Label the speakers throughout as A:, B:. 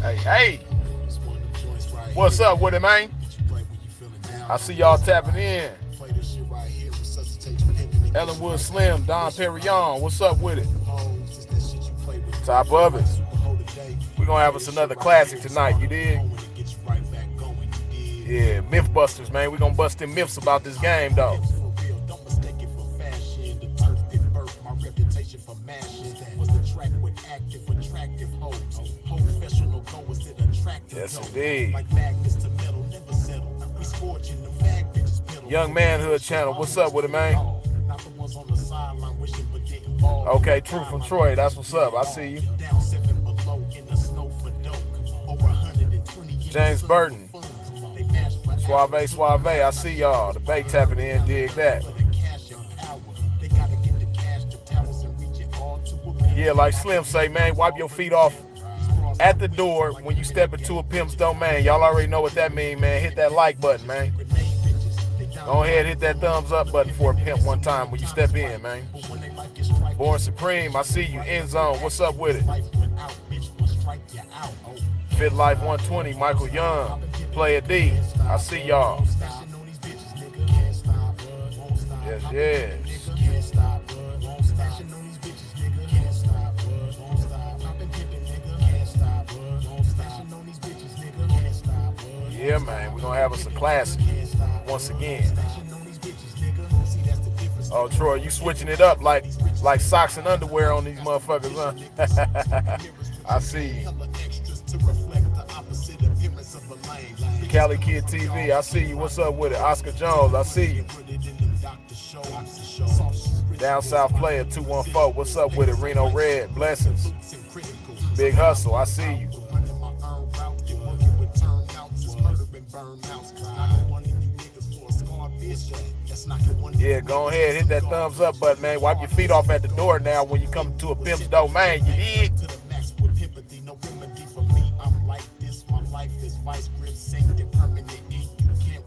A: Hey, what's up with it, man? I see y'all tapping in. Ellenwood Slim, Don Perignon, what's up with it? Top of it. We're gonna have us another classic tonight, you dig? Yeah, Mythbusters, man. We're gonna bust them myths about this game, though. Yes, indeed. Young Manhood Channel, what's up with it, man? Okay, True from Troy, that's what's up. I see you. James Burton, Suave, Suave, I see y'all. The Bay tapping in, dig that. Yeah, like Slim say, man, wipe your feet off at the door when you step into a pimp's domain. Y'all already know what that mean, man. Hit that like button, man. Go ahead, hit that thumbs up button for a pimp one time when you step in, man. Born Supreme, I see you. End Zone, what's up with it? Fit Life 120, Michael Young, Player D, I see y'all. Yes, yes. Yeah, man, we're gonna have us a classic once again. Oh, Troy, you switching it up like socks and underwear on these motherfuckers, huh? I see you. Cali Kid TV, I see you. What's up with it? Oscar Jones, I see you. Down South Player 214, what's up with it? Reno Red, blessings. Big Hustle, I see you. Yeah, go ahead, hit that thumbs up button, man. Wipe your feet off at the door now when you come to a pimp's domain, you dig?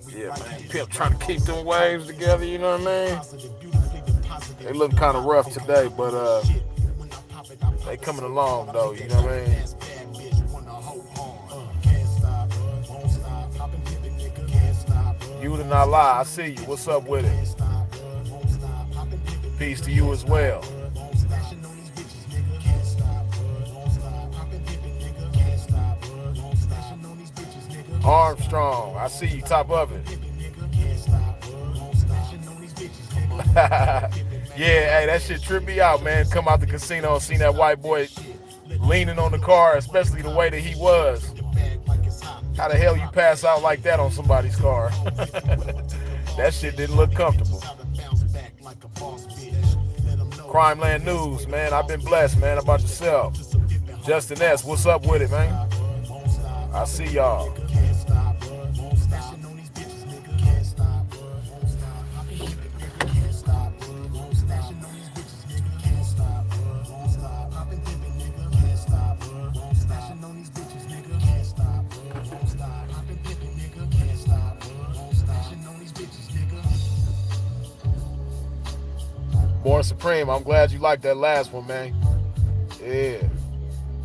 A: Yeah, man, pimp trying to keep them waves together, you know what I mean? They look kind of rough today, but they coming along though, you know what I mean? You did not lie, I see you. What's up with it? Peace to you as well. Armstrong, I see you. Top of it. Yeah, hey, that shit tripped me out, man. Come out the casino and see that white boy leaning on the car, especially the way that he was. How the hell you pass out like that on somebody's car? That shit didn't look comfortable. Crime Land News, man. I've been blessed, man. How about yourself? Justin S., what's up with it, man? I see y'all. Born Supreme, I'm glad you liked that last one, man. Yeah,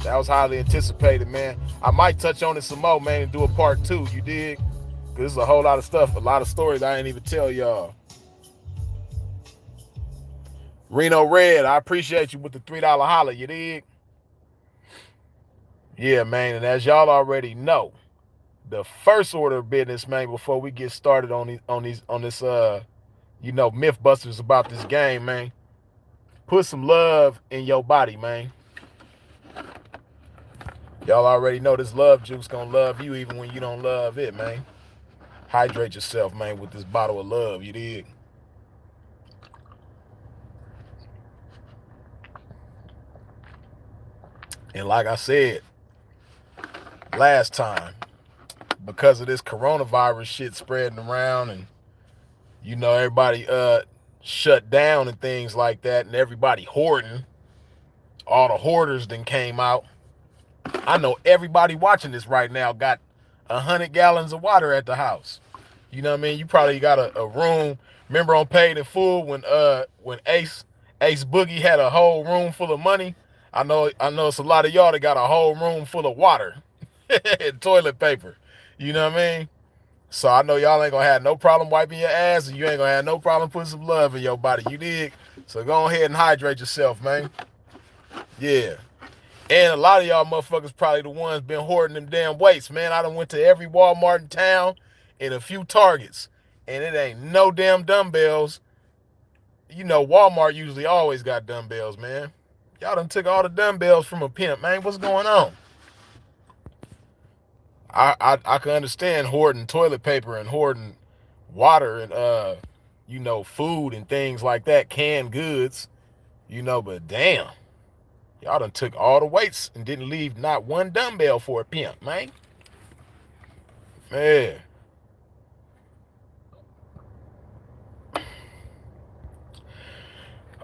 A: that was highly anticipated, man. I might touch on it some more, man, and do a part 2, you dig? Because there's a whole lot of stuff, a lot of stories I ain't even tell y'all. Reno Red, I appreciate you with the $3 holler, you dig? Yeah, man, and as y'all already know, the first order of business, man, before we get started on this Mythbusters about this game, man. Put some love in your body, man. Y'all already know this love juice gonna love you even when you don't love it, man. Hydrate yourself, man, with this bottle of love, you dig? And like I said last time, because of this coronavirus shit spreading around and, you know, everybody shut down and things like that, and everybody hoarding, all the hoarders then came out. I know everybody watching this right now got 100 gallons of water at the house. You know what I mean? You probably got a room. Remember on Paid in Full when Ace Boogie had a whole room full of money? I know it's a lot of y'all that got a whole room full of water. and toilet paper. You know what I mean? So I know y'all ain't gonna have no problem wiping your ass, and you ain't gonna have no problem putting some love in your body. You dig? So go ahead and hydrate yourself, man. Yeah. And a lot of y'all motherfuckers probably the ones been hoarding them damn weights, man. I done went to every Walmart in town and a few Targets, and it ain't no damn dumbbells. You know, Walmart usually always got dumbbells, man. Y'all done took all the dumbbells from a pimp, man. What's going on? I can understand hoarding toilet paper and hoarding water and food and things like that, canned goods, but damn, y'all done took all the weights and didn't leave not one dumbbell for a pimp, man. Man.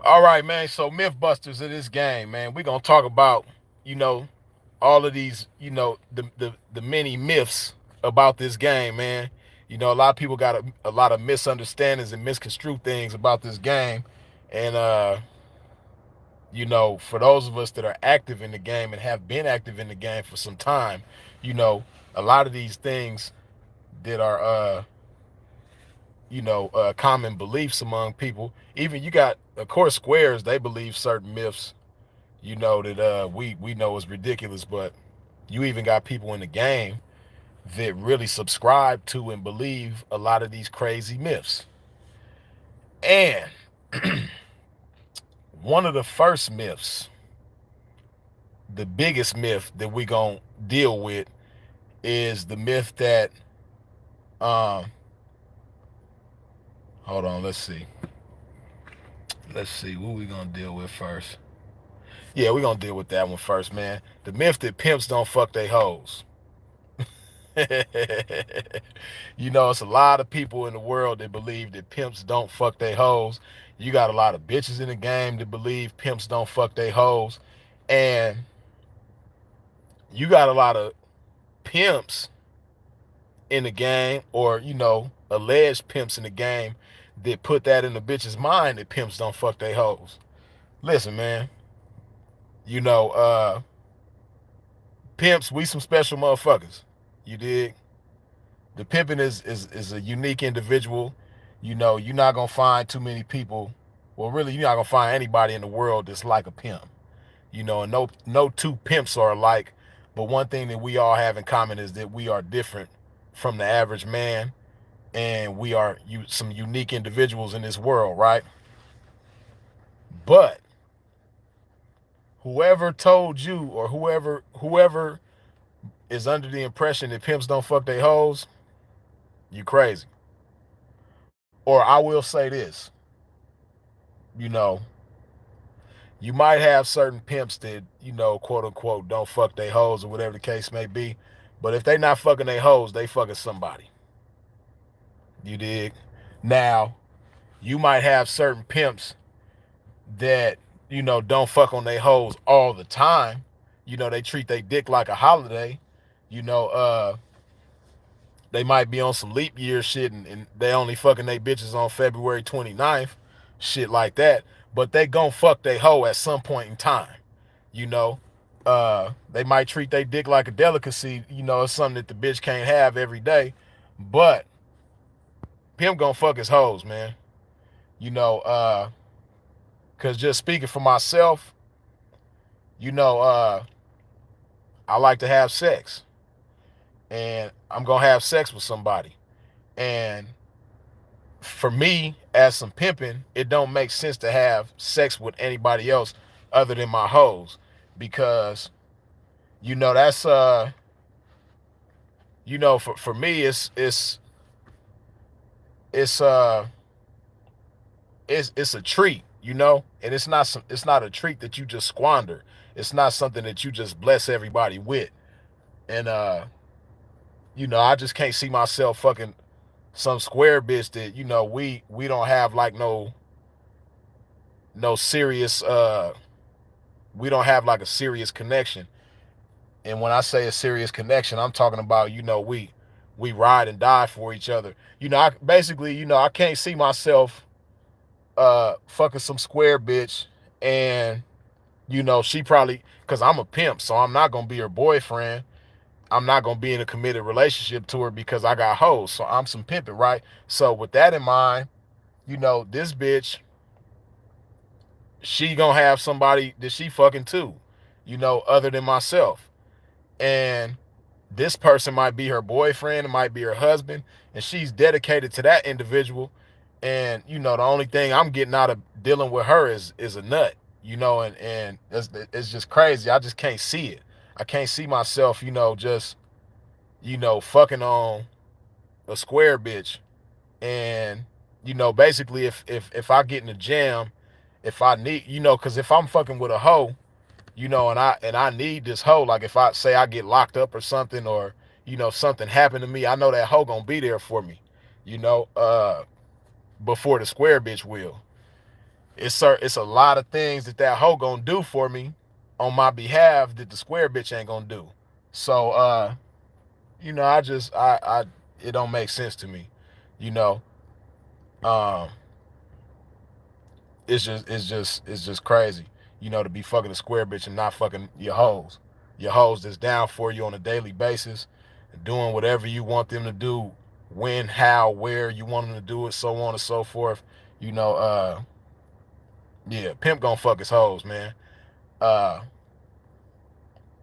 A: All right, man. So Mythbusters of this game, man. We're gonna talk about, all of these, the many myths about this game, man. A lot of people got a lot of misunderstandings and misconstrued things about this game. And for those of us that are active in the game and have been active in the game for some time, a lot of these things that are common beliefs among people. Even you got, of course, squares, they believe certain myths, that we know is ridiculous, but you even got people in the game that really subscribe to and believe a lot of these crazy myths. And one of the first myths, the biggest myth that we gonna deal with is the myth that hold on, let's see what we gonna deal with first. Yeah, we're gonna deal with that one first, man. The myth that pimps don't fuck they hoes. It's a lot of people in the world that believe that pimps don't fuck they hoes. You got a lot of bitches in the game that believe pimps don't fuck they hoes. And you got a lot of pimps in the game, or, alleged pimps in the game that put that in the bitch's mind that pimps don't fuck they hoes. Listen, man, pimps, we some special motherfuckers. You dig? The pimping is a unique individual. You're not gonna find too many people. Well, really, you're not gonna find anybody in the world that's like a pimp. And no two pimps are alike. But one thing that we all have in common is that we are different from the average man, and we are some unique individuals in this world, right? But whoever told you, or whoever is under the impression that pimps don't fuck they hoes, you crazy. Or I will say this, you know, you might have certain pimps that, quote unquote, don't fuck they hoes or whatever the case may be. But if they not fucking they hoes, they fucking somebody. You dig? Now, you might have certain pimps that, don't fuck on they hoes all the time. They treat their dick like a holiday. You know, they might be on some leap year shit, and they only fucking they bitches on February 29th, shit like that. But they gon' fuck they hoe at some point in time. They might treat their dick like a delicacy. It's something that the bitch can't have every day. But pimp gon' fuck his hoes, man. Cause just speaking for myself, I like to have sex. And I'm gonna have sex with somebody. And for me, as some pimping, it don't make sense to have sex with anybody else other than my hoes. Because, that's for me it's a treat, and it's not a treat that you just squander. It's not something that you just bless everybody with. And I just can't see myself fucking some square bitch that, we don't have like no serious we don't have like a serious connection. And when I say a serious connection, I'm talking about, we ride and die for each other. I can't see myself fucking some square bitch, and she probably, because I'm a pimp, so I'm not gonna be her boyfriend, I'm not gonna be in a committed relationship to her because I got hoes. So I'm some pimping, right? So with that in mind, this bitch, she gonna have somebody that she fucking too, other than myself. And this person might be her boyfriend, it might be her husband, and she's dedicated to that individual. And the only thing I'm getting out of dealing with her is a nut, and it's just crazy. I just can't see it. I can't see myself, just fucking on a square bitch. And basically, if I get in a jam, if I need, because if I'm fucking with a hoe, and I need this hoe, like if I say I get locked up or something, or something happened to me, I know that hoe gonna be there for me, you know, uh, before the square bitch will. It's a lot of things that hoe gonna do for me on my behalf that the square bitch ain't gonna do. So I just I it don't make sense to me, you know. Um, it's just crazy, to be fucking a square bitch and not fucking your hoes. Your hoes that's down for you on a daily basis, doing whatever you want them to do, when, how, where you want them to do it, so on and so forth. You know, yeah, pimp gonna fuck his hoes, man. Uh,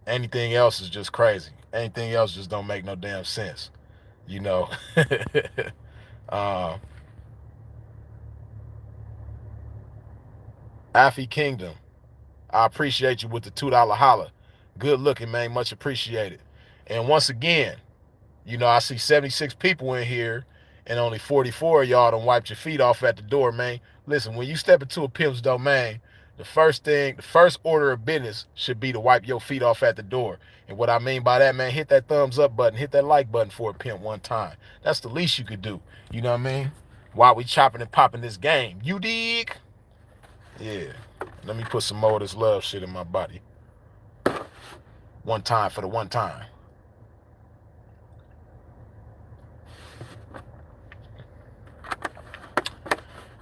A: Anything else is just crazy. Anything else just don't make no damn sense. You know. um, Afi Kingdom, I appreciate you with the $2 holler. Good looking, man. Much appreciated. And once again, I see 76 people in here and only 44 of y'all done wiped your feet off at the door, man. Listen, when you step into a pimp's domain, the first order of business should be to wipe your feet off at the door. And what I mean by that, man, hit that thumbs up button, hit that like button for a pimp one time. That's the least you could do. You know what I mean? While we chopping and popping this game. You dig? Yeah. Let me put some more of this love shit in my body. One time for the one time.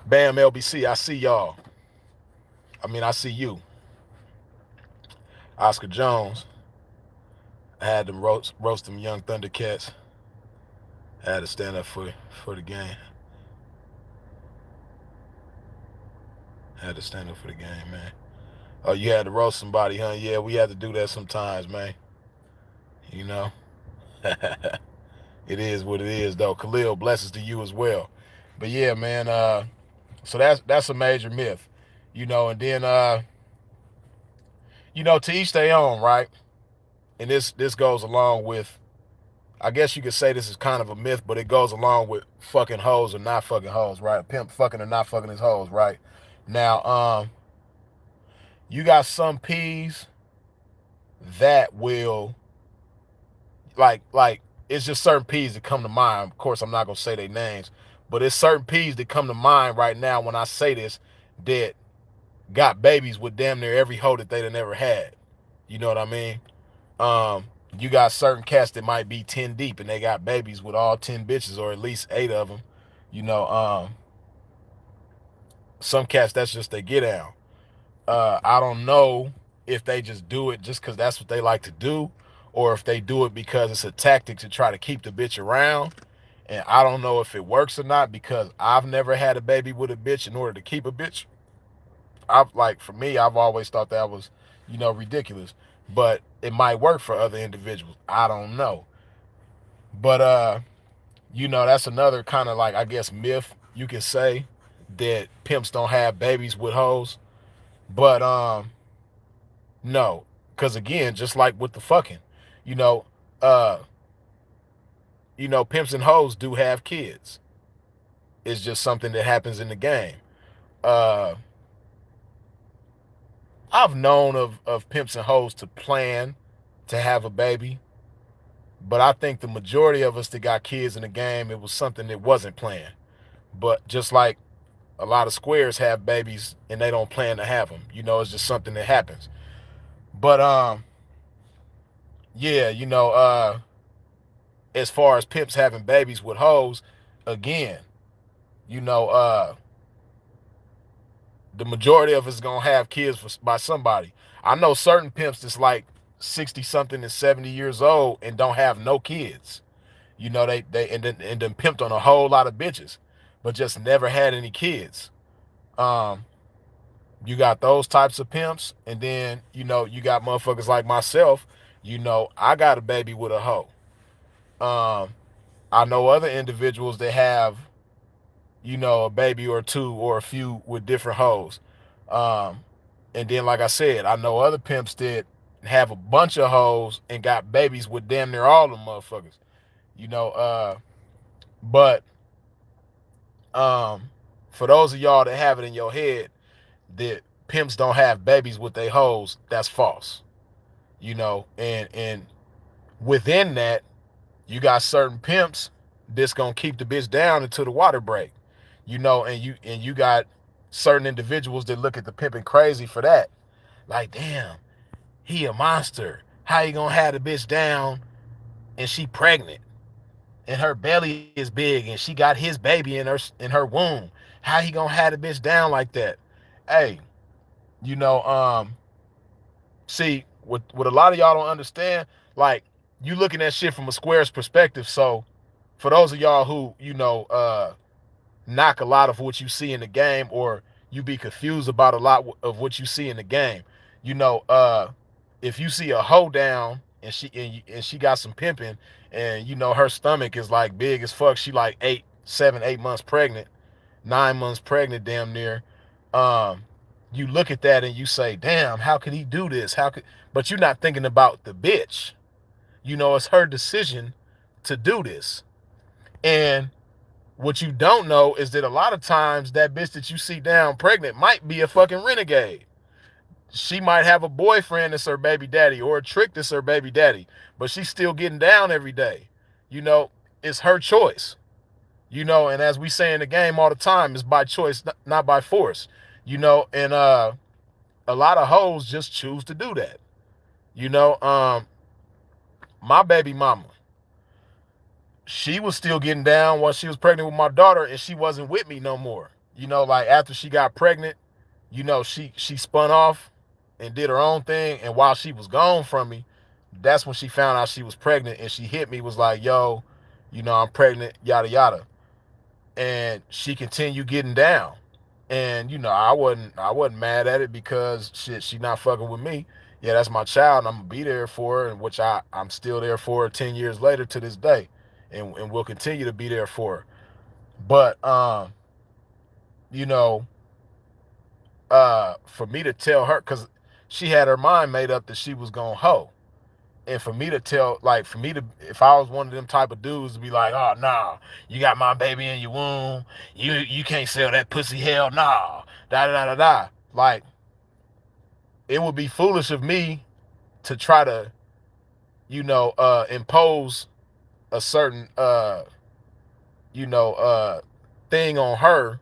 A: Bam, LBC, I see y'all. I see you. Oscar Jones. I had to roast them young Thundercats. I had to stand up for the game. Had to stand up for the game, man. Oh, you had to roast somebody, huh? Yeah, we had to do that sometimes, man. You know? It is what it is, though. Khalil, blessings to you as well. But yeah, man, so that's a major myth. And then to each their own, right? And this goes along with, I guess you could say this is kind of a myth, but it goes along with fucking hoes or not fucking hoes, right? A pimp fucking or not fucking his hoes, right? Now, you got some P's that will like it's just certain P's that come to mind. Of course, I'm not gonna say their names, but it's certain P's that come to mind right now when I say this that got babies with damn near every hoe that they done ever had. You know what I mean? You got certain cats that might be 10 deep and they got babies with all 10 bitches or at least 8 of them. Some cats, that's just they get down. I don't know if they just do it just because that's what they like to do, or if they do it because it's a tactic to try to keep the bitch around. And I don't know if it works or not because I've never had a baby with a bitch in order to keep a bitch. For me, I've always thought that was, ridiculous. But it might work for other individuals. I don't know. But that's another kind of I guess myth you can say, that pimps don't have babies with hoes. But no, because again, just like with the fucking, you know, uh, pimps and hoes do have kids. It's just something that happens in the game. Uh, I've known of pimps and hoes to plan to have a baby, but I think the majority of us that got kids in the game, it was something that wasn't planned. But just like a lot of squares have babies and they don't plan to have them, it's just something that happens. But yeah, as far as pimps having babies with hoes, again, you know, the majority of us gonna have kids by somebody. I know certain pimps that's 60 something and 70 years old and don't have no kids. You know, they and then pimped on a whole lot of bitches, but just never had any kids. Um, you got those types of pimps, and then, you know, you got motherfuckers like myself. You know, I got a baby with a hoe. Um, I know other individuals that have, you know, a baby or two or a few with different hoes. Um, and then, like I said, I know other pimps that have a bunch of hoes and got babies with damn near all them motherfuckers. You know, but um, for those of y'all that have it in your head that pimps don't have babies with their hoes, that's false. You know, and within that, you got certain pimps that's gonna keep the bitch down until the water break. You know, and you got certain individuals that look at the pimping crazy for that. Like, damn, he a monster. How you gonna have the bitch down and she pregnant and her belly is big and she got his baby in her womb? How he gonna have the bitch down like that? Hey, you know, see, what a lot of y'all don't understand, like, you looking at shit from a square's perspective. So for those of y'all who, you know, knock a lot of what you see in the game, or you be confused about a lot of what you see in the game, you know, if you see a hoe down and she got some pimping, and you know her stomach is like big as fuck, she like 8 months pregnant, 9 months pregnant, damn near. Um, you look at that and you say, damn, how could he do this? How could? But you're not thinking about the bitch. You know, it's her decision to do this. And what you don't know is that a lot of times that bitch that you see down pregnant might be a fucking renegade. She might have a boyfriend that's her baby daddy, or a trick that's her baby daddy, but she's still getting down every day. You know, it's her choice. You know, and as we say in the game all the time, it's by choice, not by force. You know, and a lot of hoes just choose to do that. You know, my baby mama, she was still getting down while she was pregnant with my daughter, and she wasn't with me no more. You know, like after she got pregnant, you know, she spun off and did her own thing. And while she was gone from me, that's when she found out she was pregnant, and she hit me, was like, yo, you know, I'm pregnant, yada yada. And she continued getting down. And you know, I wasn't mad at it, because shit, she not fucking with me. Yeah, that's my child, and I'm gonna be there for her, and which I'm still there for her 10 years later to this day. And we'll continue to be there for her. But you know, for me to tell her, because she had her mind made up that she was gonna hoe. And for me to tell, like, for me to, if I was one of them type of dudes to be like, oh, nah, you got my baby in your womb, you can't sell that pussy, hell nah, da da da da da. Like, it would be foolish of me to try to, you know, impose a certain, you know, thing on her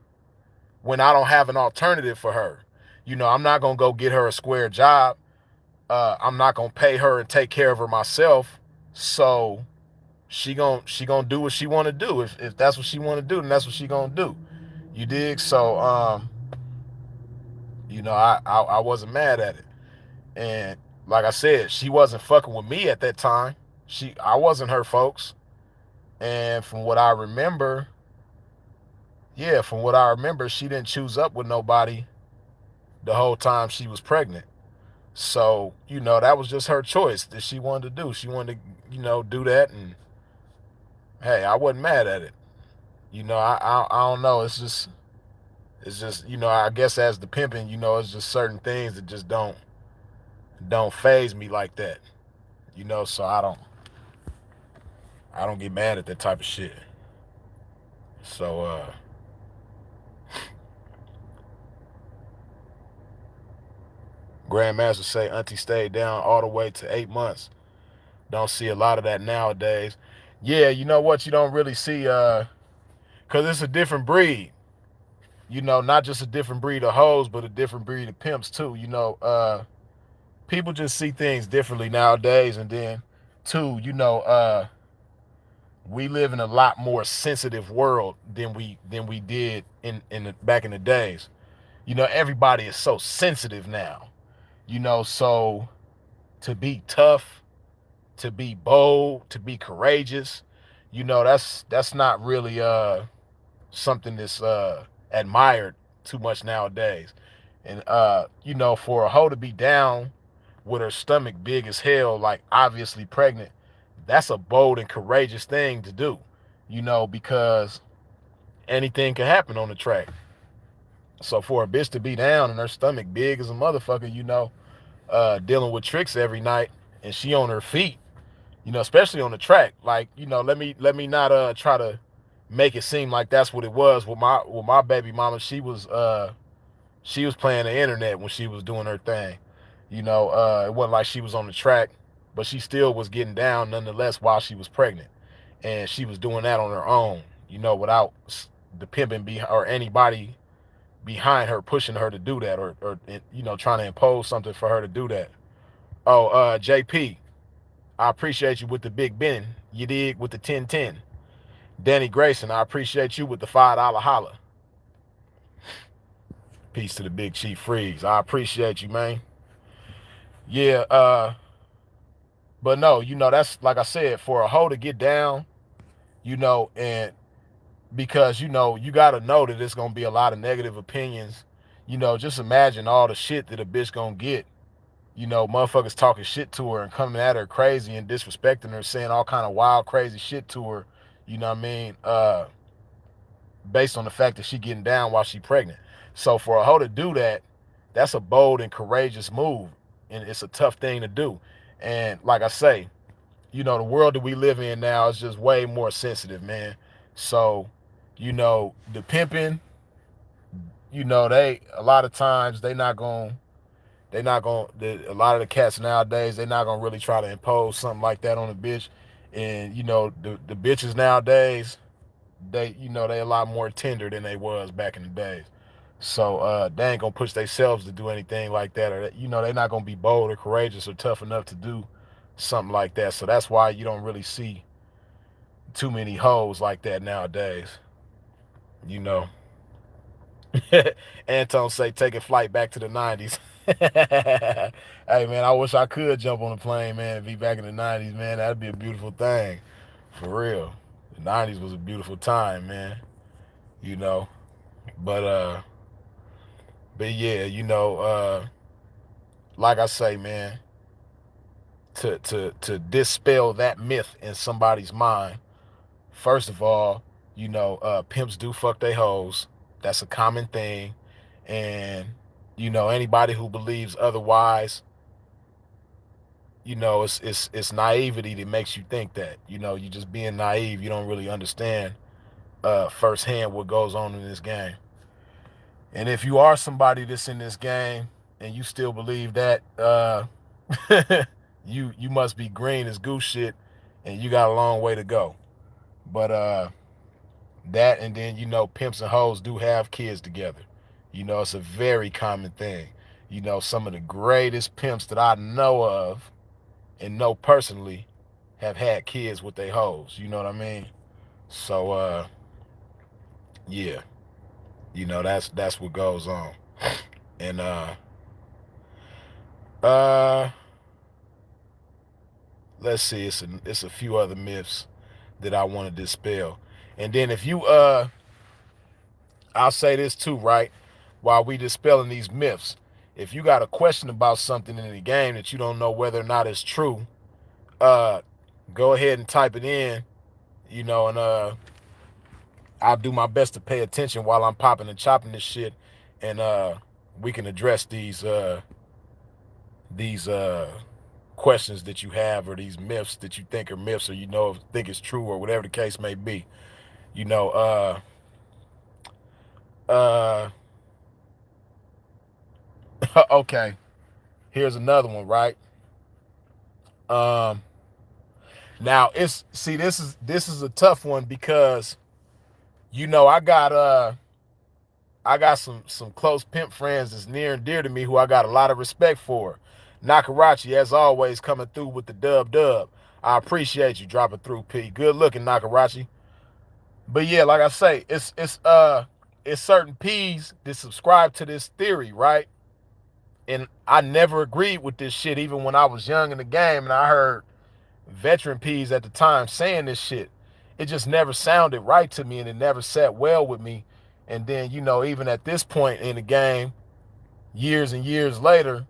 A: when I don't have an alternative for her. You know, I'm not gonna go get her a square job. I'm not gonna pay her and take care of her myself. So she gonna do what she want to do. If that's what she want to do, then that's what she gonna do. You dig? So you know, I wasn't mad at it. And like I said, she wasn't fucking with me at that time. I wasn't her folks. And from what I remember, yeah, from what I remember, she didn't choose up with nobody the whole time she was pregnant. So, you know, that was just her choice that she wanted to do. She wanted to, you know, do that, and hey, I wasn't mad at it. You know, I don't know. It's just, you know, I guess as the pimping, you know, it's just certain things that just don't phase me like that. You know, so I don't get mad at that type of shit. So Grandmaster say Auntie stayed down all the way to 8 months. Don't see a lot of that nowadays. Yeah, you know what? You don't really see, because it's a different breed. You know, not just a different breed of hoes, but a different breed of pimps too. You know, people just see things differently nowadays. And then two, you know, we live in a lot more sensitive world than we did back in the days. You know, everybody is so sensitive now. You know, so to be tough, to be bold, to be courageous. You know, that's not really something that's admired too much nowadays. And you know, for a hoe to be down with her stomach big as hell, like obviously pregnant, that's a bold and courageous thing to do. You know, because anything can happen on the track. So for a bitch to be down and her stomach big as a motherfucker, you know, dealing with tricks every night, and she on her feet, you know, especially on the track. Like, you know, let me not try to make it seem like that's what it was with my baby mama. She was playing the internet when she was doing her thing. You know, it wasn't like she was on the track, but she still was getting down nonetheless while she was pregnant, and she was doing that on her own. You know, without the pimping or anybody behind her pushing her to do that, or you know, trying to impose something for her to do that. Oh, JP, I appreciate you with the Big Ben. You dig, with the 1010. Danny Grayson, I appreciate you with the $5 holla. Peace to the Big Chief Freeze. I appreciate you, man. Yeah, but no, you know, that's like I said, for a hoe to get down, you know, and because, you know, you got to know that there's going to be a lot of negative opinions. You know, just imagine all the shit that a bitch going to get. You know, motherfuckers talking shit to her and coming at her crazy and disrespecting her, saying all kind of wild, crazy shit to her. You know what I mean? Based on the fact that she getting down while she pregnant. So for a hoe to do that, that's a bold and courageous move. And it's a tough thing to do. And like I say, you know, the world that we live in now is just way more sensitive, man. So, you know, the pimping, you know, a lot of times a lot of the cats nowadays, they're not gonna really try to impose something like that on a bitch. And, you know, the bitches nowadays, they a lot more tender than they was back in the days. So they ain't gonna push themselves to do anything like that, or you know, they're not gonna be bold or courageous or tough enough to do something like that. So that's why you don't really see too many hoes like that nowadays. You know. Anton say take a flight back to the 90s. Hey man, I wish I could jump on a plane, man, and be back in the 90s, man. That'd be a beautiful thing. For real. The 90s was a beautiful time, man. You know. But yeah, you know, like I say, man, to dispel that myth in somebody's mind, first of all, you know, pimps do fuck they hoes. That's a common thing. And, you know, anybody who believes otherwise, you know, it's naivety that makes you think that. You know, you just being naive. You don't really understand firsthand what goes on in this game. And if you are somebody that's in this game and you still believe that, you must be green as goose shit, and you got a long way to go. But that, and then, you know, pimps and hoes do have kids together. You know, it's a very common thing. You know, some of the greatest pimps that I know of and know personally have had kids with their hoes. You know what I mean? So yeah, you know, that's what goes on. And uh let's see, it's a few other myths that I want to dispel. And then if you I'll say this too, right? While we dispelling these myths, if you got a question about something in the game that you don't know whether or not it's true, uh go ahead and type it in, you know, and I'll do my best to pay attention while I'm popping and chopping this shit, and we can address these questions that you have, or these myths that you think are myths, or you know, think it's true, or whatever the case may be. You know, okay, here's another one, right? Um Now this is a tough one, because you know, I got some close pimp friends that's near and dear to me who I got a lot of respect for. Nakarachi, as always, coming through with the dub. I appreciate you dropping through, P. Good looking, Nakarachi. But yeah, like I say, it's certain P's that subscribe to this theory, right? And I never agreed with this shit, even when I was young in the game and I heard veteran P's at the time saying this shit. It just never sounded right to me and it never sat well with me. And then, even at this point in the game, years and years later,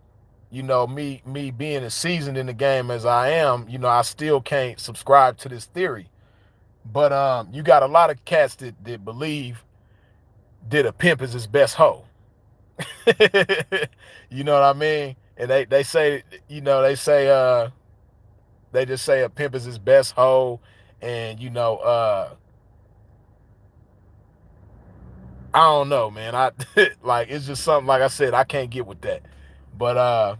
A: me being as seasoned in the game as I am, I still can't subscribe to this theory. But you got a lot of cats that believe that a pimp is his best hoe. You know what I mean? And they say, they just say a pimp is his best hoe. And, I don't know, man. I like, it's just something, like I said, I can't get with that. But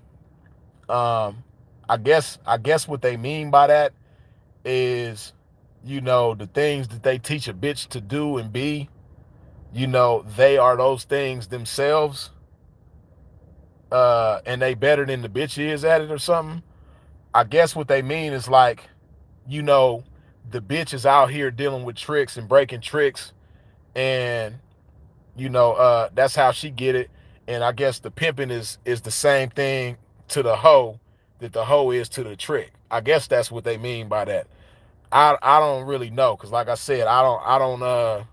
A: I guess what they mean by that is, the things that they teach a bitch to do and be, they are those things themselves. And they better than the bitch is at it or something. I guess what they mean is like, you know, the bitch is out here dealing with tricks and breaking tricks, and that's how she get it. And I guess the pimping is the same thing to the hoe that the hoe is to the trick. I guess that's what they mean by that. I don't really know, because like I said, I don't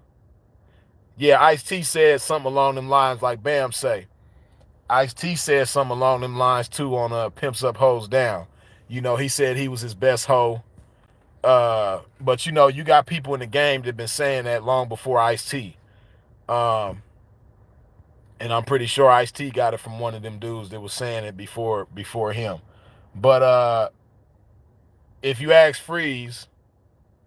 A: yeah, Ice-T said something along them lines, like Bam say. Ice-T said something along them lines too on Pimps Up Hoes Down. He said he was his best hoe. But you got people in the game that been saying that long before Ice-T. Um, and I'm pretty sure Ice-T got it from one of them dudes that was saying it before him. But if you ask Freeze,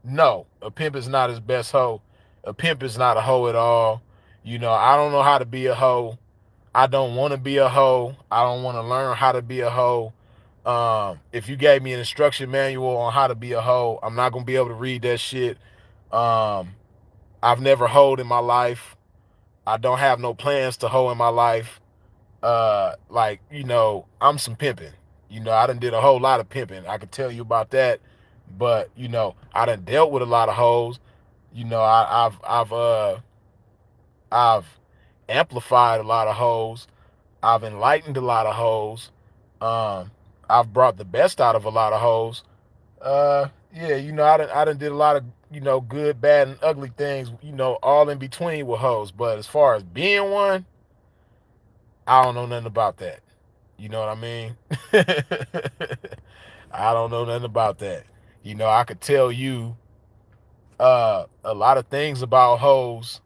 A: no, a pimp is not his best hoe. A pimp is not a hoe at all. I don't know how to be a hoe. I don't want to be a hoe. I don't want to learn how to be a hoe. If you gave me an instruction manual on how to be a hoe, I'm not gonna be able to read that shit. I've never hoed in my life. I don't have no plans to hoe in my life. I'm some pimping. I done did a whole lot of pimping. I could tell you about that. But I done dealt with a lot of hoes. I've amplified a lot of hoes. I've enlightened a lot of hoes. I've brought the best out of a lot of hoes. Yeah, I done did a lot of, good, bad, and ugly things, all in between with hoes. But as far as being one, I don't know nothing about that. You know what I mean? I don't know nothing about that. I could tell you a lot of things about hoes,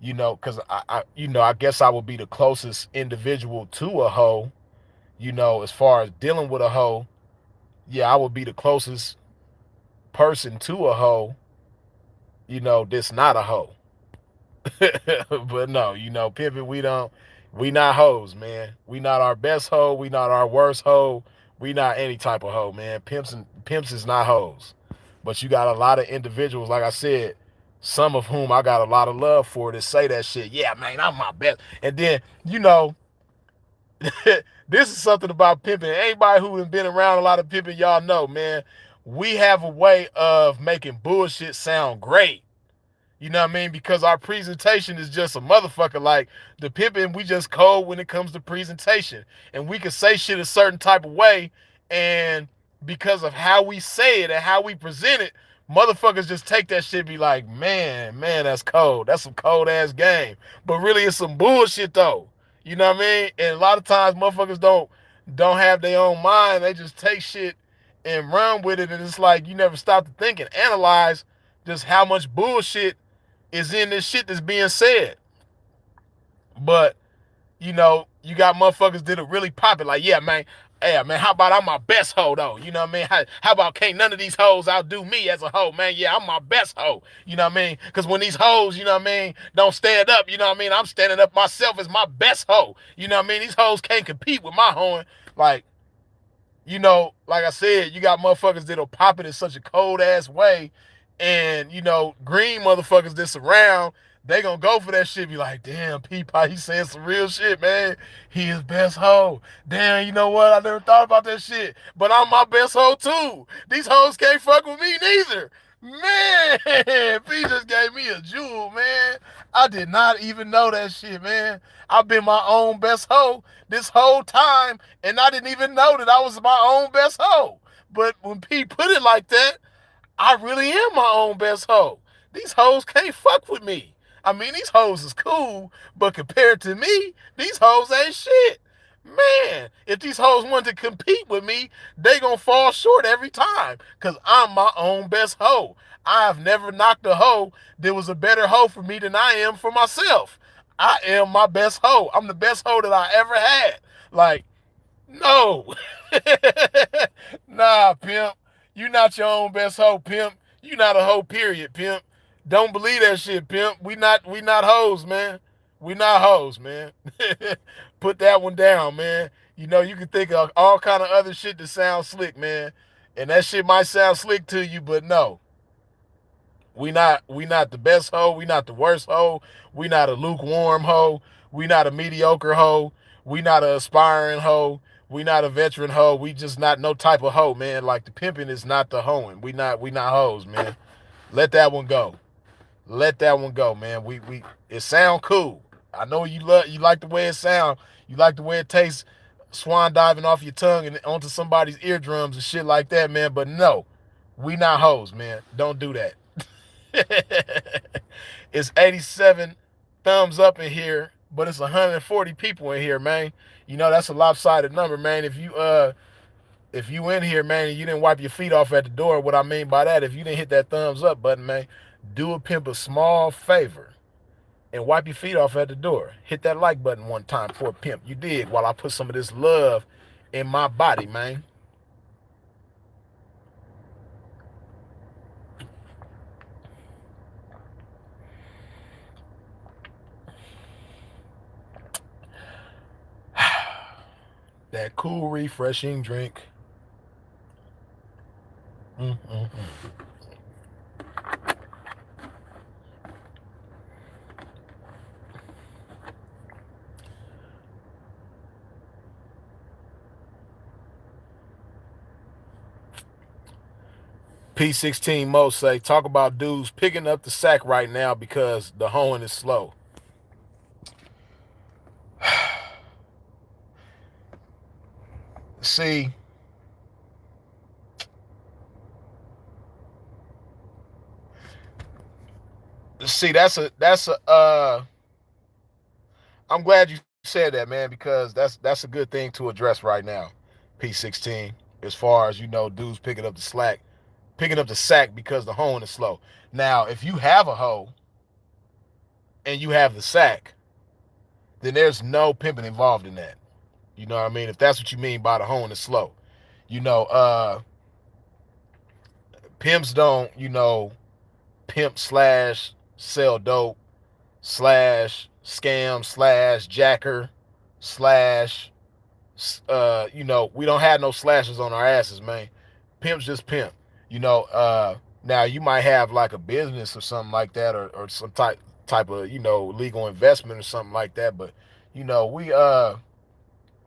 A: because I guess I would be the closest individual to a hoe, as far as dealing with a hoe. Yeah, I would be the closest person to a hoe, that's not a hoe. But no, pimping, we not hoes, man. We not our best hoe, we not our worst hoe, we not any type of hoe, man. Pimps is not hoes. But you got a lot of individuals, like I said, some of whom I got a lot of love for, to say that shit. Yeah, man, I'm my best. And then, this is something about pimping. Anybody who has been around a lot of pimping, y'all know, man, we have a way of making bullshit sound great. You know what I mean? Because our presentation is just a motherfucker. Like, the pimping, we just cold when it comes to presentation. And we can say shit a certain type of way, and because of how we say it and how we present it, motherfuckers just take that shit and be like, man, that's cold. That's some cold ass game. But really, it's some bullshit though. You know what I mean? And a lot of times motherfuckers don't have their own mind. They just take shit and run with it, and it's like you never stop to think and analyze just how much bullshit is in this shit that's being said. But you got motherfuckers that are really popping. Like, yeah, man, how about I'm my best hoe though? You know what I mean? How about can't none of these hoes outdo me as a hoe, man? Yeah, I'm my best hoe. You know what I mean? Because when these hoes, don't stand up, I'm standing up myself as my best hoe. You know what I mean? These hoes can't compete with my hoeing. Like, like I said, you got motherfuckers that'll pop it in such a cold ass way, and green motherfuckers that's around, they gonna go for that shit. Be like, damn, Peapod, he saying some real shit, man. He is best hoe. Damn, you know what? I never thought about that shit, but I'm my best hoe too. These hoes can't fuck with me neither. Man, P just gave me a jewel, man. I did not even know that shit, man. I've been my own best hoe this whole time, and I didn't even know that I was my own best hoe. But when P put it like that, I really am my own best hoe. These hoes can't fuck with me. I mean, these hoes is cool, but compared to me, these hoes ain't shit. Man, if these hoes wanted to compete with me, they gonna fall short every time, cause I'm my own best hoe. I've never knocked a hoe that was a better hoe for me than I am for myself. I am my best hoe. I'm the best hoe that I ever had. Like, no. Nah, pimp. You not your own best hoe, pimp. You not a hoe, period, pimp. Don't believe that shit, pimp. We not hoes, man. We not hoes, man. Put that one down, man. You know, you can think of all kind of other shit that sounds slick, man. And that shit might sound slick to you, but no. We not the best hoe. We not the worst hoe. We not a lukewarm hoe. We not a mediocre hoe. We not a aspiring hoe. We not a veteran hoe. We just not no type of hoe, man. Like the pimping is not the hoeing. We not hoes, man. Let that one go. Let that one go, man. We it sound cool. I know you like the way it sound. You like the way it tastes, swan diving off your tongue and onto somebody's eardrums and shit like that, man. But no, we not hoes, man. Don't do that. It's 87 thumbs up in here, but it's 140 people in here, man. You know that's a lopsided number, man. If you in here, man, and you didn't wipe your feet off at the door, what I mean by that, if you didn't hit that thumbs up button, man, do a pimp a small favor and wipe your feet off at the door. Hit that like button one time for a pimp. You dig? While I put some of this love in my body, man. That cool, refreshing drink. Mm-mm-mm. P16 Mo say, talk about dudes picking up the sack right now because the hoeing is slow. See, that's a I'm glad you said that, man, because that's a good thing to address right now. P16, as far as dudes picking up the sack because the hoeing is slow. Now, if you have a hoe and you have the sack, then there's no pimping involved in that. You know what I mean? If that's what you mean by the hoeing is slow. You know, pimps don't, pimp slash sell dope slash scam slash jacker slash we don't have no slashes on our asses, man. Pimp's just pimp. Now you might have like a business or something like that, or some type of legal investment or something like that, but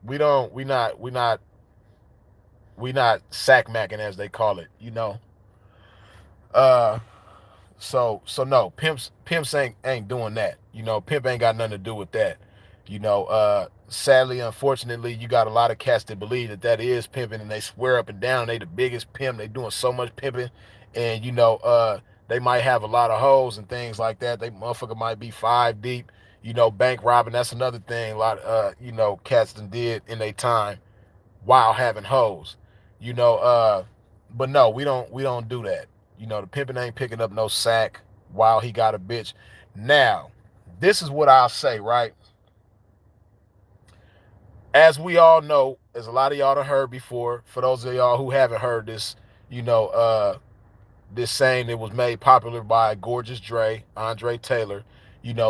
A: we don't we not sack macking, as they call it. Uh so no, pimps ain't doing that. Pimp ain't got nothing to do with that. Sadly, unfortunately, you got a lot of cats that believe that is pimping, and they swear up and down they the biggest pimp. They doing so much pimping, and they might have a lot of hoes and things like that. They motherfucker might be five deep. Bank robbing. That's another thing. A lot of cats done did in their time while having hoes. You know, but no, we don't do that. The pimping ain't picking up no sack while he got a bitch. Now, this is what I'll say, right? As we all know, as a lot of y'all have heard before, for those of y'all who haven't heard this, this saying that was made popular by Gorgeous Dre, Andre Taylor,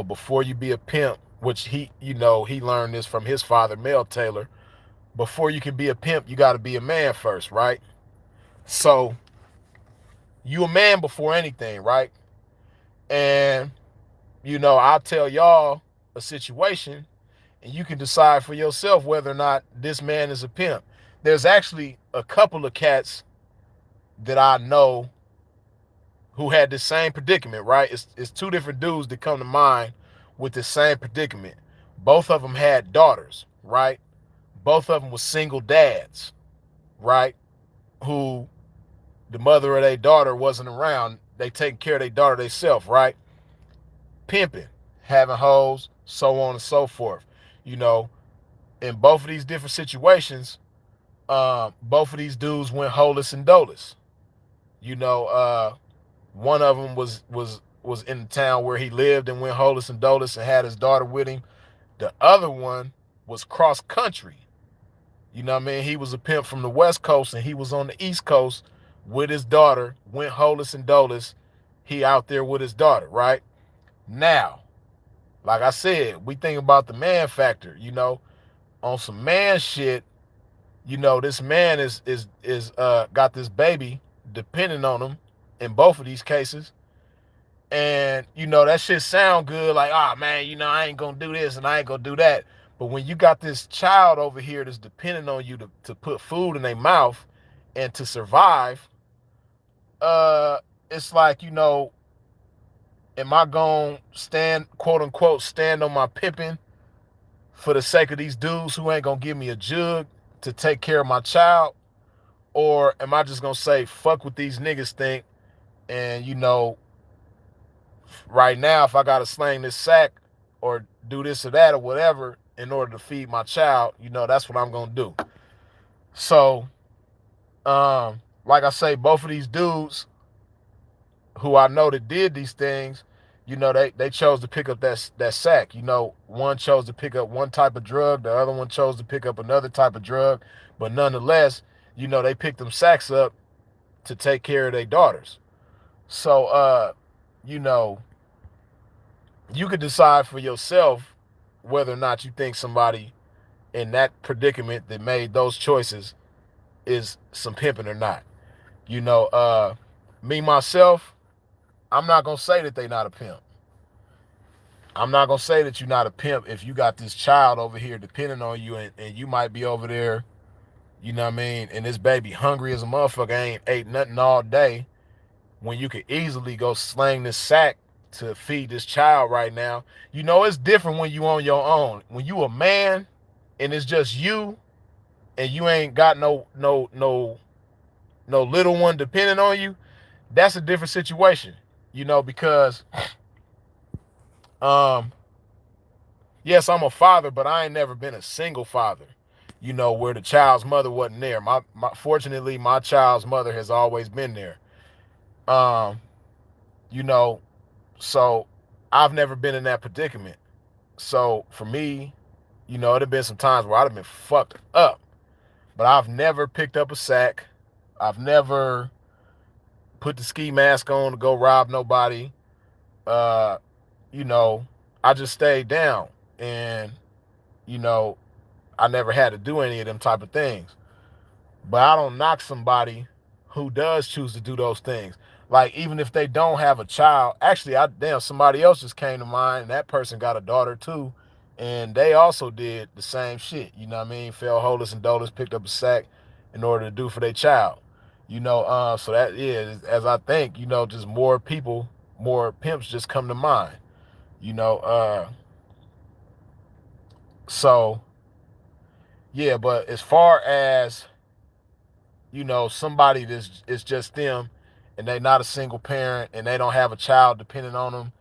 A: before you be a pimp, which he learned this from his father, Mel Taylor. Before you can be a pimp, you got to be a man first, right? So you a man before anything, right? And I'll tell y'all a situation, and you can decide for yourself whether or not this man is a pimp. There's actually a couple of cats that I know who had this same predicament, right? It's two different dudes that come to mind with the same predicament. Both of them had daughters, right? Both of them were single dads, right? Who the mother of their daughter wasn't around. They taking care of their daughter themselves, right? Pimping, having hoes, so on and so forth. You know, in both of these different situations, both of these dudes went holeless and doleless. You know, one of them was in the town where he lived and went holeless and doleless and had his daughter with him. The other one was cross country. You know what I mean? He was a pimp from the West Coast and he was on the East Coast with his daughter, went holeless and doleless. He out there with his daughter, right? Now, like I said, we think about the man factor, you know, on some man shit. You know, this man is got this baby depending on him in both of these cases. And, you know, that shit sound good, like, oh man, you know, I ain't gonna do this and I ain't gonna do that. But when you got this child over here that's depending on you to put food in their mouth and to survive, it's like, you know, am I gonna stand, quote unquote, stand on my pimping for the sake of these dudes who ain't gonna give me a jug to take care of my child? Or am I just gonna say, fuck what these niggas think, and, you know, right now, if I gotta slang this sack or do this or that or whatever in order to feed my child, you know, that's what I'm gonna do. So, like I say, both of these dudes who I know that did these things, you know, they chose to pick up that sack. You know, one chose to pick up one type of drug, the other one chose to pick up another type of drug, but nonetheless, you know, they picked them sacks up to take care of their daughters. So, you know, you could decide for yourself whether or not you think somebody in that predicament that made those choices is some pimping or not. You know, me myself, I'm not gonna say that they not a pimp. I'm not gonna say that you're not a pimp if you got this child over here depending on you, and you might be over there, you know what I mean, and this baby hungry as a motherfucker, ain't ate nothing all day, when you could easily go slang this sack to feed this child right now. You know, it's different when you on your own. When you a man and it's just you and you ain't got no little one depending on you, that's a different situation. You know, because yes, I'm a father, but I ain't never been a single father, you know, where the child's mother wasn't there. Fortunately, my child's mother has always been there. You know, so I've never been in that predicament. So for me, you know, it have been some times where I'd have been fucked up, but I've never picked up a sack. I've never put the ski mask on to go rob nobody. You know, I just stayed down, and, you know, I never had to do any of them type of things. But I don't knock somebody who does choose to do those things. Like, even if they don't have a child, actually, somebody else just came to mind, and that person got a daughter too, and they also did the same shit. You know what I mean? Fell holeless and doleless, picked up a sack in order to do for their child. You know, so that is, as I think, you know, just more people, more pimps just come to mind. You know, so yeah, but as far as, you know, somebody that's it's just them and they not a single parent and they don't have a child depending on them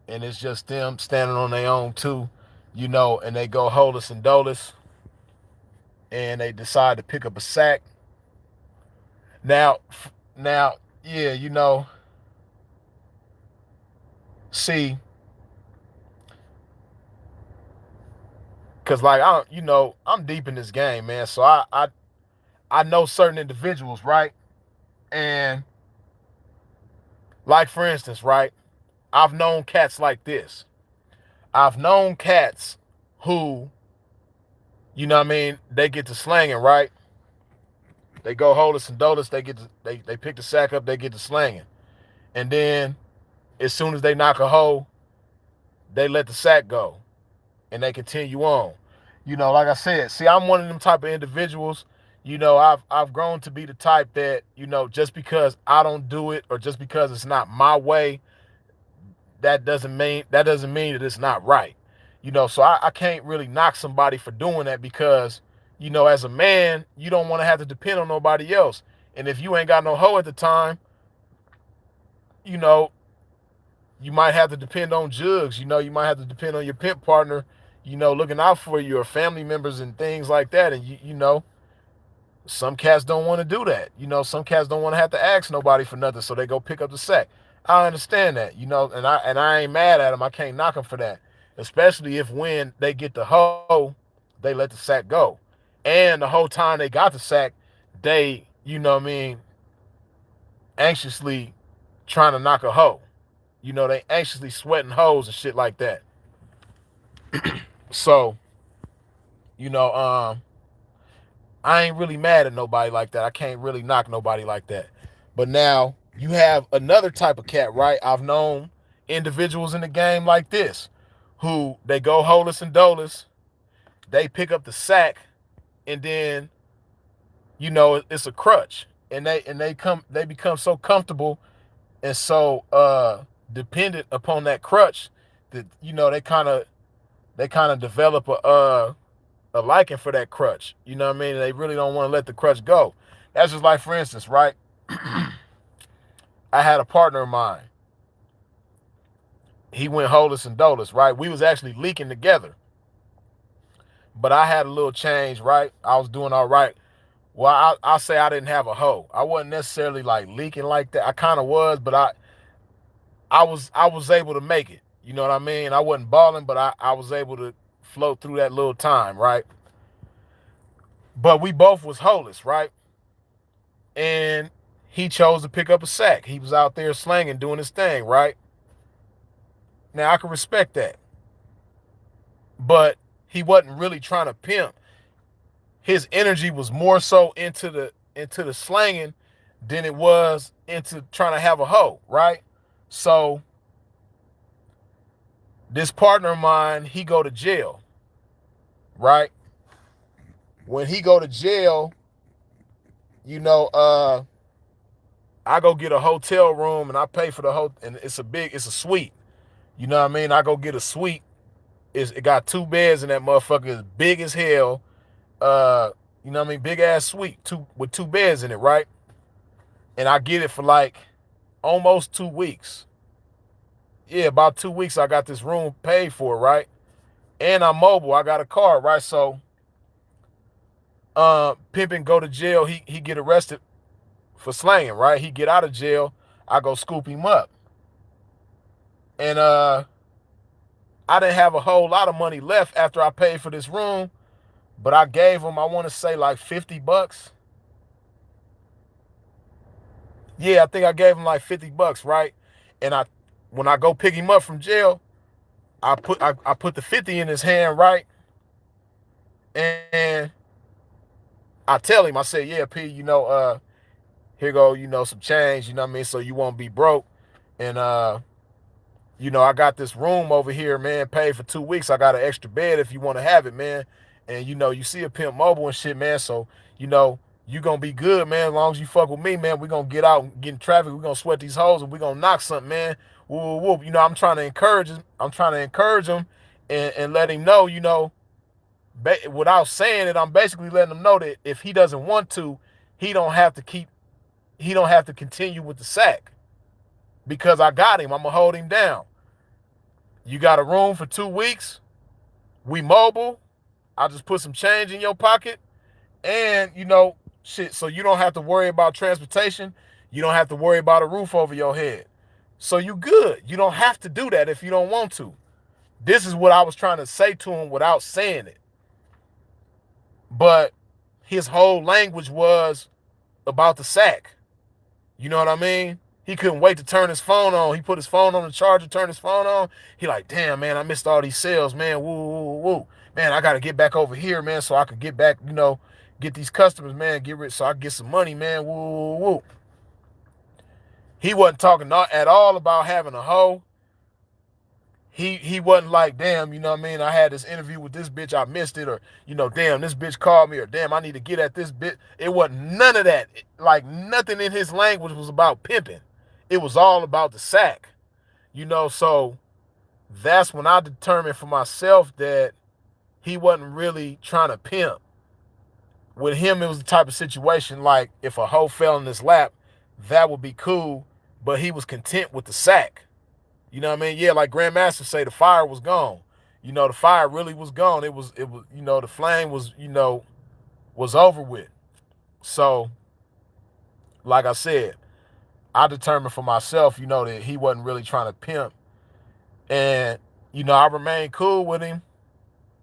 A: and it's just them standing on their own too, you know, and they go holeless and doleless and they decide to pick up a sack. Now, yeah, you know, see, cause like you know, I'm deep in this game, man. So I know certain individuals, right? And like, for instance, right? I've known cats like this. I've known cats who, you know what I mean, they get to slanging, right? They go holeless and doleless, they pick the sack up, they get to slanging. And then as soon as they knock a hoe, they let the sack go and they continue on. You know, like I said, see, I'm one of them type of individuals, I've grown to be the type that, just because I don't do it or just because it's not my way, that doesn't mean that it's not right. So I can't really knock somebody for doing that because, as a man, you don't want to have to depend on nobody else. And if you ain't got no hoe at the time, you know, you might have to depend on jugs. You might have to depend on your pimp partner, looking out for your family members and things like that. And some cats don't want to do that. Some cats don't want to have to ask nobody for nothing, so they go pick up the sack. I understand that, and I ain't mad at them. I can't knock them for that, especially if when they get the hoe, they let the sack go, and the whole time they got the sack, they, anxiously trying to knock a hoe. They anxiously sweating hoes and shit like that. So, you know, um, I ain't really mad at nobody like that. I can't really knock nobody like that. But now you have another type of cat, right? I've known individuals in the game like this who they go holeless and doleless, they pick up the sack, and then it's a crutch, and they become so comfortable and so dependent upon that crutch that they kind of develop a liking for that crutch. You know what I mean? They really don't want to let the crutch go. That's just like, for instance, right? I had a partner of mine. He went holeless and doleless, right? We was actually leaking together. But I had a little change, right? I was doing all right. Well, I'll say I didn't have a hoe. I wasn't necessarily like leaking like that. I kind of was, but I was able to make it. You know what I mean? I wasn't balling, but I was able to float through that little time, right? But we both was holeless, right? And he chose to pick up a sack. He was out there slanging, doing his thing, right? Now I can respect that. But he wasn't really trying to pimp. His energy was more so into the slanging than it was into trying to have a hoe, right? So this partner of mine, he go to jail, right? When he go to jail, you know, I go get a hotel room and I pay for the whole, and it's a suite. You know what I mean? I go get a suite. It got two beds in that motherfucker. It's big as hell. You know what I mean? Big ass suite, with two beds in it, right? And I get it for like almost 2 weeks. Yeah, about 2 weeks I got this room paid for, right? And I'm mobile. I got a car, right? So pimping go to jail, he get arrested for slanging, right? He get out of jail, I go scoop him up. And I didn't have a whole lot of money left after I paid for this room, but I gave him, I want to say like $50. Yeah, I think I gave him like $50, right? And when I go pick him up from jail, I put the 50 in his hand, right? And I tell him, I said, yeah, P, here go, some change, you know what I mean? So you won't be broke. And I got this room over here, man, paid for 2 weeks. I got an extra bed if you want to have it, man. And you see a pimp mobile and shit, man. So, you gonna be good, man. As long as you fuck with me, man, we gonna get out and get in traffic. We gonna sweat these hoes and we gonna knock something, man. Whoop, whoop. I'm trying to encourage him. I'm trying to encourage him and let him know, without saying it, I'm basically letting him know that if he doesn't want to, he don't have to continue with the sack because I got him. I'm gonna hold him down. You got a room for 2 weeks. We mobile. I just put some change in your pocket. And, shit, so you don't have to worry about transportation. You don't have to worry about a roof over your head. So you good. You don't have to do that if you don't want to. This is what I was trying to say to him without saying it. But his whole language was about the sack. You know what I mean? He couldn't wait to turn his phone on. He put his phone on the charger, turned his phone on. He like, damn, man, I missed all these sales, man. Woo, woo, woo. Man, I got to get back over here, man, so I could get back, get these customers, man, get rich so I can get some money, man. Woo, woo, woo. He wasn't talking at all about having a hoe. he wasn't like, damn, you know what I mean, I had this interview with this bitch, I missed it, or, you know, damn, this bitch called me, or damn, I need to get at this bitch. It wasn't none of that. Like, nothing in his language was about pimping. It was all about the sack, you know. So that's when I determined for myself that he wasn't really trying to pimp. With him, it was the type of situation like if a hoe fell in his lap, that would be cool, but he was content with the sack. You know what I mean? Yeah, like Grandmaster say, the fire was gone. You know, the fire really was gone. It was, you know, the flame was, you know, was over with. So, like I said, I determined for myself, you know, that he wasn't really trying to pimp. And, you know, I remained cool with him.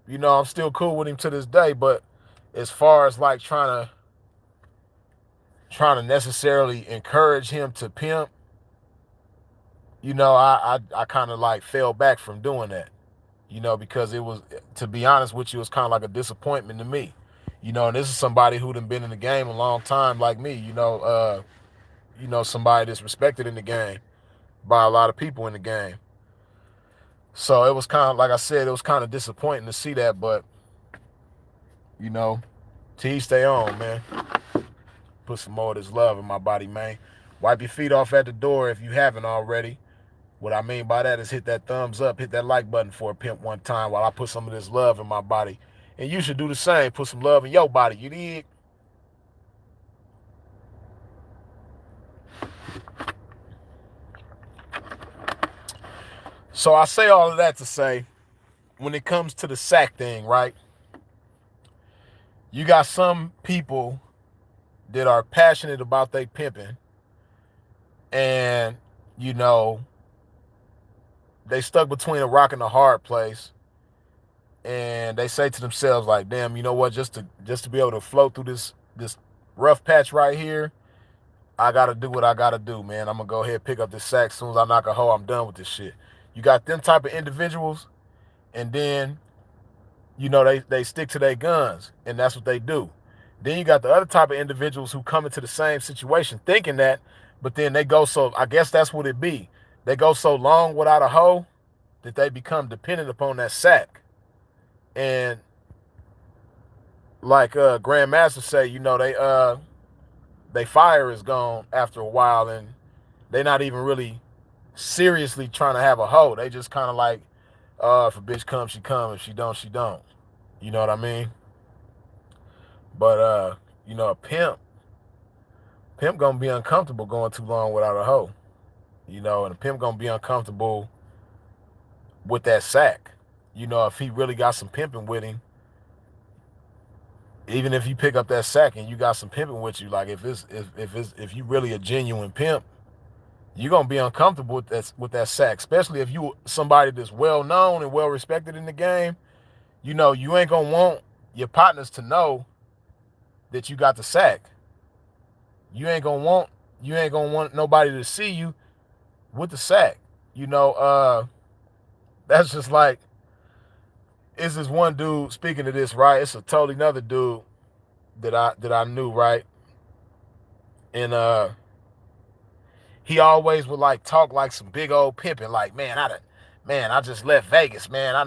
A: You know, I'm still cool with him to this day. But as far as like trying to necessarily encourage him to pimp, you know, I kind of like fell back from doing that. You know, because it was, to be honest with you, it was kind of like a disappointment to me. You know, and this is somebody who done been in the game a long time like me, you know, somebody that's respected in the game by a lot of people in the game. So it was kind of, like I said, it was kind of disappointing to see that, but, you know, to each stay on, man. Put some more of this love in my body, man. Wipe your feet off at the door if you haven't already. What I mean by that is hit that thumbs up, hit that like button for a pimp one time while I put some of this love in my body. And you should do the same. Put some love in your body, you dig? So I say all of that to say, when it comes to the sack thing, right? You got some people that are passionate about they pimping, and, you know, they stuck between a rock and a hard place, and they say to themselves like, damn, you know what, just to be able to float through this rough patch right here, I gotta do what I gotta do, man. I'm gonna go ahead and pick up this sack. As soon as I knock a hoe, I'm done with this shit. You got them type of individuals, and then, you know, they stick to their guns, and that's what they do. Then you got the other type of individuals who come into the same situation thinking that, but then they go, so I guess that's what it be. They go so long without a hoe that they become dependent upon that sack. And like Grandmaster say, you know, they fire is gone after a while, and they not even really seriously trying to have a hoe. They just kind of like, if a bitch comes, she come. If she don't, she don't. You know what I mean? But you know, a pimp gonna be uncomfortable going too long without a hoe. You know, and a pimp gonna be uncomfortable with that sack. You know, if he really got some pimping with him, even if you pick up that sack and you got some pimping with you, like if you really a genuine pimp, you're gonna be uncomfortable with that sack, especially if you somebody that's well known and well respected in the game. You know, you ain't gonna want your partners to know that you got the sack. You ain't gonna want nobody to see you with the sack. You know, that's just like, it's this one dude, speaking of this, right? It's a totally another dude that I knew, right? And he always would like talk like some big old pimping, like, man, I just left Vegas, man. I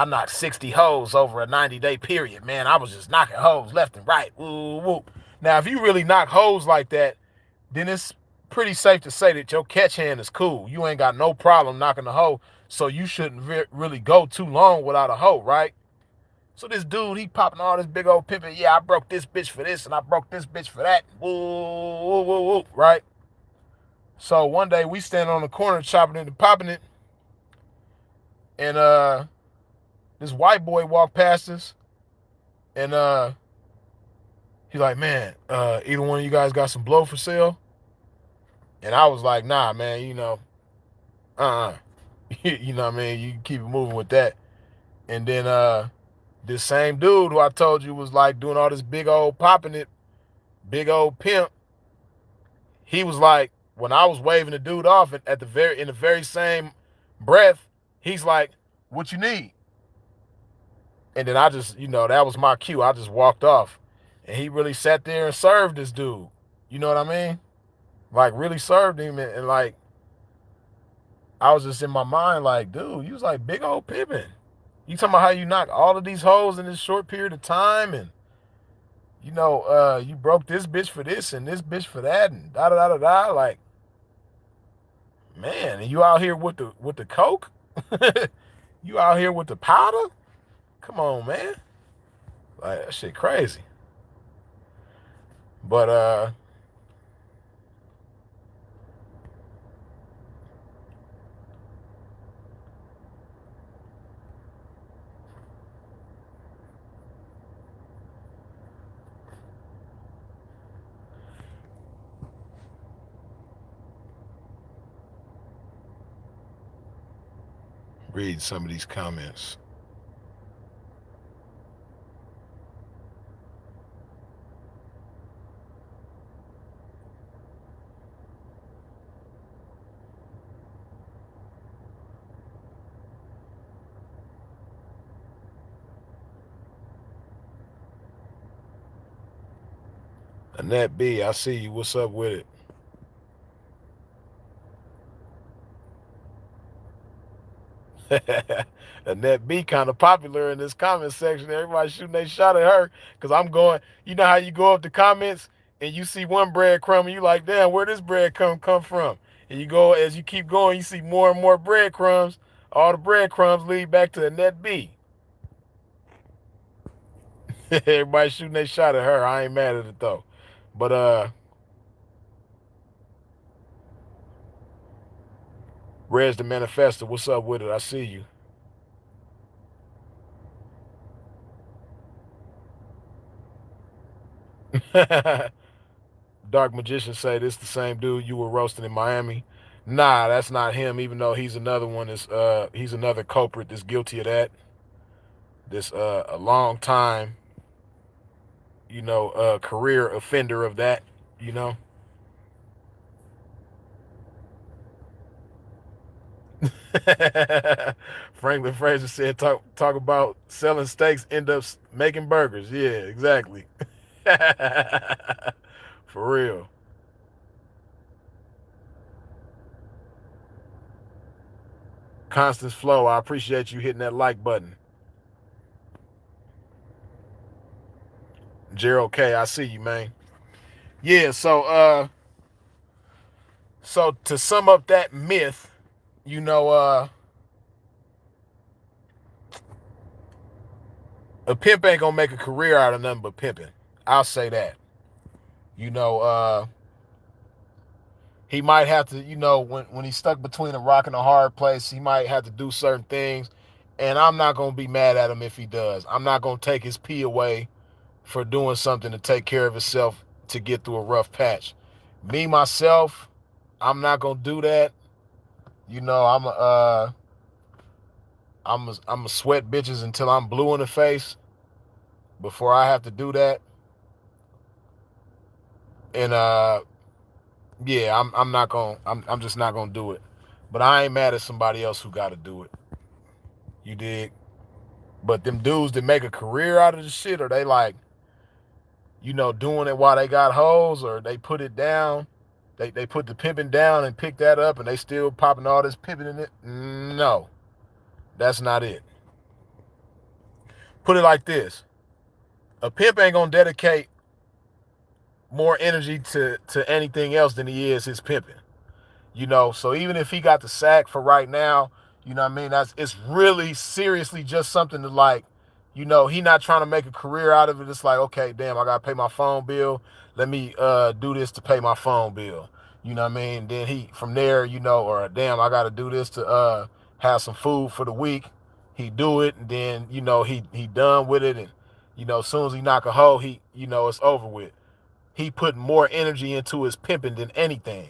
A: knocked 60 hoes over a 90-day period, man. I was just knocking hoes left and right. Woo, woo. Now, if you really knock hoes like that, then it's pretty safe to say that your catch hand is cool. You ain't got no problem knocking a hoe, so you shouldn't really go too long without a hoe, right? So this dude, he popping all this big old pimping. Yeah, I broke this bitch for this, and I broke this bitch for that. Woo, woo, woo, woo, right? So one day we standing on the corner chopping it and popping it, and this white boy walked past us, and he's like, man, either one of you guys got some blow for sale? And I was like, nah, man, you know, you know what I mean? You can keep it moving with that. And then this same dude who I told you was like doing all this big old popping it, big old pimp, he was like, when I was waving the dude off in the very same breath, he's like, what you need? And then I just, you know, that was my cue. I just walked off. And he really sat there and served this dude. You know what I mean? Like, really served him, and like, I was just in my mind like, dude, you was like big old pimping. You talking about how you knock all of these hoes in this short period of time, and you broke this bitch for this and this bitch for that, and da da da da da. Like, man, and you out here with the coke? You out here with the powder? Come on, man. Like, that shit crazy. But read some of these comments. Annette B, I see you. What's up with it? Annette B kind of popular in this comment section. Everybody shooting they shot at her because I'm going. You know how you go up the comments and you see one breadcrumb and you like, damn, where this breadcrumb come from? And you go as you keep going, you see more and more breadcrumbs. All the breadcrumbs lead back to Annette B. Everybody shooting they shot at her. I ain't mad at it though. But Rez the Manifesto, what's up with it? I see you. Dark Magician say this the same dude you were roasting in Miami. Nah, that's not him, even though he's another one he's another culprit that's guilty of that. This a long time, career offender of that, you know. Franklin Fraser said talk about selling steaks, end up making burgers. Yeah, exactly. For real. Constance Flow, I appreciate you hitting that like button. Gerald K, I see you, man. Yeah, so to sum up that myth, you know, a pimp ain't gonna make a career out of nothing but pimping. I'll say that. You know, he might have to, when he's stuck between a rock and a hard place, he might have to do certain things. And I'm not gonna be mad at him if he does. I'm not gonna take his pee away for doing something to take care of himself to get through a rough patch. Me myself, I'm not gonna do that. I'm a sweat bitches until I'm blue in the face before I have to do that. And yeah, I'm just not gonna do it. But I ain't mad at somebody else who gotta do it. You dig? But them dudes that make a career out of the shit, or they like, doing it while they got hoes, or they put it down. They put the pimping down and pick that up and they still popping all this pimping in it. No, that's not it. Put it like this. A pimp ain't gonna dedicate more energy to anything else than he is his pimping. So even if he got the sack for right now, you know what I mean, it's really seriously just something to like, he not trying to make a career out of it. It's like, okay, damn, I gotta pay my phone bill. Let me do this to pay my phone bill. You know what I mean? Then he from there, or damn, I gotta do this to have some food for the week. He do it, and then he done with it, and as soon as he knock a hoe, it's over with. He put more energy into his pimping than anything.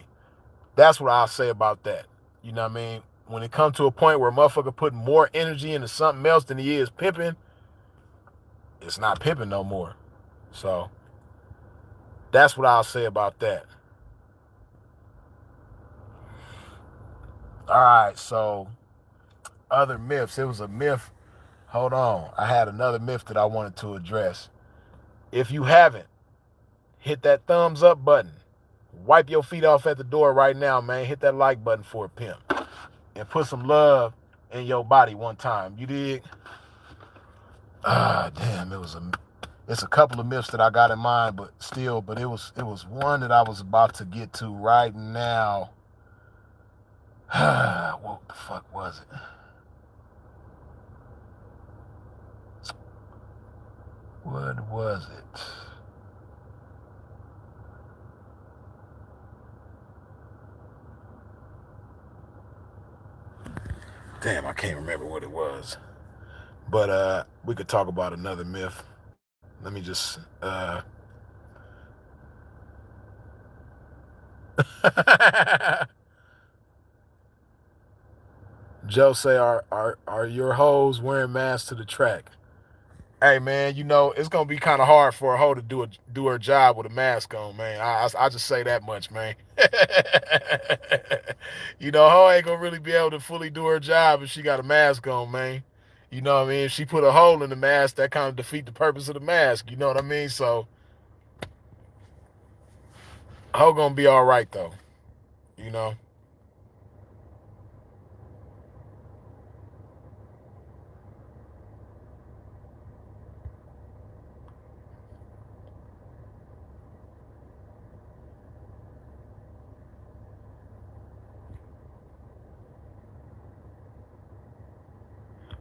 A: That's what I'll say about that. You know what I mean? When it comes to a point where a motherfucker put more energy into something else than he is pimping, it's not pimping no more. So that's what I'll say about that. All right, so other myths. It was a myth. Hold on. I had another myth that I wanted to address. If you haven't, hit that thumbs up button. Wipe your feet off at the door right now, man. Hit that like button for a pimp. and put some love in your body one time. You dig? Damn, it's a couple of myths that I got in mind, but it was one that I was about to get to right now. What the fuck was it? What was it? Damn, I can't remember what it was. But we could talk about another myth. Let me just Joe say, are your hoes wearing masks to the track? Hey man, it's gonna be kind of hard for a hoe to do her job with a mask on, man. I just say that much, man. A hoe ain't gonna really be able to fully do her job if she got a mask on, man. You know what I mean? If she put a hole in the mask, that kind of defeat the purpose of the mask. You know what I mean? So, hoe gonna be all right though. You know.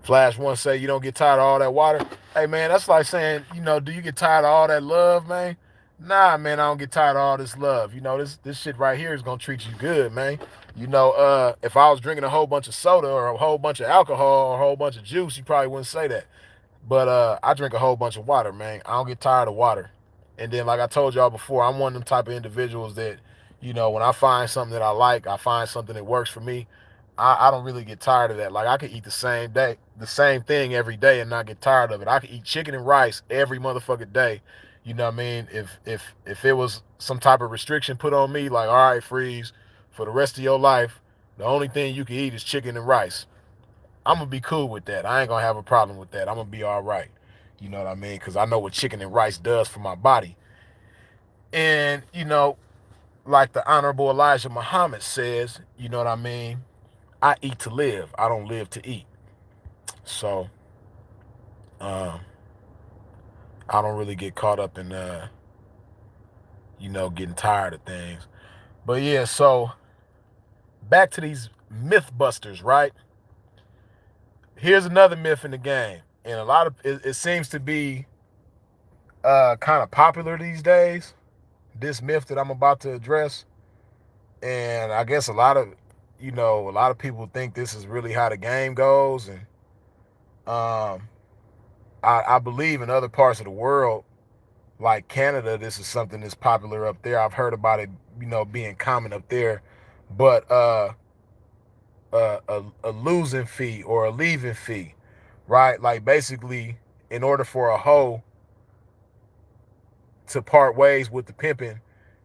A: Flash one say you don't get tired of all that water. Hey man, that's like saying, do you get tired of all that love, man? Nah, man, I don't get tired of all this love. This shit right here is gonna treat you good, man. If I was drinking a whole bunch of soda or a whole bunch of alcohol or a whole bunch of juice, you probably wouldn't say that. But I drink a whole bunch of water, man. I don't get tired of water. And then, like I told y'all before, I'm one of them type of individuals that, when I find something that I like, I find something that works for me. I don't really get tired of that. Like I could eat the same thing every day and not get tired of it. I could eat chicken and rice every motherfucking day. You know what I mean? If it was some type of restriction put on me, like, all right, freeze, for the rest of your life, the only thing you can eat is chicken and rice. I'm gonna be cool with that. I ain't gonna have a problem with that. I'm gonna be all right. You know what I mean? Because I know what chicken and rice does for my body. And like the Honorable Elijah Muhammad says, you know what I mean? I eat to live. I don't live to eat. So, um, I don't really get caught up in, getting tired of things. But yeah, so back to these myth busters, right? Here's another myth in the game, and it seems to be kind of popular these days. This myth that I'm about to address, and I guess a lot of people think this is really how the game goes, and I believe in other parts of the world, like Canada, this is something that's popular up there. I've heard about it, being common up there, but a losing fee or a leaving fee, right? Like basically, in order for a hoe to part ways with the pimping,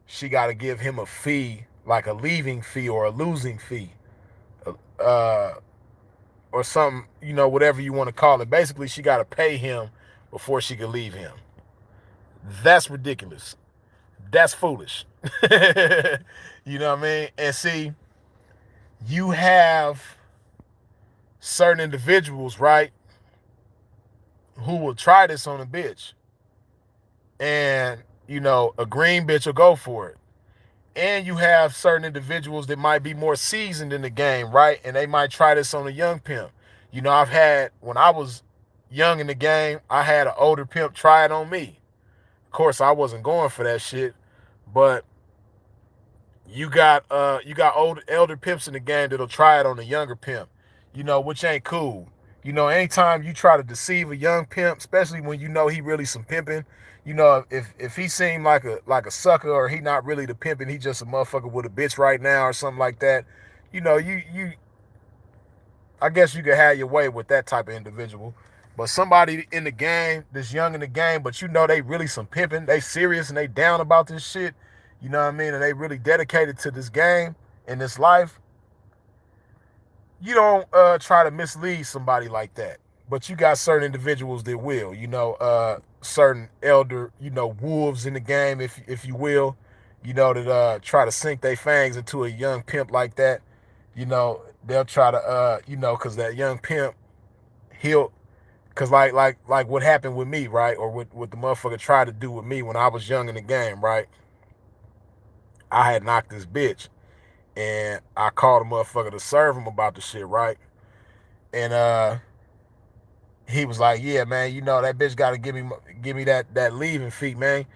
A: she got to give him a fee, like a leaving fee or a losing fee, uh, or something, whatever you want to call it. Basically, she got to pay him before she can leave him. That's ridiculous. That's foolish. You know what I mean? And see, you have certain individuals, right, who will try this on a bitch. And, a green bitch will go for it. And you have certain individuals that might be more seasoned in the game, right? And they might try this on a young pimp. When I was young in the game, I had an older pimp try it on me. Of course, I wasn't going for that shit, but you got old elder pimps in the game that'll try it on a younger pimp, which ain't cool. Anytime you try to deceive a young pimp, especially when he really some pimping, if he seemed like a sucker, or he not really the pimping, he just a motherfucker with a bitch right now or something like that, you I guess you could have your way with that type of individual. But somebody in the game that's young in the game, but they really some pimping, they serious and they down about this shit, you know what I mean, and they really dedicated to this game and this life, you don't try to mislead somebody like that. But you got certain individuals that will, certain elder, wolves in the game, if you will, that try to sink their fangs into a young pimp like that. they'll try to because that young pimp, he'll because like what happened with me, right? Or what the motherfucker tried to do with me when I was young in the game, right? I had knocked this bitch, and I called a motherfucker to serve him about the shit, right? And he was like, "Yeah, man, that bitch got to give me that leaving fee, man."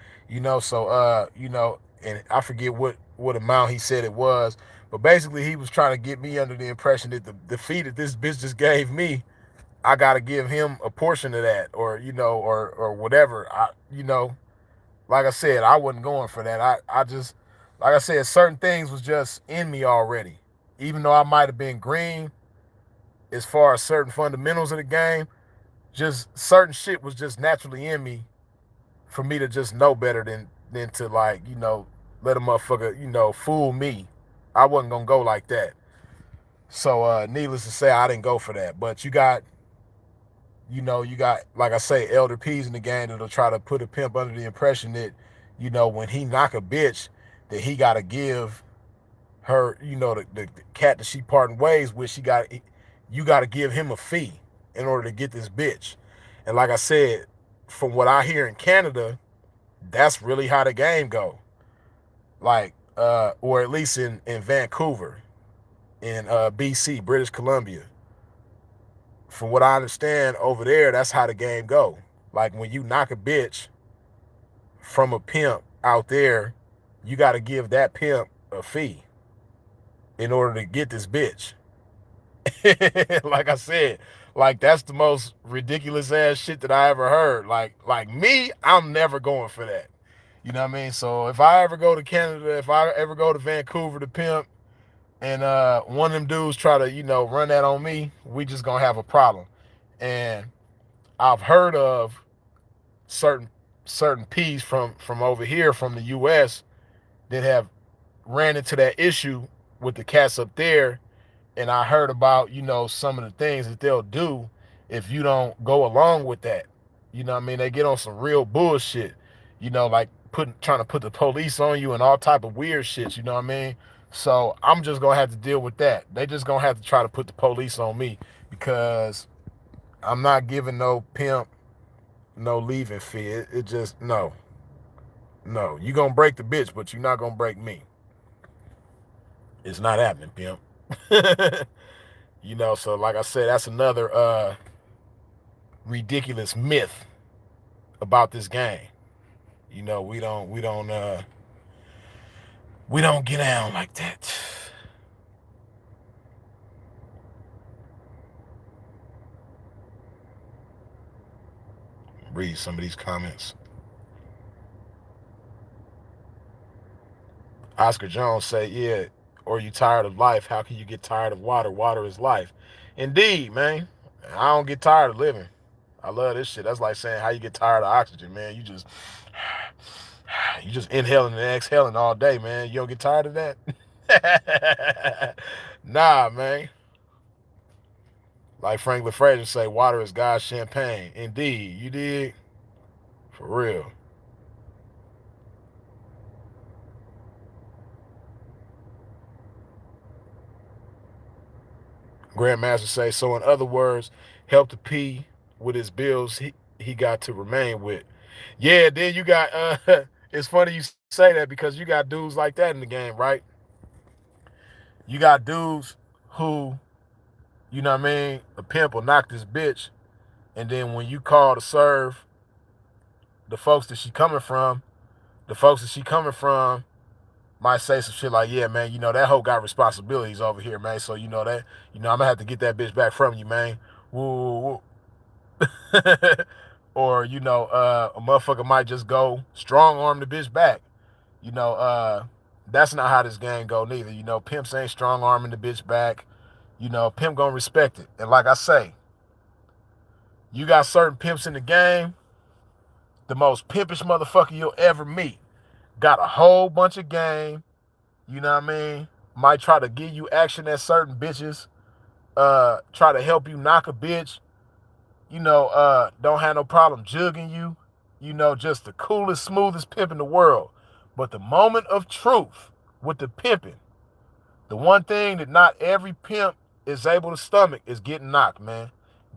A: So and I forget what amount he said it was, but basically he was trying to get me under the impression that the fee that this bitch just gave me, I got to give him a portion of that, or or whatever. Like I said, I wasn't going for that. I just, like I said, certain things was just in me already. Even though I might have been green as far as certain fundamentals of the game, just certain shit was just naturally in me for me to just know better than to like, let a motherfucker, fool me. I wasn't gonna go like that. So needless to say, I didn't go for that. But you got, like I say, elder P's in the game that'll try to put a pimp under the impression that, when he knock a bitch, that he gotta give her, the cat that she parting ways with, you gotta give him a fee in order to get this bitch. And like I said, from what I hear in Canada, that's really how the game go. Like, or at least in Vancouver, in BC, British Columbia. From what I understand over there, that's how the game go. Like when you knock a bitch from a pimp out there, you got to give that pimp a fee in order to get this bitch. Like I said, like that's the most ridiculous ass shit that I ever heard. Like me, I'm never going for that. You know what I mean? So if I ever go to Canada, if I ever go to Vancouver to pimp, and one of them dudes try to, run that on me, we just gonna have a problem. And I've heard of certain P's from over here from the US that have ran into that issue with the cats up there. And I heard about, some of the things that they'll do if you don't go along with that. You know what I mean? They get on some real bullshit, like trying to put the police on you and all type of weird shit, you know what I mean? So I'm just gonna have to deal with that. They just gonna have to try to put the police on me because I'm not giving no pimp no leaving fee. It just no. You gonna break the bitch, but you're not gonna break me. It's not happening, pimp. So like I said, that's another ridiculous myth about this game. We don't get down like that. Read some of these comments. Oscar Jones say, "Yeah, or you tired of life? How can you get tired of water? Water is life." Indeed, man. I don't get tired of living. I love this shit. That's like saying how you get tired of oxygen, man. You just inhaling and exhaling all day, man. You don't get tired of that? Nah, man. Like Franklin Fraser say, water is God's champagne. Indeed, you did. For real. Grandmaster say, so in other words, help the P with his bills he got to remain with. Yeah, then you got it's funny you say that because you got dudes like that in the game, right? You got dudes who, you know what I mean, a pimp will knock this bitch, and then when you call to serve the folks that she coming from, the folks that she coming from might say some shit like, yeah, man, that hoe got responsibilities over here, man. So that, I'm gonna have to get that bitch back from you, man. Woo, woo, woo. Or, a motherfucker might just go strong arm the bitch back. That's not how this game go neither. Pimps ain't strong arming the bitch back. Pimp gonna respect it. And like I say, you got certain pimps in the game, the most pimpish motherfucker you'll ever meet. Got a whole bunch of game, you know what I mean? Might try to give you action at certain bitches, try to help you knock a bitch, don't have no problem jugging you, just the coolest, smoothest pimp in the world. But the moment of truth with the pimping, the one thing that not every pimp is able to stomach is getting knocked, man.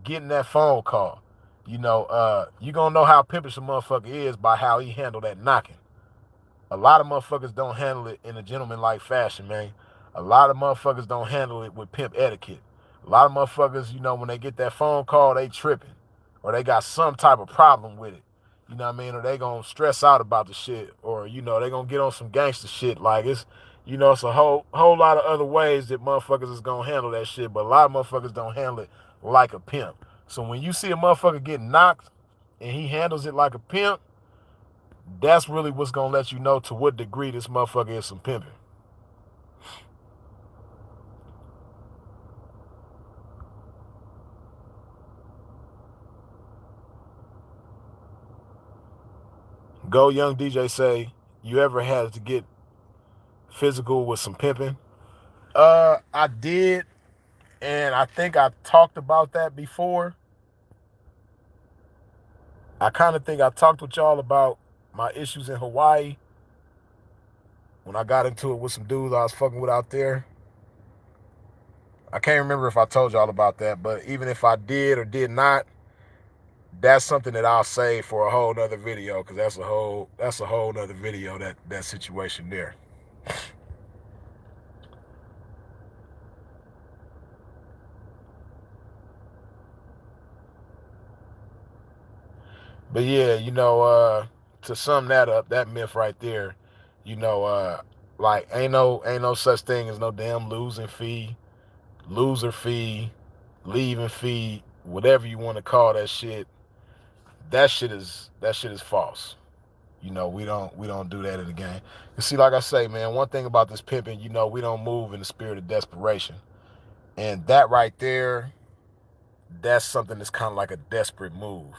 A: Getting that phone call. You gonna know how pimpish a motherfucker is by how he handled that knocking. A lot of motherfuckers don't handle it in a gentleman-like fashion, man. A lot of motherfuckers don't handle it with pimp etiquette. A lot of motherfuckers, when they get that phone call, they tripping. Or they got some type of problem with it. You know what I mean? Or they gonna stress out about the shit. Or, they gonna get on some gangster shit. Like, it's a whole lot of other ways that motherfuckers is gonna handle that shit. But a lot of motherfuckers don't handle it like a pimp. So when you see a motherfucker get knocked and he handles it like a pimp, that's really what's gonna let you know to what degree this motherfucker is some pimping. Go Young DJ say, you ever had to get physical with some pimping? I did, and I think I talked about that before. I kind of think I talked with y'all about my issues in Hawaii when I got into it with some dudes I was fucking with out there. I can't remember if I told y'all about that, but even if I did or did not, that's something that I'll save for a whole nother video, because that's a whole nother video, that situation there. But yeah, to sum that up, that myth right there, like ain't no such thing as no damn losing fee, loser fee, leaving fee, whatever you want to call that shit. That shit is false. We don't do that in the game. You see, like I say, man, one thing about this pimping, we don't move in the spirit of desperation. And that right there, that's something that's kind of like a desperate move.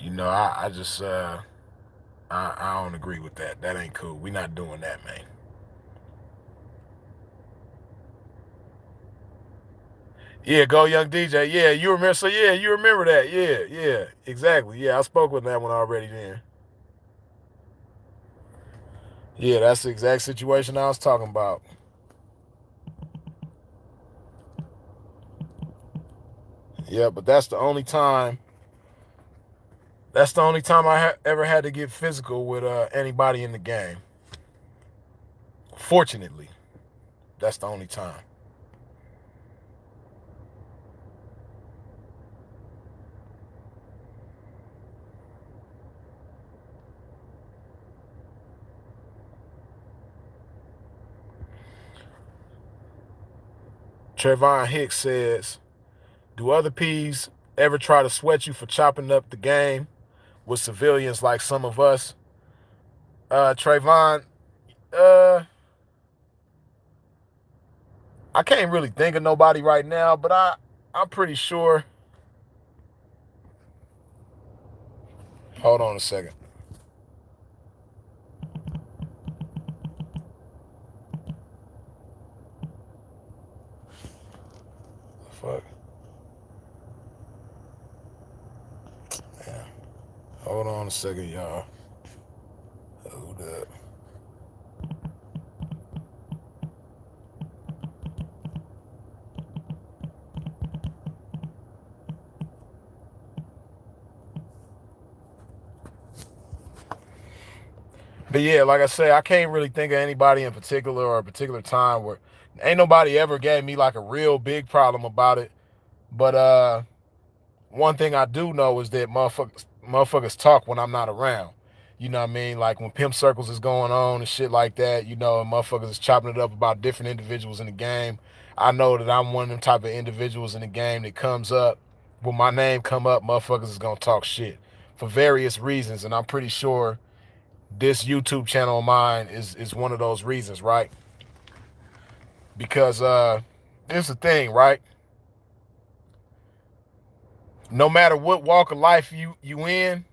A: I just I don't agree with that. That ain't cool. We not doing that, man. Yeah, go Young DJ. Yeah, you remember? So yeah, you remember that? Yeah, exactly. Yeah, I spoke with that one already. Then. Yeah, that's the exact situation I was talking about. Yeah, but that's the only time. That's the only time I ever had to get physical with anybody in the game. Fortunately, that's the only time. Trayvon Hicks says, do other P's ever try to sweat you for chopping up the game with civilians like some of us? Trayvon, I can't really think of nobody right now, but I'm pretty sure. Hold on a second. Fuck. Yeah. Hold on a second, y'all. Hold up. But yeah, like I say, I can't really think of anybody in particular or a particular time where ain't nobody ever gave me like a real big problem about it. But one thing I do know is that motherfuckers talk when I'm not around. You know what I mean? Like when pimp circles is going on and shit like that, and motherfuckers is chopping it up about different individuals in the game. I know that I'm one of them type of individuals in the game that comes up, when my name come up, motherfuckers is gonna talk shit for various reasons. And I'm pretty sure this YouTube channel of mine is one of those reasons, right? Because here's the thing, right? No matter what walk of life you in,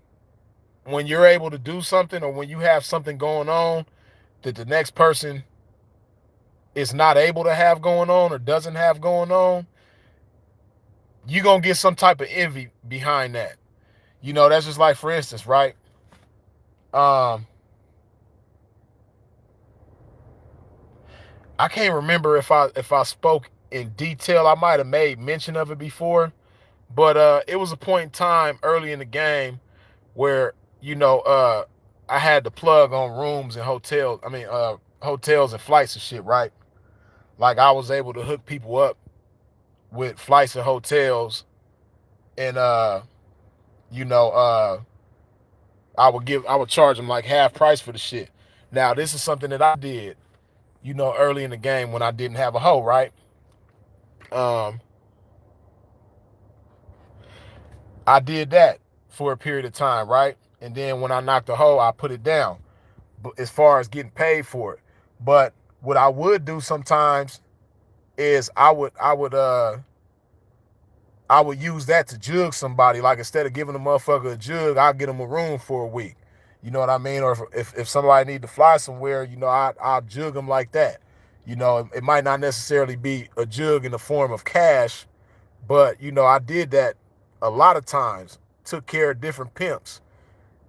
A: when you're able to do something or when you have something going on that the next person is not able to have going on or doesn't have going on, you're going to get some type of envy behind that. That's just like, for instance, right? I can't remember if I spoke in detail. I might have made mention of it before, but it was a point in time early in the game where, you know, I had to plug on rooms and hotels. I mean, hotels and flights and shit, right? Like I was able to hook people up with flights and hotels, and you know, I would charge them like half price for the shit. Now this is something that I did, you know, early in the game when I didn't have a hoe, right? Um, I did that for a period of time, right? And then when I knocked the hoe, I put it down. But as far as getting paid for it, but what I would do sometimes is I would use that to jug somebody. Like instead of giving a motherfucker a jug, I'll get them a room for a week. You know what I mean? Or if somebody need to fly somewhere, you know, I'll jug them like that. You know, it might not necessarily be a jug in the form of cash, but you know, I did that a lot of times. Took care of different pimps,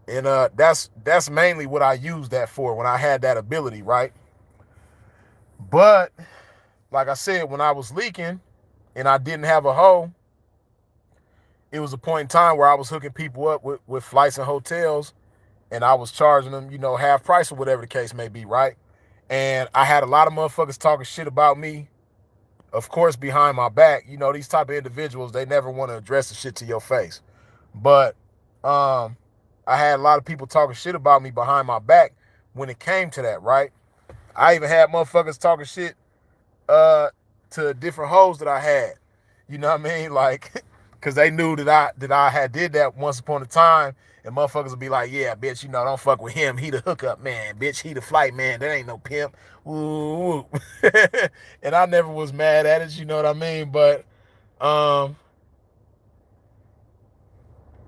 A: and that's mainly what I used that for when I had that ability, right? But like I said, when I was leaking and I didn't have a hoe, it was a point in time where I was hooking people up with flights and hotels, and I was charging them, you know, half price or whatever the case may be, right? And I had a lot of motherfuckers talking shit about me, of course, behind my back. You know, these type of individuals, they never want to address the shit to your face. But I had a lot of people talking shit about me behind my back when it came to that, right? I even had motherfuckers talking shit to different hoes that I had. You know what I mean? Like, cause they knew that I had did that once upon a time, and motherfuckers would be like, yeah, bitch, you know, don't fuck with him. He the hookup man, bitch. He the flight man. That ain't no pimp. Ooh. And I never was mad at it, you know what I mean? But um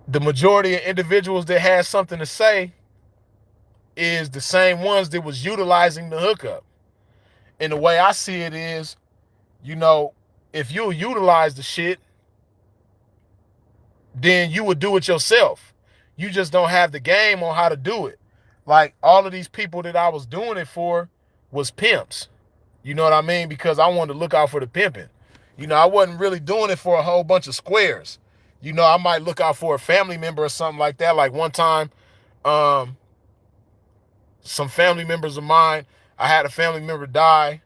A: the majority of individuals that had something to say is the same ones that was utilizing the hookup. And the way I see it is, you know, if you utilize the shit, then you would do it yourself. You just don't have the game on how to do it. Like all of these people that I was doing it for was pimps. You know what I mean? Because I wanted to look out for the pimping. You know, I wasn't really doing it for a whole bunch of squares. You know, I might look out for a family member or something like that. Like one time, um, some family members of mine, I had a family member die,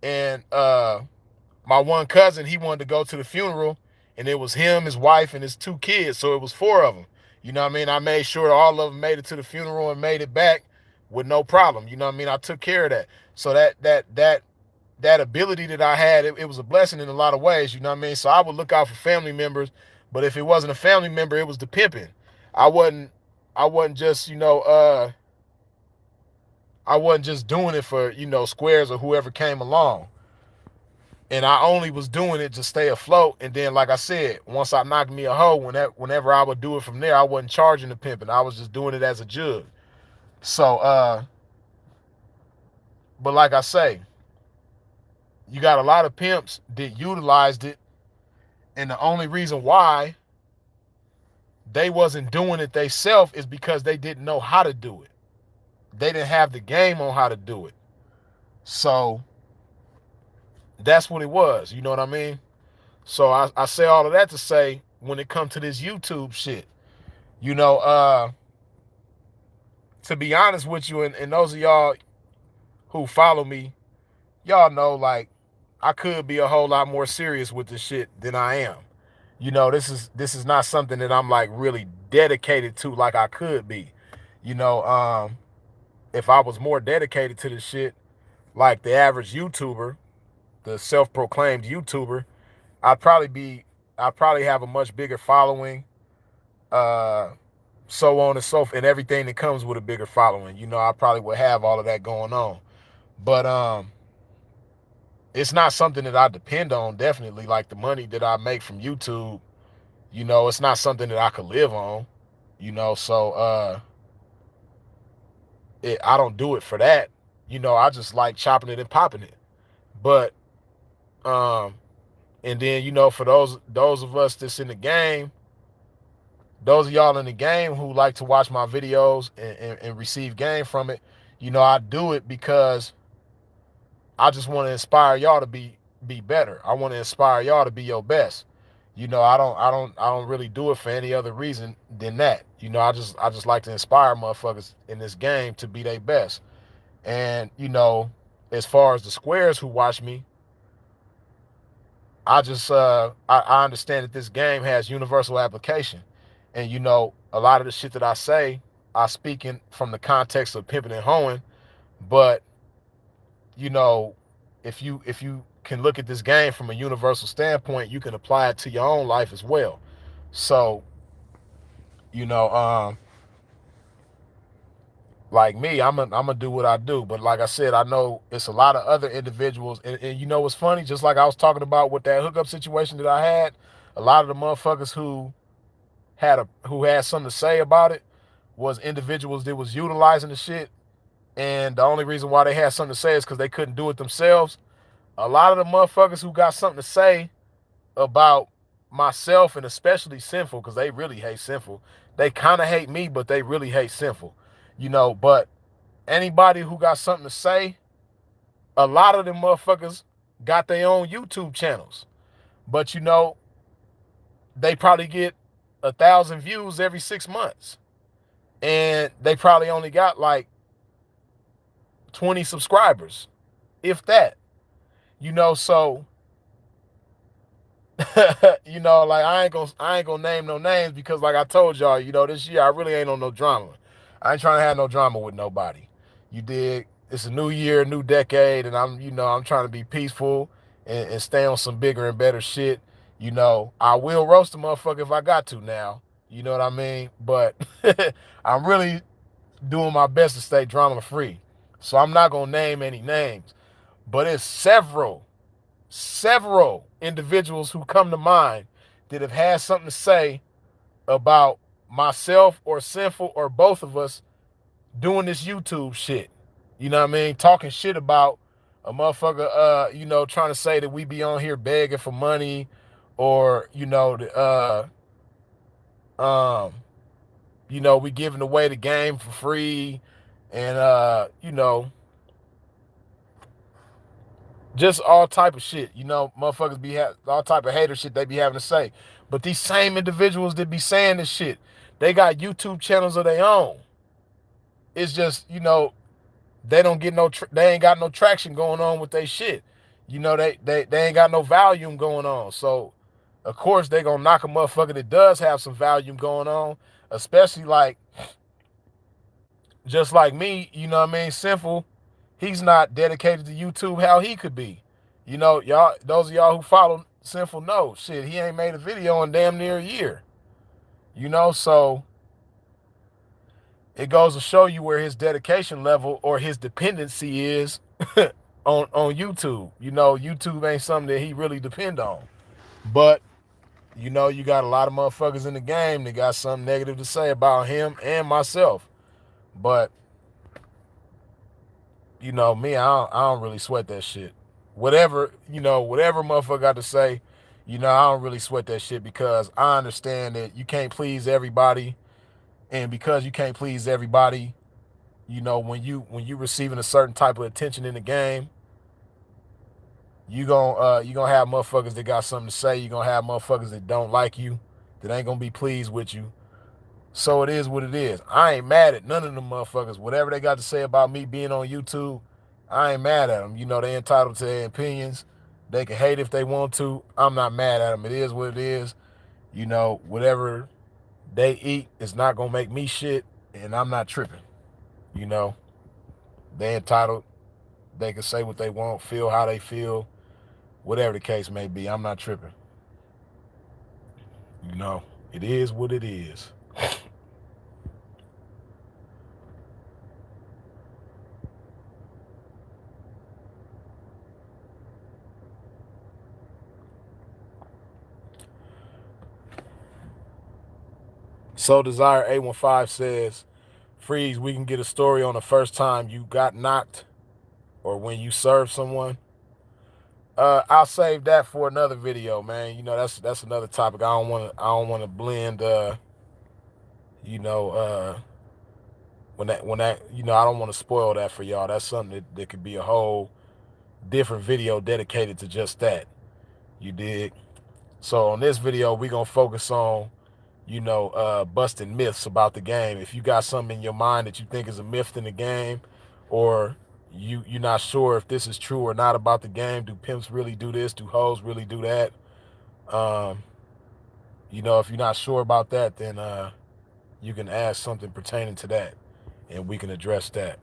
A: and my one cousin, he wanted to go to the funeral, and it was him, his wife, and his two kids. So it was four of them. You know what I mean? I made sure all of them made it to the funeral and made it back with no problem. You know what I mean? I took care of that. So that ability that I had, it was a blessing in a lot of ways. You know what I mean? So I would look out for family members, but if it wasn't a family member, it was the pimping. I wasn't I wasn't just, I wasn't just doing it for, squares or whoever came along. And I only was doing it to stay afloat. And then, like I said, once I knocked me a hoe, whenever I would do it from there, I wasn't charging the pimping. I was just doing it as a jug. So, but like I say, you got a lot of pimps that utilized it. And the only reason why they wasn't doing it themselves is because they didn't know how to do it. They didn't have the game on how to do it. So that's what it was. You know what I mean? So I say all of that to say, when it comes to this YouTube shit, you know, to be honest with you, and those of y'all who follow me, y'all know, like, I could be a whole lot more serious with this shit than I am. You know, this is not something that I'm like really dedicated to like I could be. You know, if I was more dedicated to this shit, like the average YouTuber, the self-proclaimed YouTuber, I'd probably have a much bigger following, so on and so forth, and everything that comes with a bigger following. You know, I probably would have all of that going on. But it's not something that I depend on, definitely. Like the money that I make from YouTube, it's not something that I could live on, so I don't do it for that. I just like chopping it and popping it. But and then, for those of us that's in the game, those of y'all in the game who like to watch my videos and receive game from it, I do it because I just want to inspire y'all to be better. I want to inspire y'all to be your best. I don't really do it for any other reason than that. I just like to inspire motherfuckers in this game to be their best. And as far as the squares who watch me, I understand that this game has universal application. And a lot of the shit that I say, I speak in from the context of pimping and hoeing, but you know, if you can look at this game from a universal standpoint, you can apply it to your own life as well. So, you know, um, like me, I'm gonna do what I do. But like I said, I know it's a lot of other individuals, and you know what's funny? Just like I was talking about with that hookup situation that I had, a lot of the motherfuckers who had something to say about it was individuals that was utilizing the shit, and the only reason why they had something to say is because they couldn't do it themselves. A lot of the motherfuckers who got something to say about myself, and especially Sinful, because they really hate Sinful. They kind of hate me, but they really hate Sinful. But anybody who got something to say, a lot of them motherfuckers got their own YouTube channels. But they probably get 1,000 views every 6 months. And they probably only got like 20 subscribers, if that. So like I ain't gonna name no names because like I told y'all, this year I really ain't on no drama. I ain't trying to have no drama with nobody. You dig? It's a new year, new decade, and I'm trying to be peaceful and stay on some bigger and better shit. I will roast a motherfucker if I got to now. You know what I mean? But I'm really doing my best to stay drama free. So I'm not gonna name any names. But it's several individuals who come to mind that have had something to say about myself or Sinful or both of us doing this YouTube shit. You know what I mean? Talking shit about a motherfucker, trying to say that we be on here begging for money or, we giving away the game for free and, just all type of shit. Motherfuckers be all type of hater shit they be having to say. But these same individuals that be saying this shit, they got YouTube channels of their own. It's just, they don't get they ain't got no traction going on with their shit. They ain't got no volume going on. So of course they gonna knock a motherfucker that does have some volume going on, especially like just like me, Sinful, he's not dedicated to YouTube how he could be. Y'all, those of y'all who follow Sinful know, shit, he ain't made a video in damn near a year. So it goes to show you where his dedication level or his dependency is on YouTube. YouTube ain't something that he really depend on. But you got a lot of motherfuckers in the game that got something negative to say about him and myself. But me, I don't really sweat that shit. Whatever motherfucker got to say, I don't really sweat that shit because I understand that you can't please everybody. And because you can't please everybody, when you receiving a certain type of attention in the game, you gonna have motherfuckers that got something to say. You gonna have motherfuckers that don't like you, that ain't gonna be pleased with you. So it is what it is. I ain't mad at none of them motherfuckers. Whatever they got to say about me being on YouTube, I ain't mad at them. They entitled to their opinions. They can hate if they want to. I'm not mad at them. It is what it is. Whatever they eat is not gonna make me shit, and I'm not tripping. You know, they entitled. They can say what they want, feel how they feel, whatever the case may be. I'm not tripping. It is what it is. So Desire 815 says, Freeze, we can get a story on the first time you got knocked or when you served someone. I'll save that for another video, man. That's another topic. I don't wanna blend you know, when that I don't want to spoil that for y'all. That's something that could be a whole different video dedicated to just that. You dig? So on this video, we're going to focus on, busting myths about the game. If you got something in your mind that you think is a myth in the game, or you're not sure if this is true or not about the game, do pimps really do this? Do hoes really do that? If you're not sure about that, then you can ask something pertaining to that, and we can address that.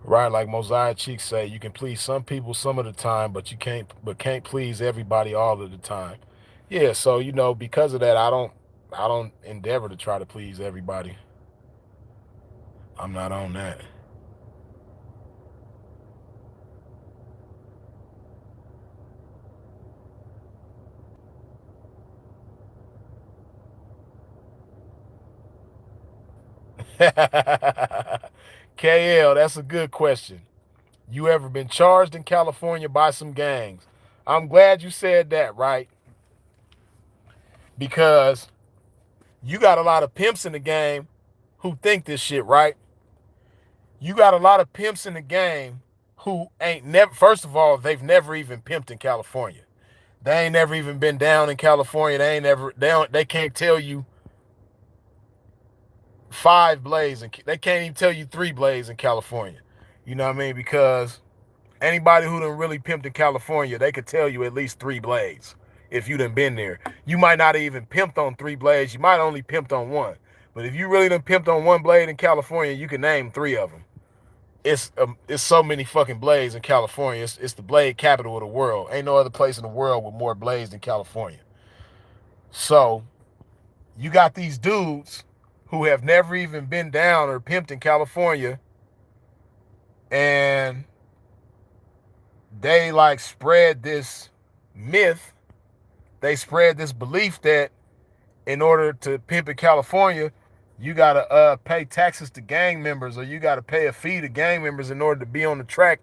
A: Right, like Mosiah Cheeks say, you can please some people some of the time, but can't please everybody all of the time. Yeah, so because of that, I don't endeavor to try to please everybody. I'm not on that. KL, that's a good question. You ever been charged in California by some gangs? I'm glad you said that, right? Because you got a lot of pimps in the game who think this shit, right? You got a lot of pimps in the game who ain't never, first of all, they've never even pimped in California. They ain't never even been down in California. They can't tell you 5 blades, and they can't even tell you 3 blades in California. You know what I mean? Because anybody who done really pimped in California, they could tell you at least 3 blades if you done been there. You might not have even pimped on 3 blades. You might only pimped on 1. But if you really done pimped on 1 blade in California, you can name 3 of them. It's so many fucking blades in California. It's the blade capital of the world. Ain't no other place in the world with more blades than California. So you got these dudes who have never even been down or pimped in California, and they like spread this myth. They spread this belief that in order to pimp in California, you gotta pay taxes to gang members, or you gotta pay a fee to gang members in order to be on the track,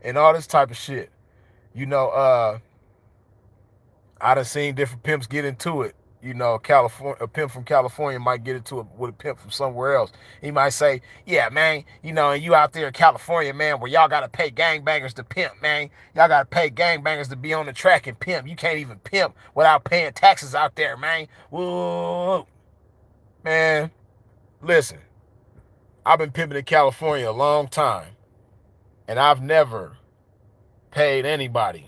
A: and all this type of shit. I done seen different pimps get into it. California, a pimp from California might get into it with a pimp from somewhere else. He might say, yeah, man, and you out there in California, man, where y'all got to pay gangbangers to pimp, man. Y'all got to pay gangbangers to be on the track and pimp. You can't even pimp without paying taxes out there, man. Whoa. Man, listen, I've been pimping in California a long time, and I've never paid anybody.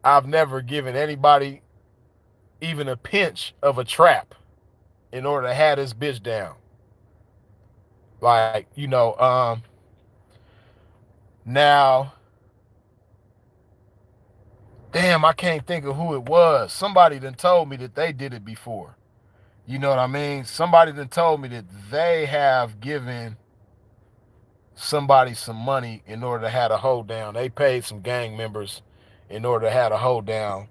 A: I've never given anybody even a pinch of a trap in order to have this bitch down. Like, now, damn, I can't think of who it was. Somebody done told me that they did it before. You know what I mean? Somebody done told me that they have given somebody some money in order to have a hold down. They paid some gang members in order to have a hold down.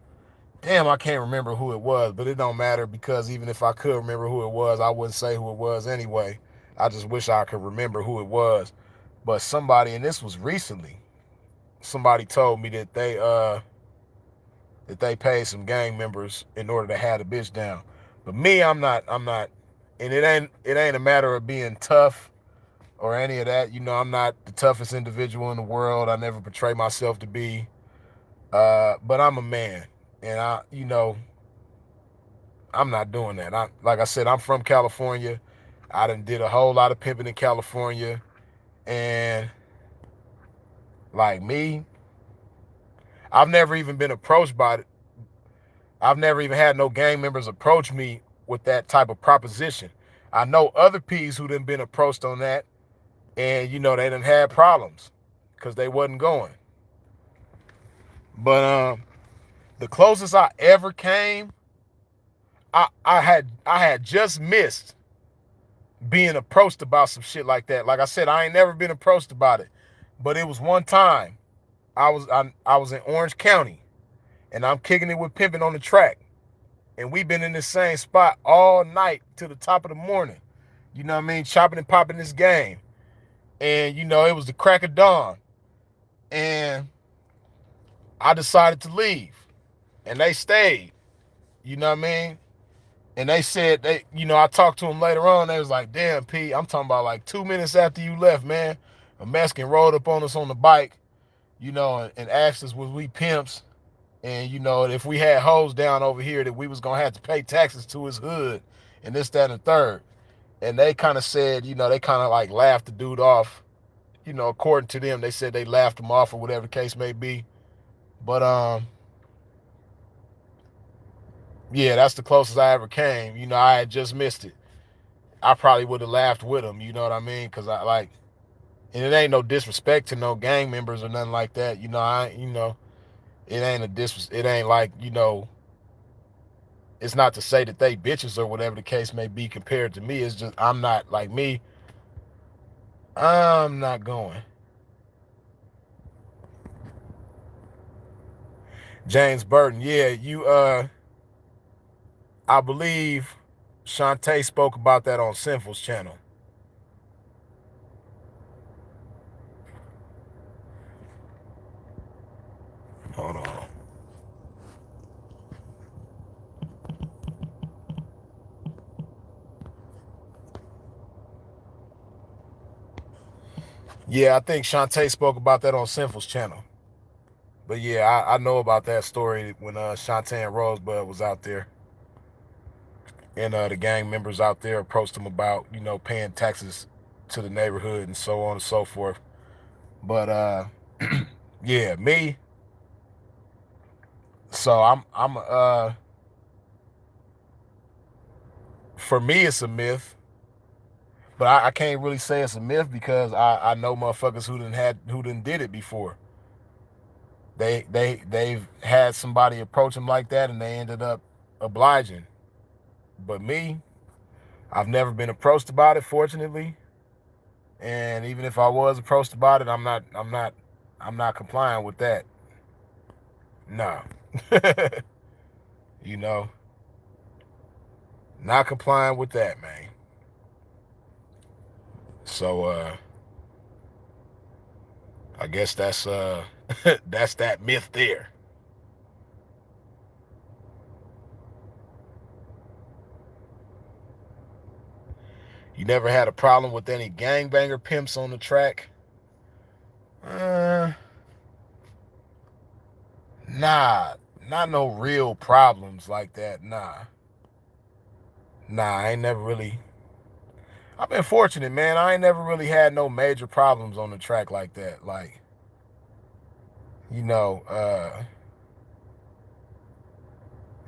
A: Damn, I can't remember who it was, but it don't matter, because even if I could remember who it was, I wouldn't say who it was anyway. I just wish I could remember who it was. But somebody, and this was recently, somebody told me that they paid some gang members in order to have the bitch down. But me, I'm not, and it ain't a matter of being tough or any of that. I'm not the toughest individual in the world. I never portray myself to be. But I'm a man, and I'm not doing that. Like I said, I'm from California. I done did a whole lot of pimping in California, and like me, I've never even been approached by it. I've never even had no gang members approach me with that type of proposition. I know other P's who done been approached on that, and they done had problems because they wasn't going. But the closest I ever came, I had just missed being approached about some shit like that. Like I said, I ain't never been approached about it, but it was one time. I was in Orange County, and I'm kicking it with pimping on the track, and we've been in the same spot all night till the top of the morning. You know what I mean? Chopping and popping this game. And, it was the crack of dawn. And I decided to leave. And they stayed. You know what I mean? And they said, I talked to them later on. They was like, damn, P, I'm talking about like 2 minutes after you left, man. A Mexican rolled up on us on the bike, and asked us was we pimps. And, if we had hoes down over here that we was going to have to pay taxes to his hood and this, that, and the third. And they kind of said, they kind of like laughed the dude off. According to them, they said they laughed him off or whatever the case may be. But, yeah, that's the closest I ever came. I had just missed it. I probably would have laughed with him, you know what I mean? Because and it ain't no disrespect to no gang members or nothing like that. It ain't it ain't like, it's not to say that they bitches or whatever the case may be compared to me. It's just, I'm not like me. I'm not going. James Burton, yeah, I believe Shantae spoke about that on Sinful's channel. Hold on. Yeah, I think Shantae spoke about that on Sinful's channel. But yeah, I know about that story when Shantae and Rosebud was out there. And the gang members out there approached him about, paying taxes to the neighborhood and so on and so forth. But yeah, me. So I'm for me it's a myth. But I can't really say it's a myth because I know motherfuckers who done did it before. They've had somebody approach them like that and they ended up obliging. But me, I've never been approached about it, fortunately. And even if I was approached about it, I'm not complying with that. No. you know, not complying with that, man. So I guess that's that's that myth there. You never had a problem with any gangbanger pimps on the track? Nah, not no real problems like that. Nah, I ain't never really. I've been fortunate, man. I ain't never really had no major problems on the track like that. Like, you know,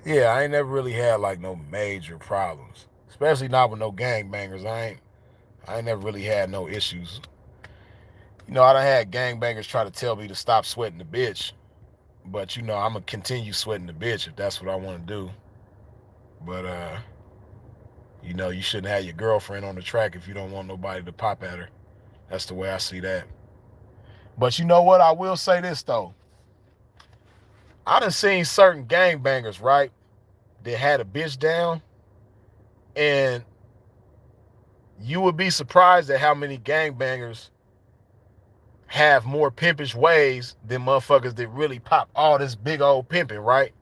A: yeah, I ain't never really had like no major problems, especially not with no gangbangers. I ain't never really had no issues. I done had gangbangers try to tell me to stop sweating the bitch, but I'm gonna continue sweating the bitch if that's what I want to do. But you shouldn't have your girlfriend on the track if you don't want nobody to pop at her. That's the way I see that. But you know what? I will say this though. I done seen certain gangbangers, right, that had a bitch down, and you would be surprised at how many gangbangers have more pimpish ways than motherfuckers that really pop all this big old pimping, right?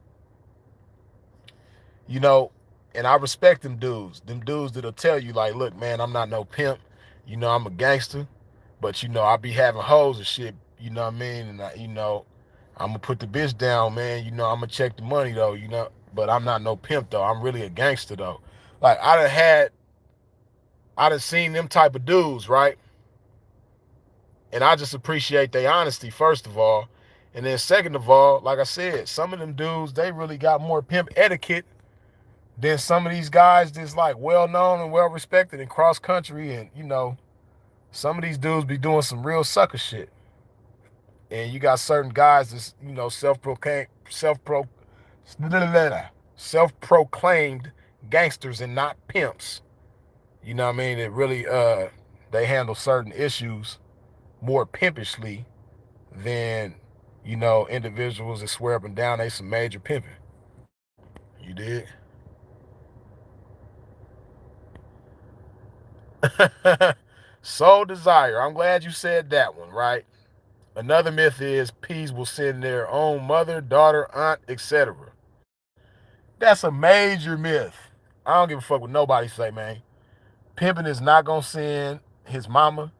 A: And I respect them dudes that'll tell you like, look, man, I'm not no pimp. I'm a gangster, but I be having hoes and shit. You know what I mean? And I'm gonna put the bitch down, man. I'm gonna check the money though. But I'm not no pimp though. I'm really a gangster though. Like I done seen them type of dudes, right? And I just appreciate their honesty, first of all. And then second of all, like I said, some of them dudes, they really got more pimp etiquette than some of these guys that's like well known and well respected in cross country. And some of these dudes be doing some real sucker shit. And you got certain guys that's self-proclaimed gangsters and not pimps. You know what I mean? It really they handle certain issues more pimpishly than individuals that swear up and down they some major pimping. You did? Sole desire. I'm glad you said that one, right? Another myth is P's will send their own mother, daughter, aunt, etc. That's a major myth. I don't give a fuck what nobody say, man. Pimping is not gonna send his mama.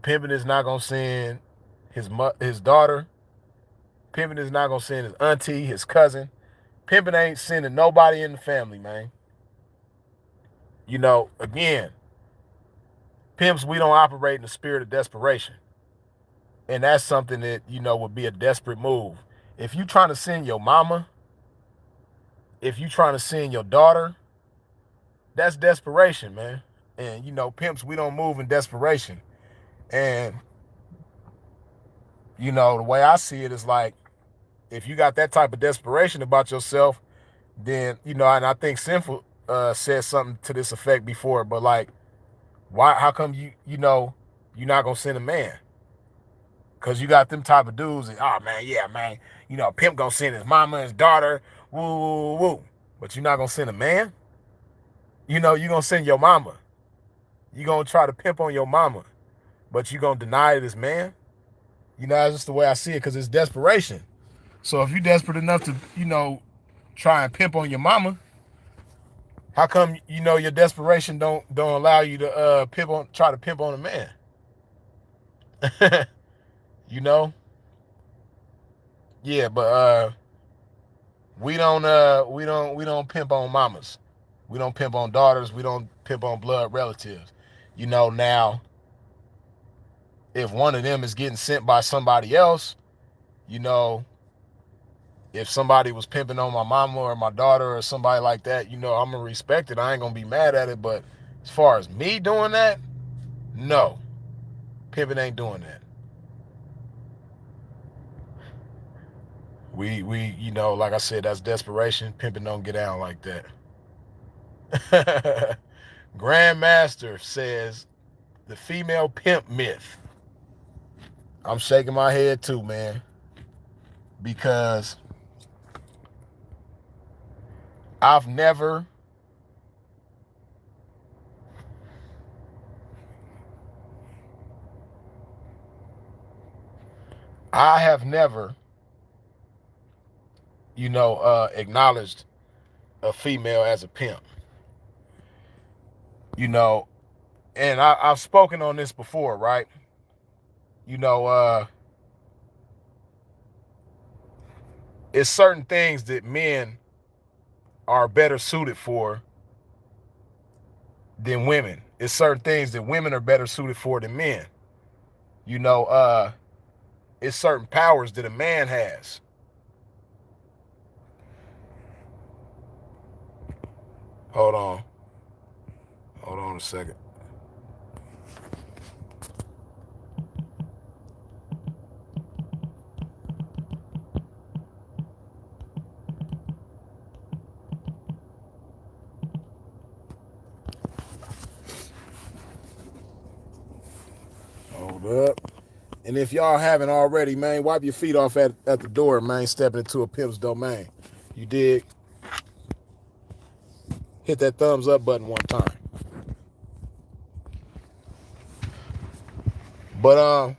A: Pimping is not gonna send his daughter. Pimping is not gonna send his auntie, his cousin. Pimping ain't sending nobody in the family, man. Again, pimps, we don't operate in the spirit of desperation. And that's something that, would be a desperate move. If you trying to send your mama, if you trying to send your daughter, that's desperation, man. And, pimps, we don't move in desperation. And, the way I see it is like, if you got that type of desperation about yourself, then, and I think Sinful said something to this effect before, but like, how come you're not going to send a man? Because you got them type of dudes that, oh, man, yeah, man, pimp going to send his mama, his daughter, woo, woo, woo. But you're not going to send a man? You're going to send your mama. You're going to try to pimp on your mama, but you're going to deny this man? That's just the way I see it, because it's desperation. So if you're desperate enough to, try and pimp on your mama, how come, your desperation don't allow you to try to pimp on a man? Yeah, but we don't pimp on mamas. We don't pimp on daughters. We don't pimp on blood relatives. Now, if one of them is getting sent by somebody else, if somebody was pimping on my mama or my daughter or somebody like that, I'm going to respect it. I ain't going to be mad at it. But as far as me doing that, no. Pimping ain't doing that. We like I said, that's desperation. Pimping don't get down like that. Grandmaster says the female pimp myth. I'm shaking my head too, man. Because I have never acknowledged a female as a pimp. And I've spoken on this before, right? It's certain things that men are better suited for than women. It's certain things that women are better suited for than men. It's certain powers that a man has. Hold on a second. Hold up. And if y'all haven't already, man, wipe your feet off at the door, man, stepping into a pimp's domain. You dig? Hit that thumbs up button one time. But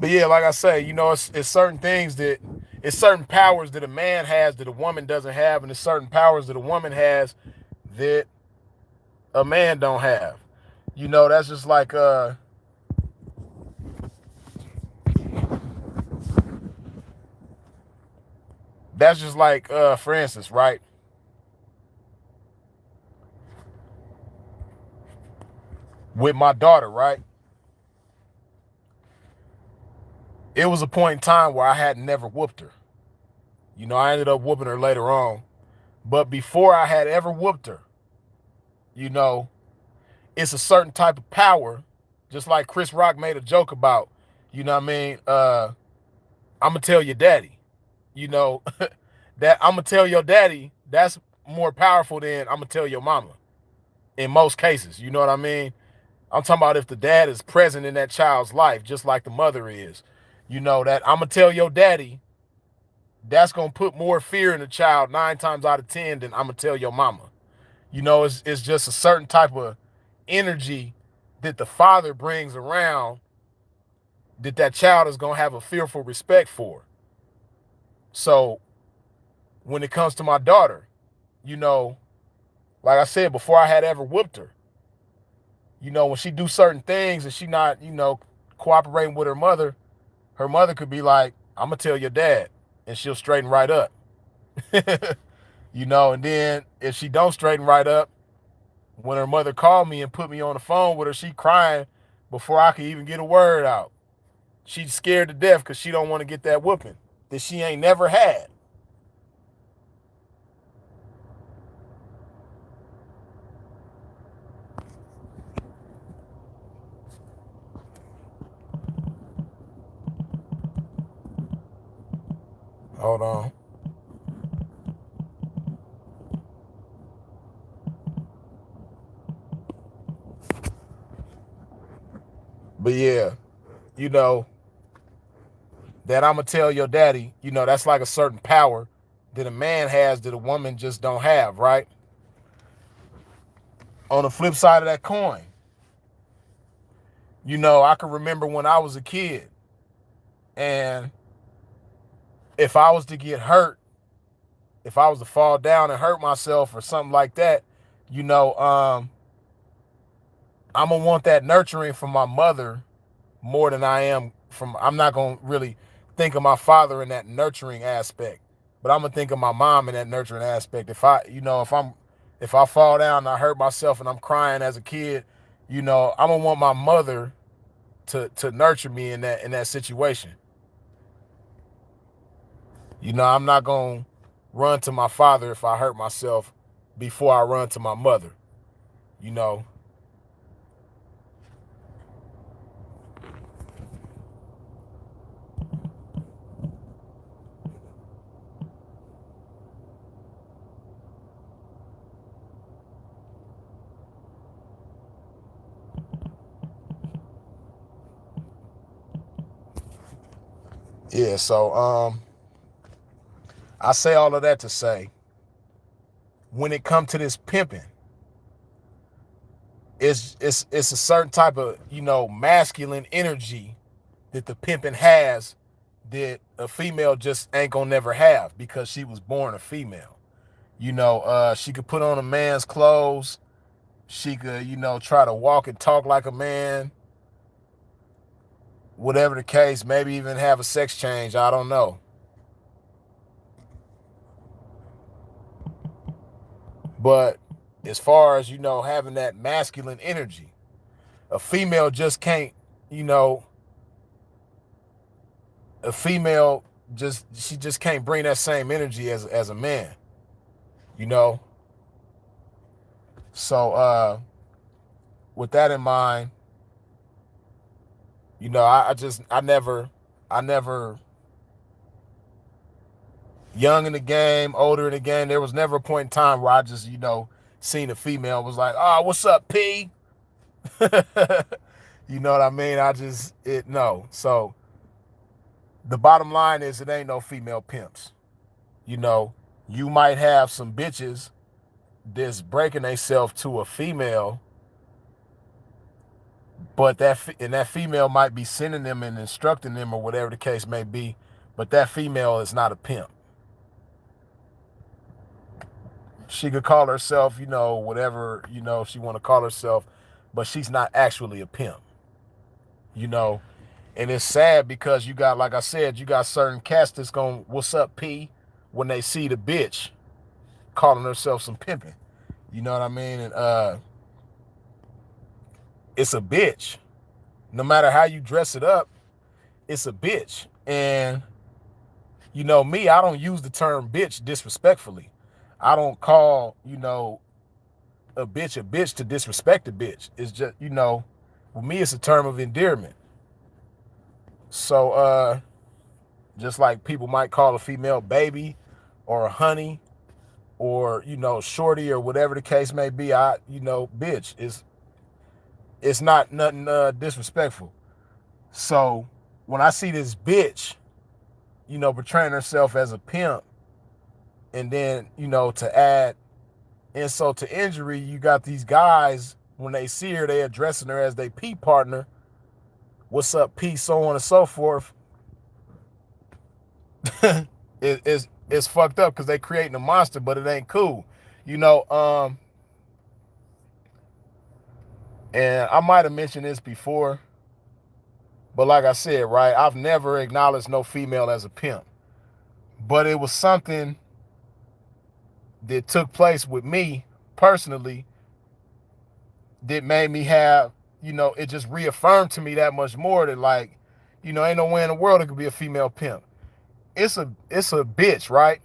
A: yeah, like I say, it's certain things it's certain powers that a man has that a woman doesn't have, and it's certain powers that a woman has that a man don't have. That's just like for instance, right? With my daughter, right? It was a point in time where I had never whooped her. I ended up whooping her later on. But before I had ever whooped her, it's a certain type of power, just like Chris Rock made a joke about, I'm going to tell your daddy, that I'm going to tell your daddy, that's more powerful than I'm going to tell your mama in most cases. You know what I mean? I'm talking about if the dad is present in that child's life, just like the mother is, that I'm going to tell your daddy, that's going to put more fear in the child 9 times out of 10 than I'm going to tell your mama. You know, it's just a certain type of energy that the father brings around that child is going to have a fearful respect for. So when it comes to my daughter, you know, like I said, before I had ever whooped her, you know, when she do certain things and she not, you know, cooperating with her mother could be like, I'm going to tell your dad, and she'll straighten right up. You know, and then if she don't straighten right up, when her mother called me and put me on the phone with her, she crying before I could even get a word out. She's scared to death because she don't want to get that whooping that she ain't never had. Hold on. But yeah, you know, that I'm going to tell your daddy, you know, that's like a certain power that a man has that a woman just don't have, right? On the flip side of that coin, you know, I can remember when I was a kid, and if I was to get hurt, if I was to fall down and hurt myself or something like that, you know, I'm going to want that nurturing from my mother more than I am from, I'm not going to really think of my father in that nurturing aspect, but I'm going to think of my mom in that nurturing aspect. If I, you know, if I fall down and I hurt myself and I'm crying as a kid, you know, I'm going to want my mother to nurture me in that situation. You know, I'm not going to run to my father if I hurt myself before I run to my mother, you know. Yeah, so I say all of that to say, when it comes to this pimping, it's a certain type of, you know, masculine energy that the pimping has that a female just ain't gonna never have because she was born a female. You know, she could put on a man's clothes. She could, you know, try to walk and talk like a man. Whatever the case, maybe even have a sex change. I don't know. But as far as, you know, having that masculine energy, a female just can't, you know, a female she just can't bring that same energy as a man, you know. So with that in mind, you know, I never, young in the game, older in the game, there was never a point in time where I just, you know, seen a female was like, oh, what's up, P? You know what I mean? No. So the bottom line is it ain't no female pimps. You know, you might have some bitches that's breaking themselves to a female, but that female might be sending them and instructing them or whatever the case may be, but that female is not a pimp. She could call herself, you know, whatever, you know, she want to call herself, but she's not actually a pimp, you know. And it's sad because you got, like I said, you got certain cats that's going, what's up, P, when they see the bitch calling herself some pimping. You know what I mean? And it's a bitch. No matter how you dress it up, it's a bitch. And, you know, me, I don't use the term bitch disrespectfully. I don't call, you know, a bitch to disrespect a bitch. It's just, you know, for me, it's a term of endearment. So, just like people might call a female baby or a honey or, you know, shorty or whatever the case may be, you know, bitch it's not nothing disrespectful. So when I see this bitch, you know, portraying herself as a pimp, and then, you know, to add insult to injury, you got these guys, when they see her, they addressing her as their P partner. What's up, P, so on and so forth. It's fucked up because they creating a monster, but it ain't cool. You know, and I might have mentioned this before, but like I said, right, I've never acknowledged no female as a pimp. But it was something that took place with me personally that made me have, it just reaffirmed to me that much more that, like, ain't no way in the world it could be a female pimp. It's a bitch, right?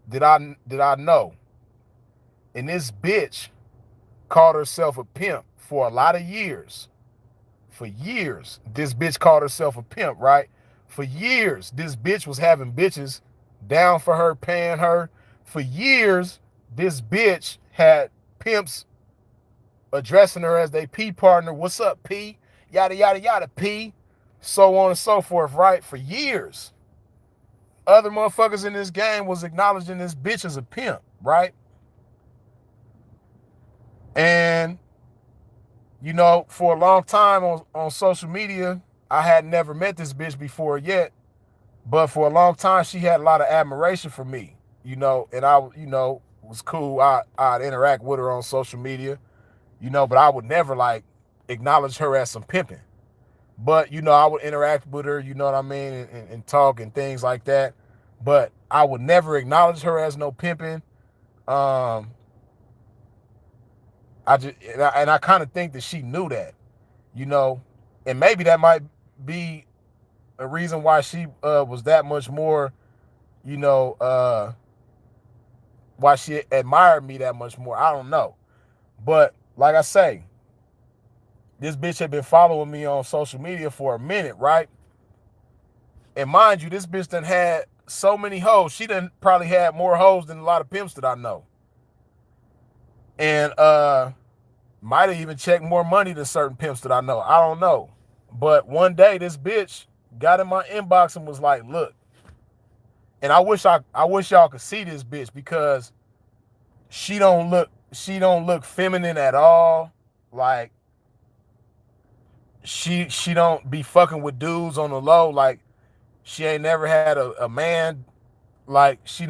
A: That I know. And this bitch called herself a pimp for a lot of years. For years, this bitch called herself a pimp, right? For years, this bitch was having bitches down for her, paying her. For years, this bitch had pimps addressing her as they P partner. What's up, P? Yada, yada, yada, P. So on and so forth, right? For years. Other motherfuckers in this game was acknowledging this bitch as a pimp, right? And, for a long time on social media, I had never met this bitch before yet. But for a long time, she had a lot of admiration for me, and I, was cool. I'd interact with her on social media, but I would never, like, acknowledge her as some pimping. But, I would interact with her, you know what I mean, and talk and things like that. But I would never acknowledge her as no pimping. I kind of think that she knew that, and maybe that might be a reason why she was that much more, why she admired me that much more. I don't know. But like I say, this bitch had been following me on social media for a minute, right? And mind you, this bitch done had so many hoes. She done probably had more hoes than a lot of pimps that I know. And might have even checked more money than certain pimps that I know. I don't know. But one day this bitch got in my inbox and was like, look. And I wish y'all could see this bitch, because she don't look feminine at all. Like, she don't be fucking with dudes on the low. Like, she ain't never had a man. Like, she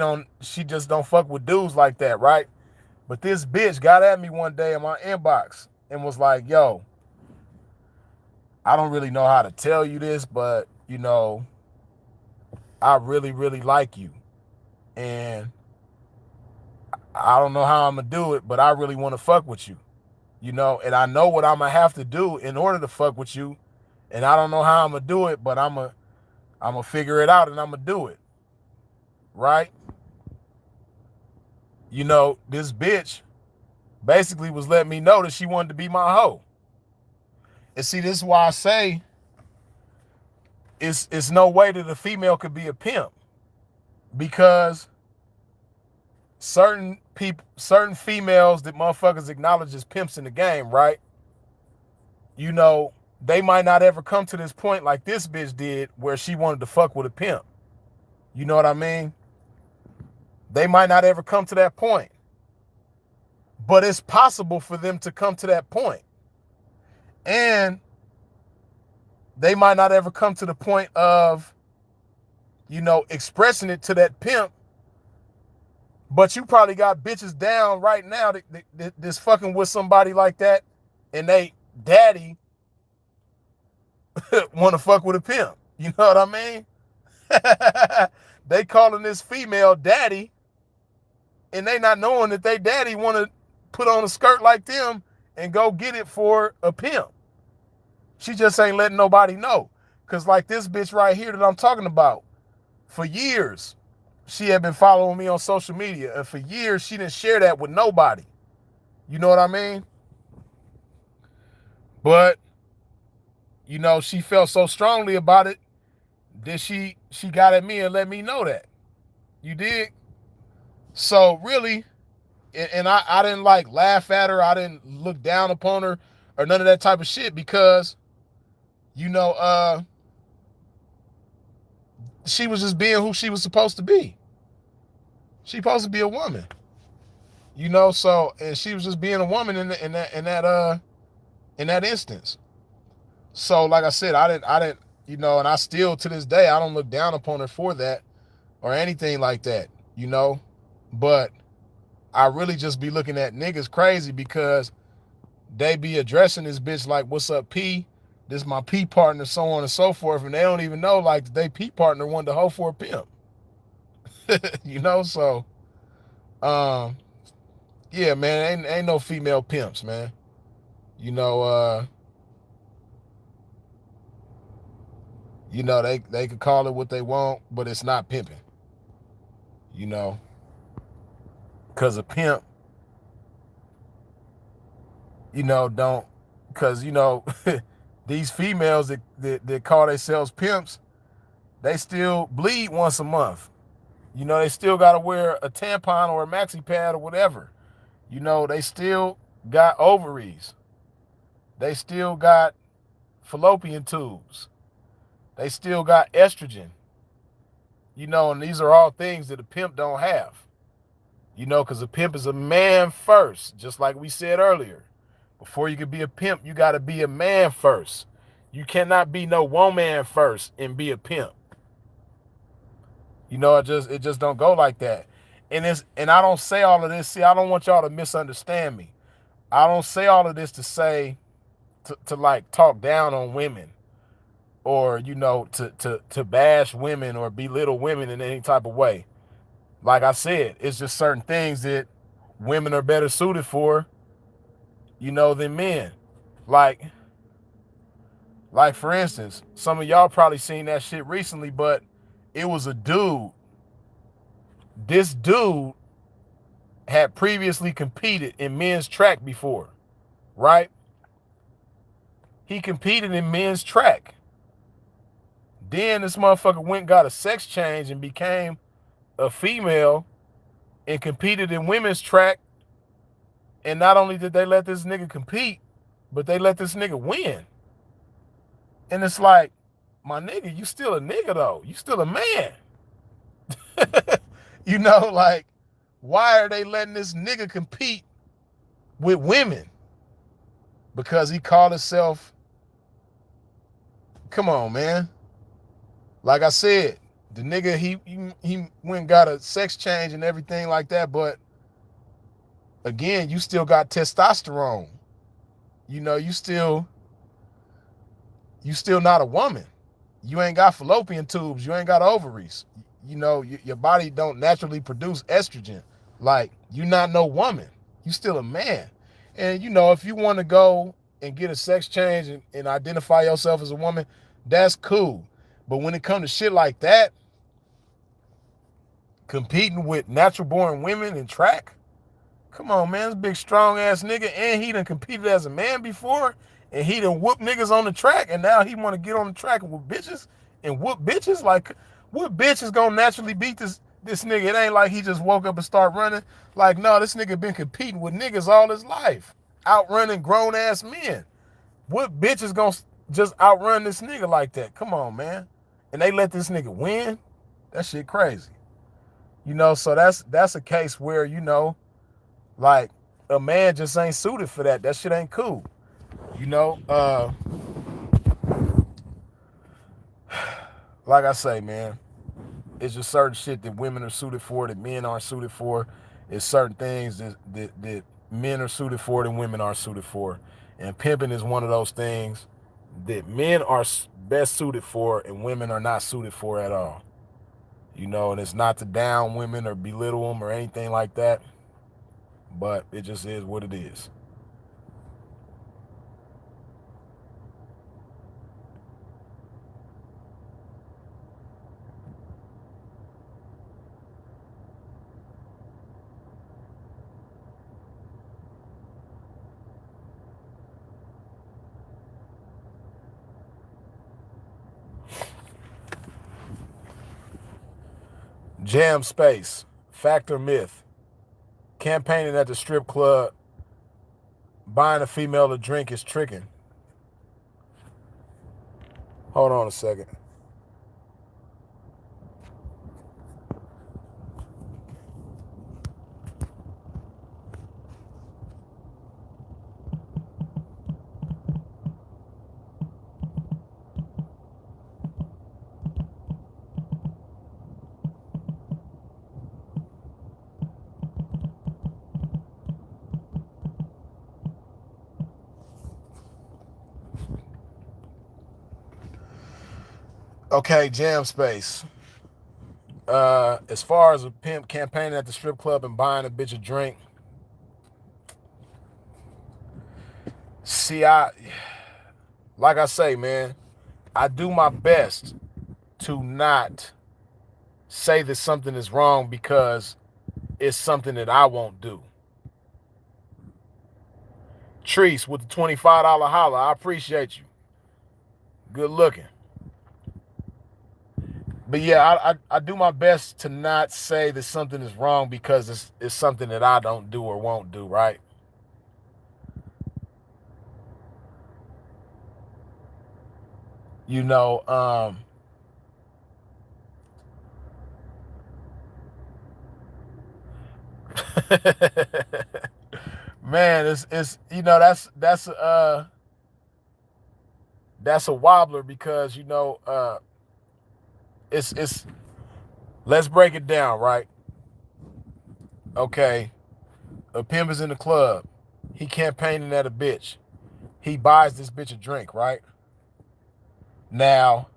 A: just don't fuck with dudes like that, right? But this bitch got at me one day in my inbox and was like, yo, I don't really know how to tell you this, but, I really, really like you. And I don't know how I'm going to do it, but I really want to fuck with you, and I know what I'm going to have to do in order to fuck with you. And I don't know how I'm going to do it, but I'm going to figure it out and I'm going to do it. Right? This bitch basically was letting me know that she wanted to be my hoe. And see, this is why I say it's no way that a female could be a pimp, because certain females that motherfuckers acknowledge as pimps in the game, right? They might not ever come to this point like this bitch did, where she wanted to fuck with a pimp. You know what I mean? They might not ever come to that point. But it's possible for them to come to that point. And they might not ever come to the point of, expressing it to that pimp. But you probably got bitches down right now that's fucking with somebody like that, and they daddy want to fuck with a pimp. You know what I mean? They calling this female daddy, and they not knowing that they daddy want to put on a skirt like them and go get it for a pimp. She just ain't letting nobody know. Because like this bitch right here that I'm talking about, for years, she had been following me on social media. And for years, she didn't share that with nobody. You know what I mean? But, she felt so strongly about it that she got at me and let me know that. You dig? So really, and I didn't like laugh at her. I didn't look down upon her or none of that type of shit, because, she was just being who she was supposed to be. She's supposed to be a woman. You know, so and she was just being a woman in that instance. So like I said, I didn't, you know, and I still to this day I don't look down upon her for that or anything like that, you know. But I really just be looking at niggas crazy because they be addressing this bitch like, "What's up, P? This is my P partner," so on and so forth, and they don't even know like they P partner wanted to hoe for a pimp. You know, so um, yeah, man, ain't no female pimps, man. You know, they could call it what they want, but it's not pimping. You know, because a pimp, you know, don't, because you know, these females that call themselves pimps, they still bleed once a month. You know, they still got to wear a tampon or a maxi pad or whatever. You know, they still got ovaries. They still got fallopian tubes. They still got estrogen. You know, and these are all things that a pimp don't have. You know, because a pimp is a man first, just like we said earlier. Before you can be a pimp, you got to be a man first. You cannot be no woman first and be a pimp. You know, it just don't go like that. And I don't say all of this. See, I don't want y'all to misunderstand me. I don't say all of this to say to like talk down on women or you know to bash women or belittle women in any type of way. Like I said, it's just certain things that women are better suited for, you know, than men. Like for instance, some of y'all probably seen that shit recently, but it was a dude. This dude had previously competed in men's track before, right? He competed in men's track. Then this motherfucker went and got a sex change and became a female and competed in women's track. And not only did they let this nigga compete, but they let this nigga win. And it's like, my nigga, you still a nigga though. You still a man. You know, like, why are they letting this nigga compete with women? Because he called himself, come on, man. Like I said, the nigga, he went and got a sex change and everything like that, but again, you still got testosterone. You know, you still not a woman. You ain't got fallopian tubes. You ain't got ovaries. You know, your body don't naturally produce estrogen. Like, you not no woman. You still a man. And, you know, if you want to go and get a sex change and identify yourself as a woman, that's cool. But when it comes to shit like that, competing with natural born women in track, come on, man, this big strong ass nigga, and he done competed as a man before, and he done whoop niggas on the track, and now he want to get on the track with bitches and whoop bitches. Like, what bitch is gonna naturally beat this nigga? It ain't like he just woke up and start running. Like, no, this nigga been competing with niggas all his life, outrunning grown ass men. What bitch is gonna just outrun this nigga like that? Come on, man. And they let this nigga win? That shit crazy. You know, so that's a case where, you know, like, a man just ain't suited for that. That shit ain't cool. You know, like I say, man, it's just certain shit that women are suited for that men aren't suited for. It's certain things that men are suited for that women aren't suited for. And pimping is one of those things that men are best suited for and women are not suited for at all. You know, and it's not to down women or belittle them or anything like that, but it just is what it is. Jam space, fact or myth. Campaigning at the strip club, buying a female a drink is tricking. Hold on a second. Okay, Jam Space. As far as a pimp campaigning at the strip club and buying a bitch a drink, see, like I say, man, I do my best to not say that something is wrong because it's something that I won't do. Treese with the $25 holler, I appreciate you. Good looking. But yeah, I do my best to not say that something is wrong because it's something that I don't do or won't do, right? You know, man, it's that's a wobbler because it's let's break it down, right? Okay, a pimp is in the club. He campaigning at a bitch. He buys this bitch a drink, right? Now,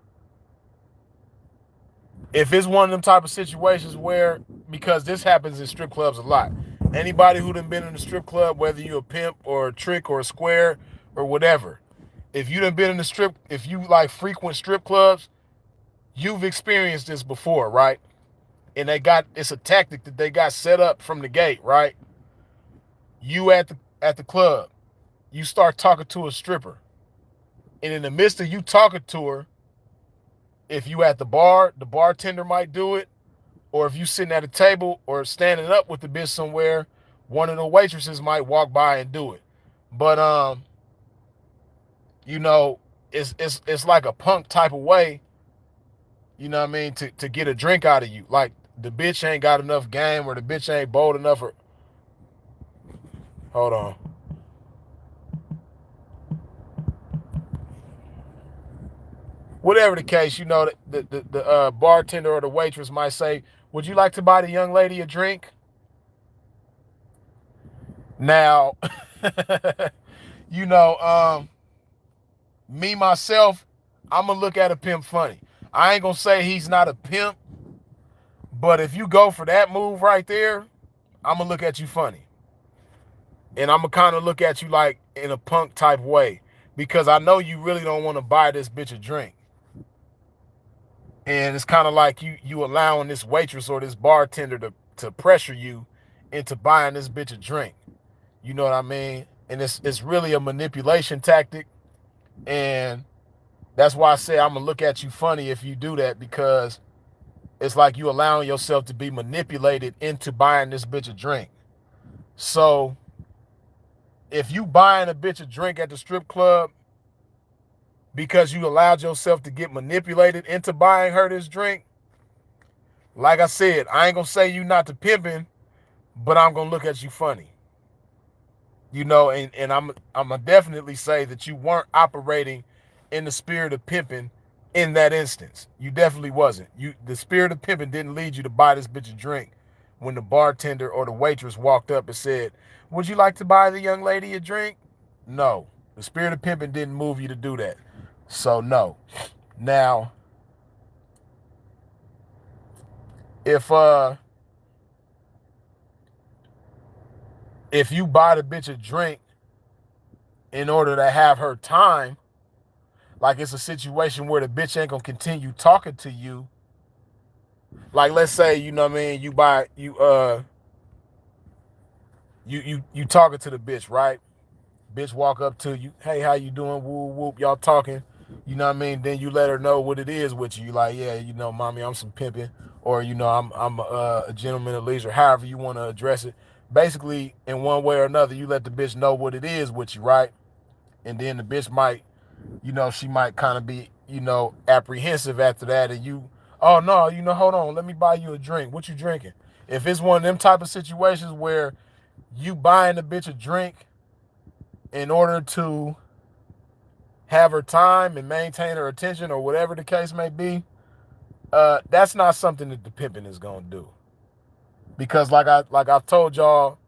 A: if it's one of them type of situations where, because this happens in strip clubs a lot, anybody who done been in a strip club, whether you a pimp or a trick or a square or whatever, if you done been in the strip, if you like frequent strip clubs, you've experienced this before, right? And it's a tactic that they got set up from the gate, right? You at the club, you start talking to a stripper, and in the midst of you talking to her, if you at the bar, the bartender might do it, or if you sitting at a table or standing up with the bitch somewhere, one of the waitresses might walk by and do it. But you know, it's like a punk type of way, you know what I mean, to get a drink out of you. Like the bitch ain't got enough game or the bitch ain't bold enough or hold on. Whatever the case, the bartender or the waitress might say, "Would you like to buy the young lady a drink?" Now, you know, me myself, I'm gonna look at a pimp funny. I ain't gonna say he's not a pimp, but if you go for that move right there, I'm gonna look at you funny, and I'm gonna kind of look at you like in a punk type way because I know you really don't want to buy this bitch a drink. And it's kind of like you allowing this waitress or this bartender to pressure you into buying this bitch a drink. You know what I mean? And it's really a manipulation tactic. And that's why I say I'm gonna look at you funny if you do that, because it's like you allowing yourself to be manipulated into buying this bitch a drink. So if you buying a bitch a drink at the strip club because you allowed yourself to get manipulated into buying her this drink, like I said, I ain't gonna say you not to pimping, but I'm gonna look at you funny. And I'm gonna definitely say that you weren't operating in the spirit of pimping in that instance. You definitely wasn't. The spirit of pimping didn't lead you to buy this bitch a drink when the bartender or the waitress walked up and said, "Would you like to buy the young lady a drink?" No. The spirit of pimping didn't move you to do that. So no. Now, if you buy the bitch a drink in order to have her time, like it's a situation where the bitch ain't gonna continue talking to you. Like let's say, you know what I mean, you talking to the bitch, right? Bitch walk up to you, "Hey, how you doing?" Whoop whoop, y'all talking, you know what I mean? Then you let her know what it is with you. You like, "Yeah, mommy, I'm some pimping," or I'm a gentleman of leisure, however you want to address it. Basically, in one way or another, you let the bitch know what it is with you, right? And then the bitch might, she might kind of be, apprehensive after that. And "Oh no, hold on, let me buy you a drink. What you drinking?" If it's one of them type of situations where you buying a bitch a drink in order to have her time and maintain her attention or whatever the case may be, that's not something that the pimping is gonna do. Because I've told y'all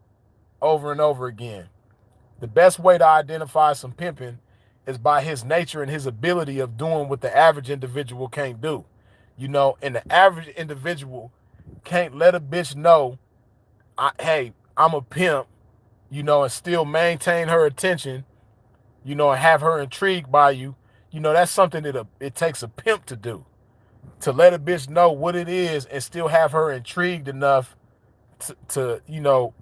A: over and over again, the best way to identify some pimping is by his nature and his ability of doing what the average individual can't do. You know, and the average individual can't let a bitch know, hey, I'm a pimp, you know, and still maintain her attention, you know, and have her intrigued by you. You know, that's something that it takes a pimp to do. To let a bitch know what it is and still have her intrigued enough to you know,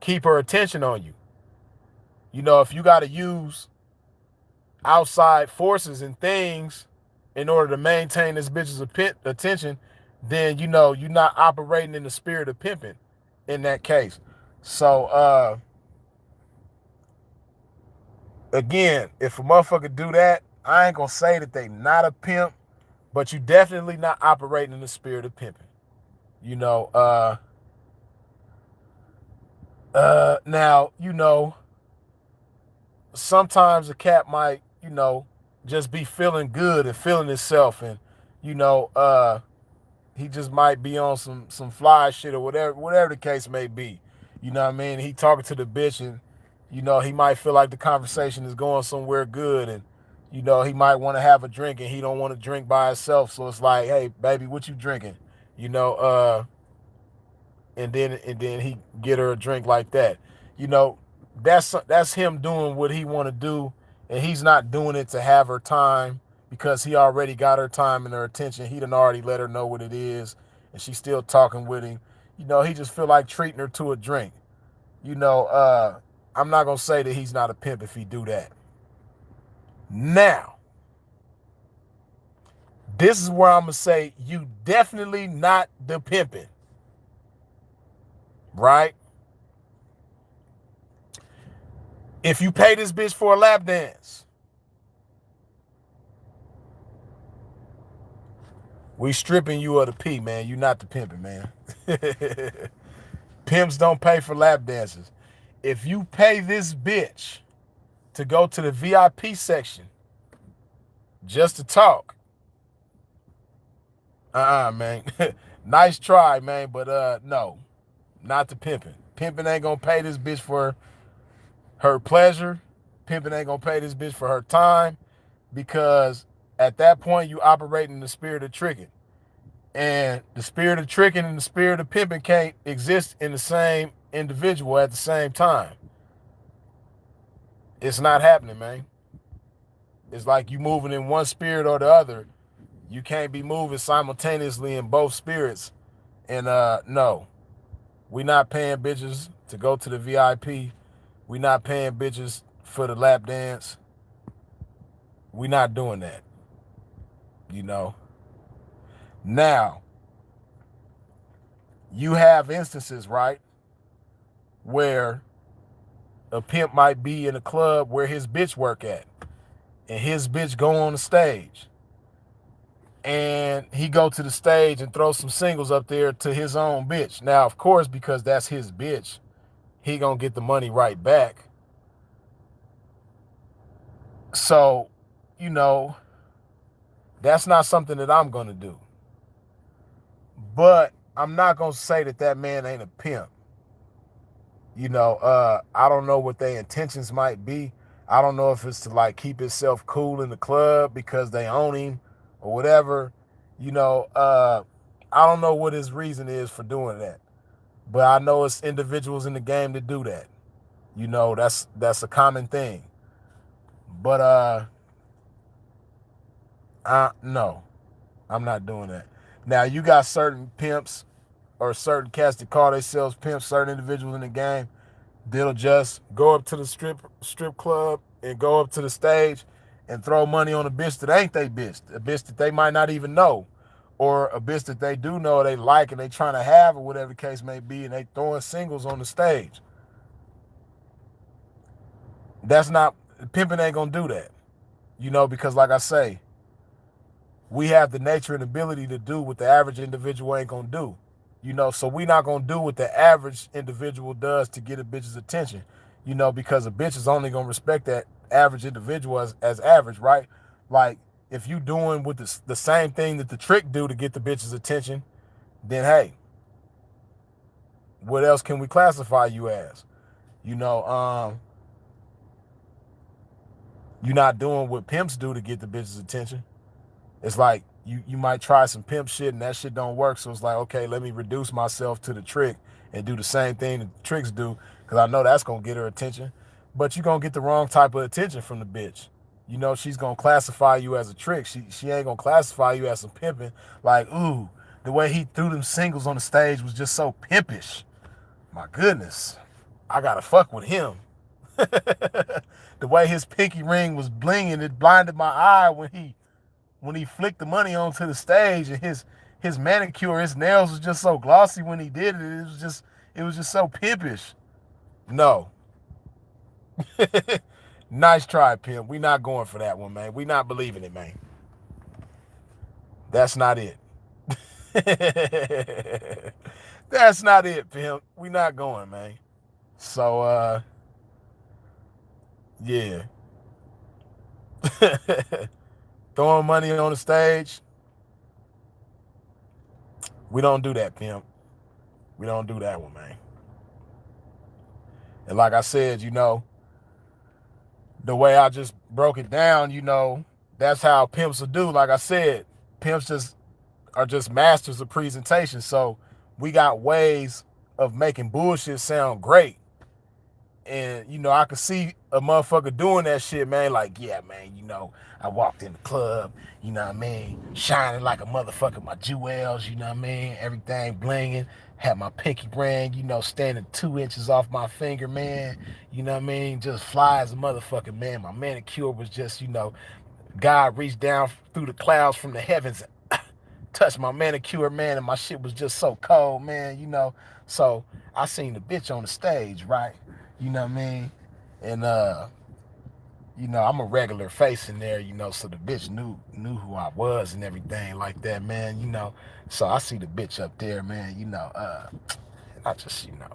A: keep her attention on you. You know, if you got to use outside forces and things in order to maintain this bitch's attention, then, you know, you're not operating in the spirit of pimping in that case. So, again, if a motherfucker do that, I ain't gonna say that they not a pimp, but you definitely not operating in the spirit of pimping. You know, now, you know, sometimes a cat might, you know, just be feeling good and feeling himself, and, you know, he just might be on some fly shit or whatever the case may be. You know what I mean? He talking to the bitch, and, you know, he might feel like the conversation is going somewhere good, and, you know, he might want to have a drink and he don't want to drink by himself. So it's like, hey, baby, what you drinking? You know, and then he get her a drink like that. You know, that's him doing what he want to do, and he's not doing it to have her time, because he already got her time and her attention. He done already let her know what it is, and she's still talking with him. You know, he just feel like treating her to a drink. You know, I'm not gonna say that he's not a pimp if he do that. Now, this is where I'm gonna say you definitely not the pimping, right? If you pay this bitch for a lap dance, we stripping you of the P, man. You not the pimping, man. Pimps don't pay for lap dances. If you pay this bitch to go to the VIP section just to talk, man. Nice try, man, but no, not the pimping. Pimping ain't gonna pay this bitch for her pleasure. Pimping ain't gonna pay this bitch for her time, because at that point you operate in the spirit of tricking. And the spirit of tricking and the spirit of pimping can't exist in the same individual at the same time. It's not happening, man. It's like you moving in one spirit or the other. You can't be moving simultaneously in both spirits. And no, we not paying bitches to go to the VIP. We not paying bitches for the lap dance. We not doing that. You know. Now, you have instances, right, where a pimp might be in a club where his bitch work at, and his bitch go on the stage, and he go to the stage and throw some singles up there to his own bitch. Now, of course, because that's his bitch, he gonna get the money right back. So, you know, that's not something that I'm gonna do. But I'm not gonna say that man ain't a pimp. You know, I don't know what their intentions might be. I don't know if it's to like keep himself cool in the club because they own him or whatever. You know, I don't know what his reason is for doing that. But I know it's individuals in the game that do that. You know, that's a common thing. But no, I'm not doing that. Now, you got certain pimps or certain cats that call themselves pimps, certain individuals in the game that'll just go up to the strip club and go up to the stage and throw money on a bitch that ain't they bitch, a bitch that they might not even know, or a bitch that they do know they like and they trying to have, or whatever the case may be, and they throwing singles on the stage. That's not, pimping ain't gonna do that. You know, because like I say, we have the nature and ability to do what the average individual ain't gonna do. You know, so we not gonna do what the average individual does to get a bitch's attention. You know, because a bitch is only gonna respect that average individual as average, right? Like, if you doing with the same thing that the trick do to get the bitch's attention, then hey, what else can we classify you as? You know, You're not doing what pimps do to get the bitch's attention. It's like you might try some pimp shit and that shit don't work. So it's like, okay, let me reduce myself to the trick and do the same thing the tricks do, because I know that's gonna get her attention. But you're gonna get the wrong type of attention from the bitch. You know, she's gonna classify you as a trick. She ain't gonna classify you as some pimping. Like, ooh, the way he threw them singles on the stage was just so pimpish. My goodness, I gotta fuck with him. The way his pinky ring was blinging, it blinded my eye when he flicked the money onto the stage, and his manicure, his nails was just so glossy when he did it. It was just so pimpish. No. Nice try, pimp. We not going for that one, man. We not believing it, man. That's not it. That's not it, pimp. We not going, man. So yeah. Throwing money on the stage, we don't do that, pimp. We don't do that one, man. And like I said, you know, the way I just broke it down, you know, that's how pimps will do. Like I said, pimps are just masters of presentation. So we got ways of making bullshit sound great. And, you know, I could see a motherfucker doing that shit, man. Like, yeah, man, you know, I walked in the club, you know what I mean? Shining like a motherfucker, my jewels, you know what I mean? Everything blinging. Had my pinky ring, you know, standing 2 inches off my finger, man. You know what I mean? Just fly as a motherfucker, man. My manicure was just, you know, God reached down through the clouds from the heavens and touched my manicure, man, and my shit was just so cold, man, you know. So I seen the bitch on the stage, right? You know what I mean? And you know, I'm a regular face in there, you know, so the bitch knew who I was and everything like that, man, you know. So I see the bitch up there, man, you know, and I just, you know,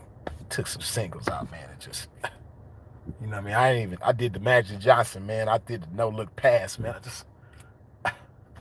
A: took some singles out, man, and just, you know what I mean? I did the Magic Johnson, man. I did the no look pass, man.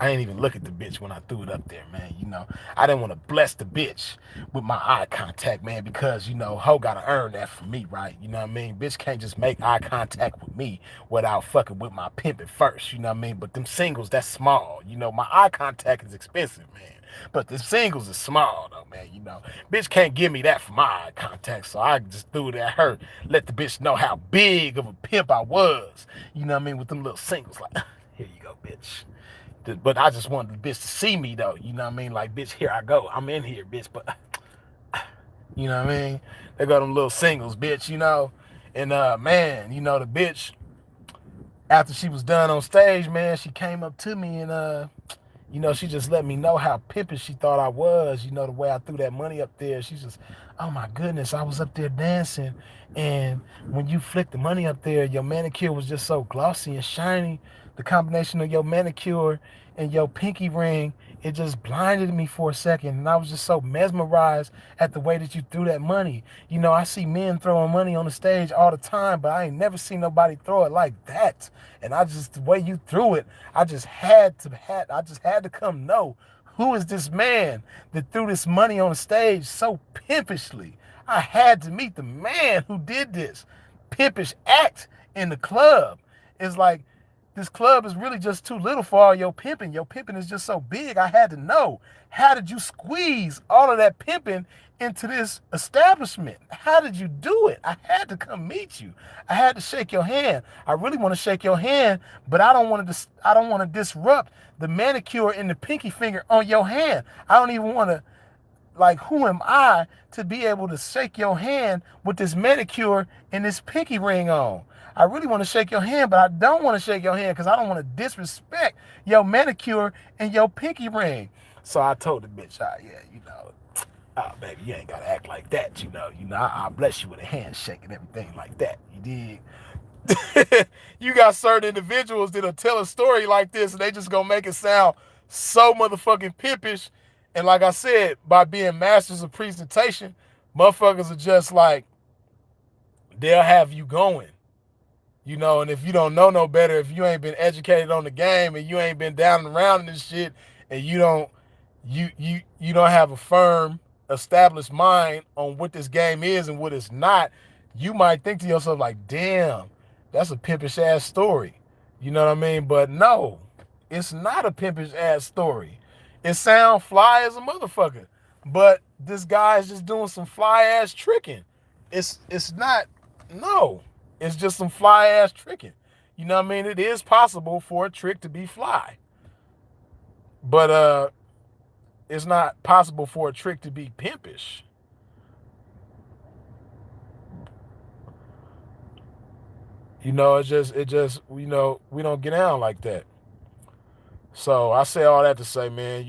A: I ain't even look at the bitch when I threw it up there, man. You know, I didn't want to bless the bitch with my eye contact, man, because, you know, hoe gotta earn that from me, right? You know what I mean? Bitch can't just make eye contact with me without fucking with my pimping first, you know what I mean? But them singles, that's small. You know, my eye contact is expensive, man. But the singles is small, though, man, you know. Bitch can't give me that for my eye contact, so I just threw it at her, let the bitch know how big of a pimp I was, you know what I mean, with them little singles, like, here you go, bitch. But I just wanted the bitch to see me, though. You know what I mean? Like, bitch, here I go. I'm in here, bitch. But, you know what I mean? They got them little singles, bitch, you know? And, man, you know, the bitch, after she was done on stage, man, she came up to me and, you know, she just let me know how pimping she thought I was. You know, the way I threw that money up there. She just, oh, my goodness, I was up there dancing. And when you flicked the money up there, your manicure was just so glossy and shiny. The combination of your manicure and your pinky ring, it just blinded me for a second. And I was just so mesmerized at the way that you threw that money. You know, I see men throwing money on the stage all the time, but I ain't never seen nobody throw it like that. And I just, the way you threw it, I just had to come know, who is this man that threw this money on the stage so pimpishly? I had to meet the man who did this pimpish act in the club. It's like, this club is really just too little for all your pimping. Your pimping is just so big. I had to know, how did you squeeze all of that pimping into this establishment? How did you do it? I had to come meet you. I had to shake your hand. I really want to shake your hand, but I don't want to disrupt the manicure and the pinky finger on your hand. I don't even want to, like, who am I to be able to shake your hand with this manicure and this pinky ring on? I really want to shake your hand, but I don't want to shake your hand because I don't want to disrespect your manicure and your pinky ring. So I told the bitch, yeah, you know, baby, you ain't got to act like that, you know. I'll bless you with a handshake and everything like that, you dig? You got certain individuals that'll tell a story like this and they just gonna make it sound so motherfucking pimpish. And like I said, by being masters of presentation, motherfuckers are just like, they'll have you going. You know, and if you don't know no better, if you ain't been educated on the game and you ain't been down and around in this shit, and you don't have a firm, established mind on what this game is and what it's not, you might think to yourself like, damn, that's a pimpish ass story. You know what I mean? But no, it's not a pimpish ass story. It sound fly as a motherfucker, but this guy is just doing some fly ass tricking. It's not. No, it's just some fly ass tricking. You know what I mean? It is possible for a trick to be fly, but it's not possible for a trick to be pimpish. You know, we don't get down like that. So I say all that to say, man,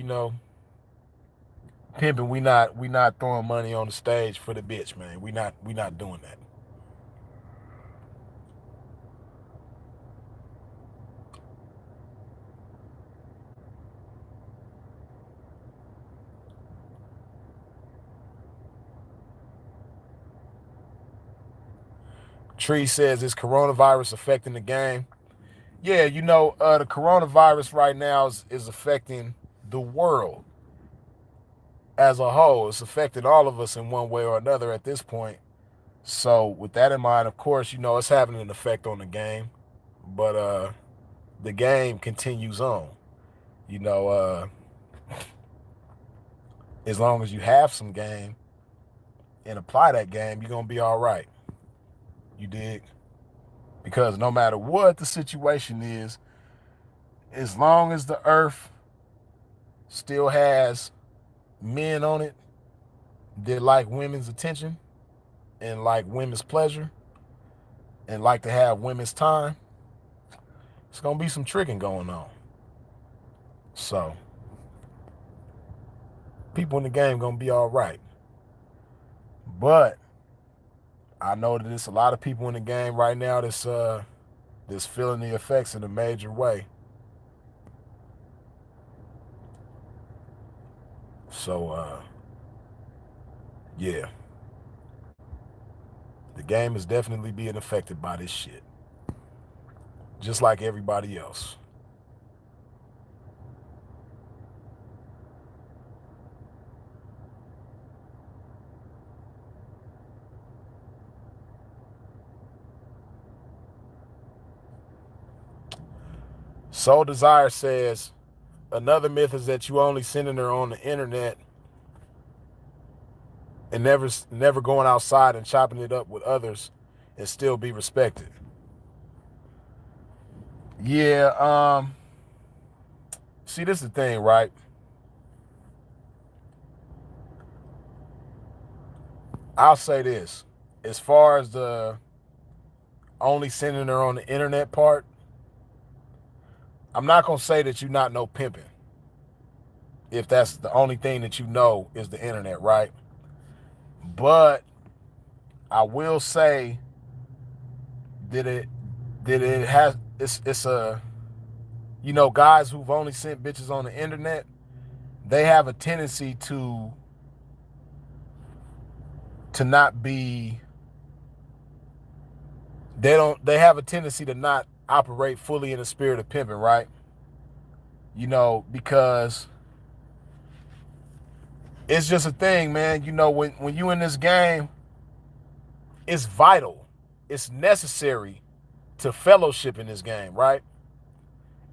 A: pimping, we not throwing money on the stage for the bitch, man. We not doing that. Tree says, is coronavirus affecting the game? Yeah, the coronavirus right now is affecting the world as a whole. It's affecting all of us in one way or another at this point. So with that in mind, of course, it's having an effect on the game. But the game continues on. You know, as long as you have some game and apply that game, you're gonna be all right. You dig? Because no matter what the situation is, as long as the earth still has men on it that like women's attention and like women's pleasure and like to have women's time, it's gonna be some tricking going on. So people in the game gonna be all right. But I know that there's a lot of people in the game right now that's feeling the effects in a major way. So yeah. The game is definitely being affected by this shit. Just like everybody else. Soul Desire says, another myth is that you only sending her on the internet and never going outside and chopping it up with others and still be respected. Yeah, see, this is the thing, right? I'll say this. As far as the only sending her on the internet part, I'm not going to say that you not know pimping. If that's the only thing that you know is the internet, right? But I will say that it has it's a guys who've only sent bitches on the internet, they have a tendency to not be they have a tendency to not operate fully in the spirit of pimping, right? Because it's just a thing, man. When you in this game, it's vital, it's necessary to fellowship in this game, right?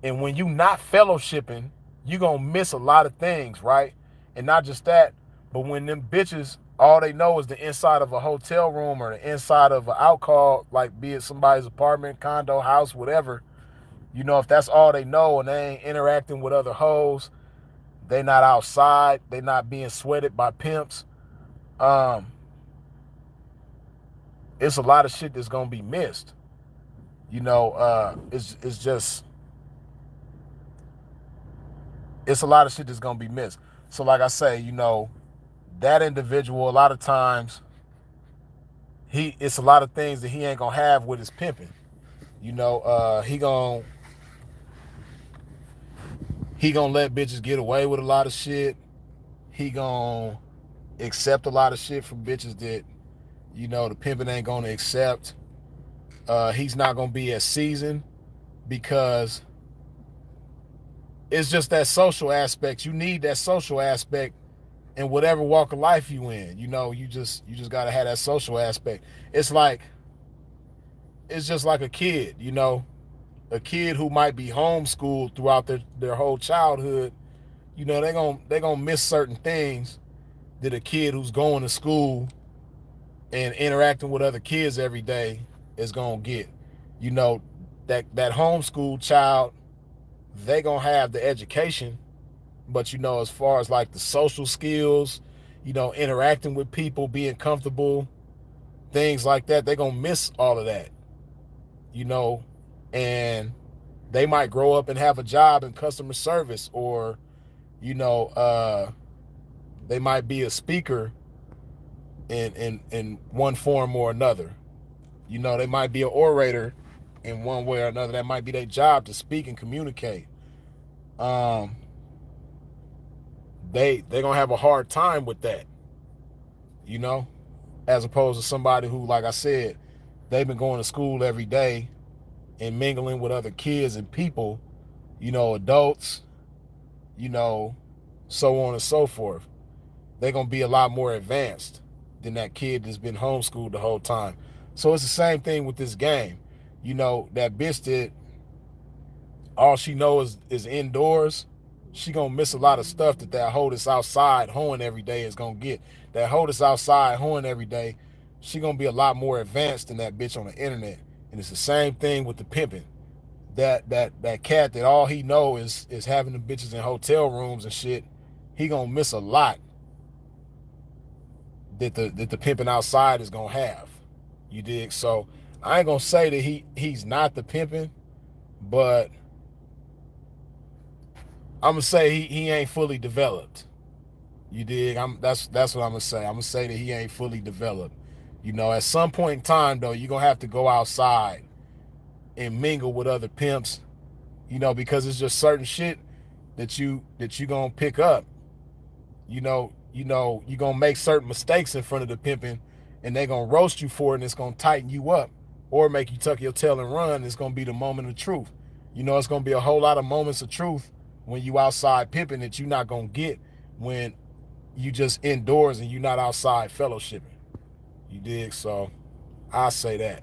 A: And when you not fellowshipping, you gonna miss a lot of things, right? And not just that, but when them bitches, all they know is the inside of a hotel room or the inside of an outcall, like be it somebody's apartment, condo, house, whatever, if that's all they know and they ain't interacting with other hoes, they not outside, they not being sweated by pimps, it's a lot of shit that's gonna be missed. It's just, it's a lot of shit that's gonna be missed. So like I say, that individual, a lot of times, it's a lot of things that he ain't gonna have with his pimping. He gonna let bitches get away with a lot of shit. He gonna accept a lot of shit from bitches that, the pimping ain't gonna accept. He's not gonna be as seasoned because it's just that social aspect. You need that social aspect in whatever walk of life you in. You just gotta have that social aspect. It's just like a kid, a kid who might be homeschooled throughout their whole childhood, you know, they're gonna miss certain things that a kid who's going to school and interacting with other kids every day is gonna get. You know, that homeschool child, they gonna have the education, but you know, as far as like the social skills, you know, interacting with people, being comfortable, things like that, they're gonna miss all of that. You know, and they might grow up and have a job in customer service, or you know, they might be a speaker in one form or another. You know, they might be an orator in one way or another. That might be their job, to speak and communicate. Um, they're gonna have a hard time with that, you know, as opposed to somebody who, like I said, they've been going to school every day and mingling with other kids and people, you know, adults, you know, so on and so forth. They're gonna be a lot more advanced than that kid that's been homeschooled the whole time. So it's the same thing with this game. You know, that bitch that all she knows is indoors, she gonna miss a lot of stuff that hoe that's outside hoeing every day is gonna get. That hoe that's outside hoeing every day, she gonna be a lot more advanced than that bitch on the internet. And it's the same thing with the pimping. That cat that all he know is having the bitches in hotel rooms and shit, he gonna miss a lot that the pimping outside is gonna have. You dig? So I ain't gonna say that he's not the pimping, but I'm gonna say he ain't fully developed. You dig? That's what I'm gonna say. I'm gonna say that he ain't fully developed. You know, at some point in time though, you're gonna have to go outside and mingle with other pimps, you know, because it's just certain shit that you gonna pick up. You gonna make certain mistakes in front of the pimping, and they gonna roast you for it, and it's gonna tighten you up or make you tuck your tail and run. It's gonna be the moment of truth. You know, it's gonna be a whole lot of moments of truth when you outside pimping that you're not gonna get when you just indoors and you're not outside fellowshipping. You dig? So I say that.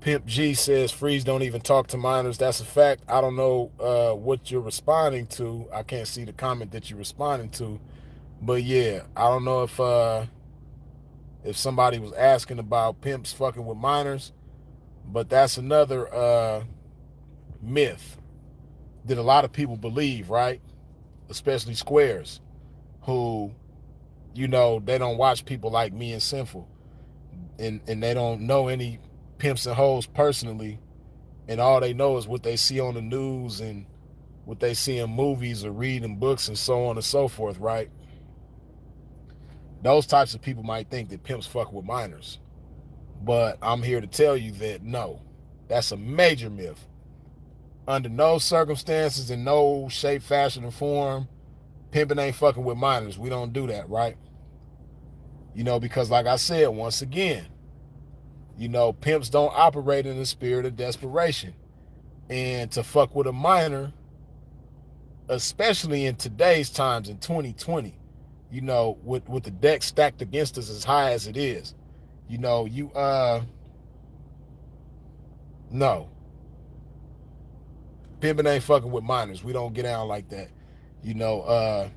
A: Pimp G says Freeze don't even talk to minors. That's a fact. I don't know what you're responding to. I can't see the comment that you're responding to. But yeah, I don't know if somebody was asking about pimps fucking with minors, but that's another myth that a lot of people believe, right? Especially squares, who, you know, they don't watch people like me and Sinful, and they don't know any pimps and hoes personally, and all they know is what they see on the news and what they see in movies or read in books and so on and so forth, right? Those types of people might think that pimps fuck with minors, but I'm here to tell you that no, that's a major myth. Under no circumstances, in no shape, fashion, or form, pimping ain't fucking with minors. We don't do that, right? You know, because like I said, once again, you know, pimps don't operate in the spirit of desperation. And to fuck with a minor, especially in today's times in 2020, you know, with the deck stacked against us as high as it is, you know, no. Pimping ain't fucking with minors. We don't get down like that. You know,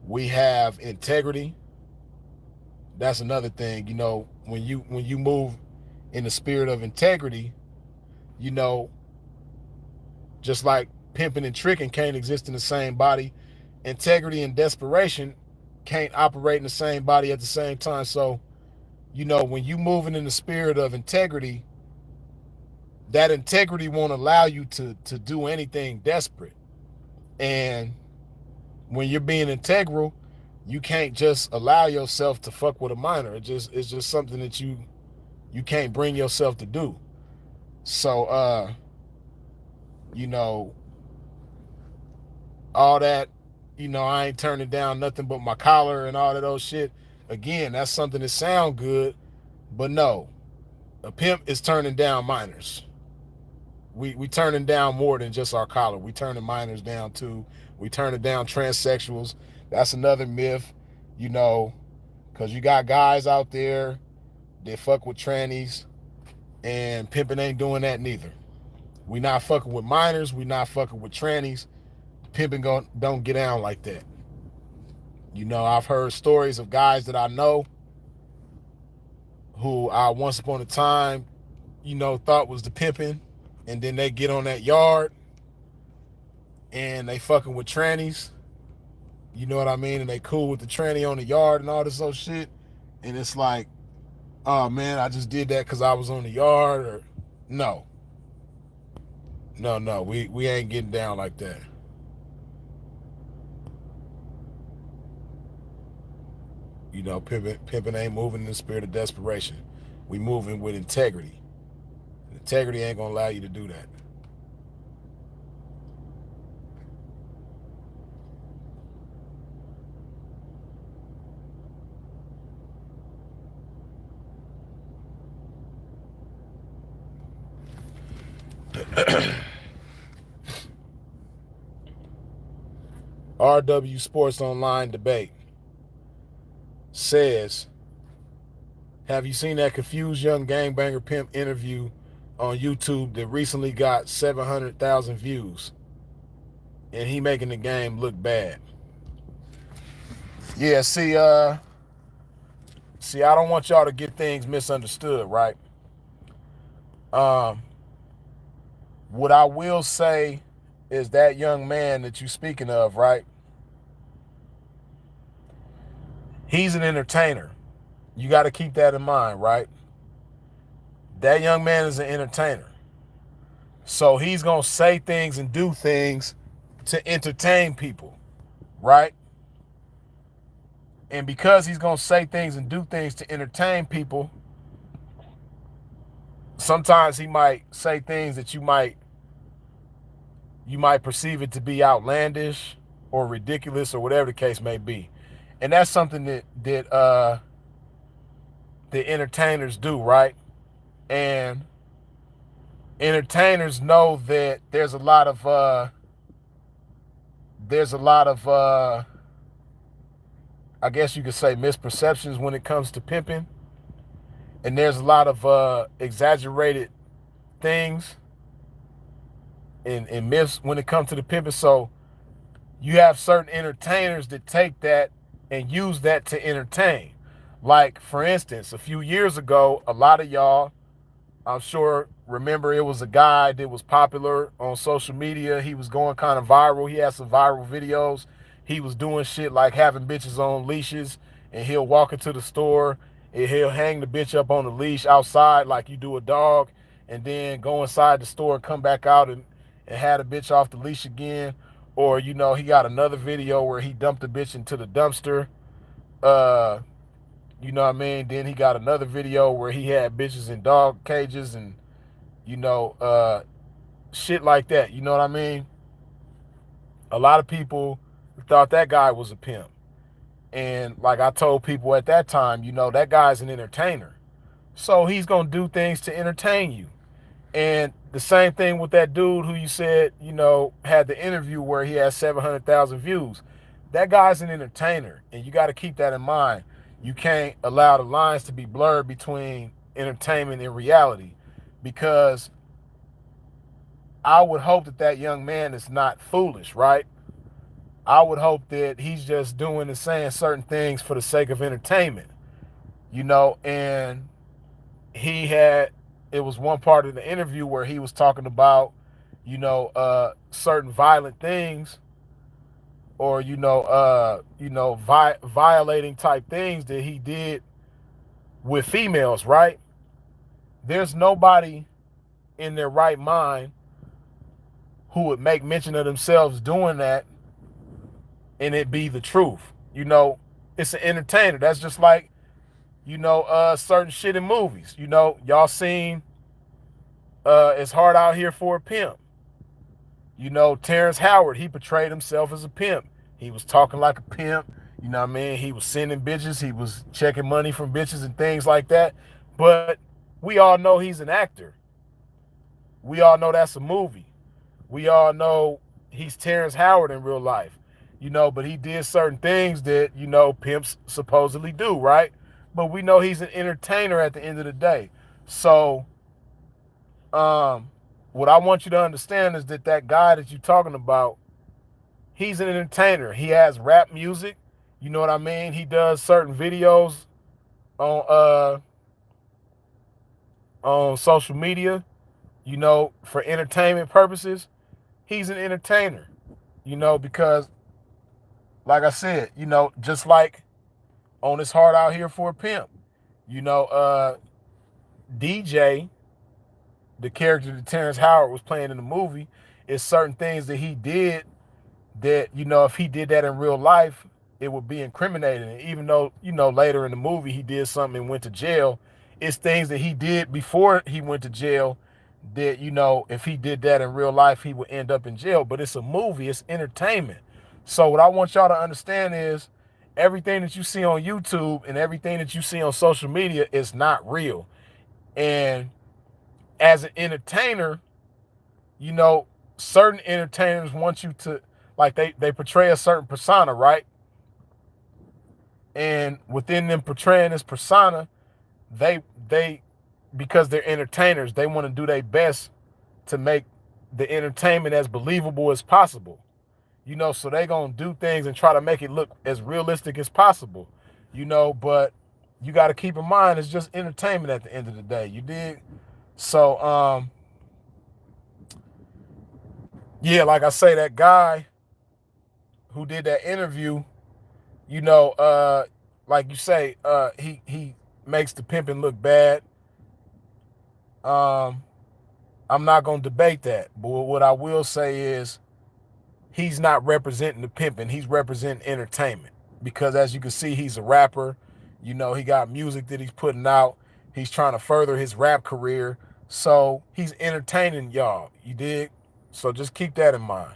A: we have integrity. That's another thing. You know, when you move in the spirit of integrity, you know, just like pimping and tricking can't exist in the same body, integrity and desperation can't operate in the same body at the same time. So, you know, when you moving in the spirit of integrity, that integrity won't allow you to do anything desperate. And when you're being integral, you can't just allow yourself to fuck with a minor. It's just something that you can't bring yourself to do. So you know, all that, you know, I ain't turning down nothing but my collar and all of those shit. Again, that's something that sound good, but no, a pimp is turning down minors. we turning down more than just our collar. We turning minors down too. We turning down transsexuals. That's another myth, you know, because you got guys out there that fuck with trannies, and pimping ain't doing that neither. We not fucking with minors. We not fucking with trannies. Pimping don't get down like that. You know, I've heard stories of guys that I know who I once upon a time, you know, thought was the pimping, and then they get on that yard and they fucking with trannies. You know what I mean? And they cool with the tranny on the yard and all this old shit. And it's like, oh man, I just did that because I was on the yard. Or no, no, we ain't getting down like that. You know, pimping ain't moving in the spirit of desperation. We moving with integrity. Integrity ain't gonna allow you to do that. RW Sports Online debate says, have you seen that confused young gangbanger pimp interview on YouTube that recently got 700,000 views? And he making the game look bad. Yeah, see, I don't want y'all to get things misunderstood, right? What I will say is that young man that you're speaking of, right? He's an entertainer. You got to keep that in mind, right? That young man is an entertainer. So he's going to say things and do things to entertain people, right? And because he's going to say things and do things to entertain people, sometimes he might say things that you might perceive it to be outlandish or ridiculous or whatever the case may be. And that's something that the entertainers do, right? And entertainers know that there's a lot of I guess you could say misperceptions when it comes to pimping. And there's a lot of exaggerated things and myths when it comes to the pimping. So you have certain entertainers that take that and use that to entertain. Like, for instance, a few years ago, a lot of y'all, I'm sure, remember it was a guy that was popular on social media. He was going kind of viral. He had some viral videos. He was doing shit like having bitches on leashes, and he'll walk into the store and he'll hang the bitch up on the leash outside like you do a dog, and then go inside the store and come back out and have a bitch off the leash again. Or, you know, he got another video where he dumped the bitch into the dumpster. You know what I mean? Then he got another video where he had bitches in dog cages and, you know, shit like that. You know what I mean? A lot of people thought that guy was a pimp. And like I told people at that time, you know, that guy's an entertainer. So he's going to do things to entertain you. And the same thing with that dude who you said, you know, had the interview where he had 700,000 views. That guy's an entertainer, and you got to keep that in mind. You can't allow the lines to be blurred between entertainment and reality, because I would hope that that young man is not foolish, right? I would hope that he's just doing and saying certain things for the sake of entertainment, you know. And it was one part of the interview where he was talking about, you know, certain violent things, or, violating type things that he did with females, right? There's nobody in their right mind who would make mention of themselves doing that and it be the truth. You know, it's an entertainer. That's just like, you know, certain shit in movies. You know, y'all seen It's Hard Out Here for a Pimp. You know, Terrence Howard, he portrayed himself as a pimp. He was talking like a pimp. You know what I mean? He was sending bitches. He was checking money from bitches and things like that. But we all know he's an actor. We all know that's a movie. We all know he's Terrence Howard in real life, but he did certain things that, pimps supposedly do, right? But we know he's an entertainer at the end of the day. So, what I want you to understand is that guy that you're talking about, he's an entertainer. He has rap music. You know what I mean? He does certain videos on social media, for entertainment purposes. He's an entertainer, because like I said, just like on It's Hard Out Here for a Pimp, DJ, the character that Terrence Howard was playing in the movie, is certain things that he did that, if he did that in real life, it would be incriminating. And even though, later in the movie he did something and went to jail, it's things that he did before he went to jail that, if he did that in real life, he would end up in jail. But it's a movie, it's entertainment. So what I want y'all to understand is everything that you see on YouTube and everything that you see on social media is not real. And as an entertainer, certain entertainers want you to, like, they portray a certain persona, right? And within them portraying this persona, they because they're entertainers, they want to do their best to make the entertainment as believable as possible. So they gonna do things and try to make it look as realistic as possible. But you got to keep in mind it's just entertainment at the end of the day. You dig? So yeah, like I say, that guy who did that interview, like you say, he makes the pimping look bad. I'm not gonna debate that, but what I will say is he's not representing the pimping, he's representing entertainment. Because as you can see, he's a rapper. He got music that he's putting out. He's trying to further his rap career. So he's entertaining y'all. You dig? So just keep that in mind.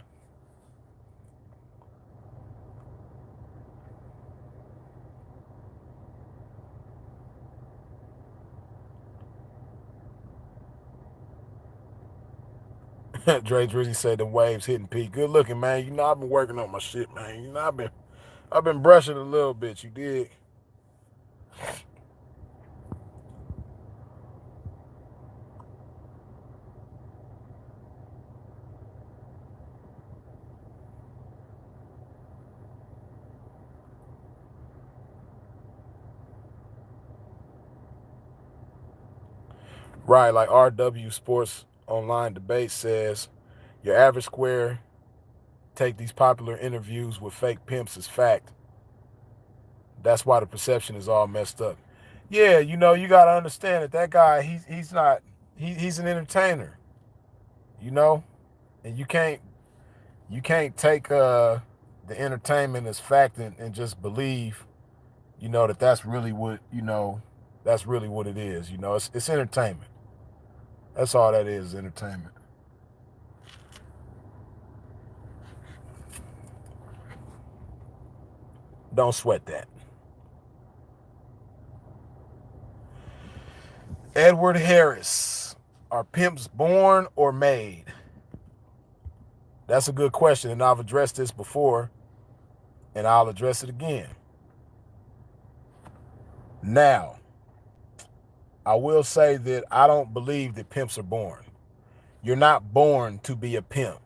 A: Dre Drizzy said the waves hitting peak. Good looking, man. I've been working on my shit, man. I've been brushing a little bit. You dig? Right, like RW Sports Online Debate says, your average square take these popular interviews with fake pimps as fact. That's why the perception is all messed up. Yeah, you got to understand that guy, he's not, he's an entertainer, and you can't take the entertainment as fact and just believe, that's really what, that's really what it is. It's entertainment. That's all that is, entertainment. Don't sweat that. Edward Harris, are pimps born or made? That's a good question, and I've addressed this before, and I'll address it again. Now, I will say that I don't believe that pimps are born. You're not born to be a pimp.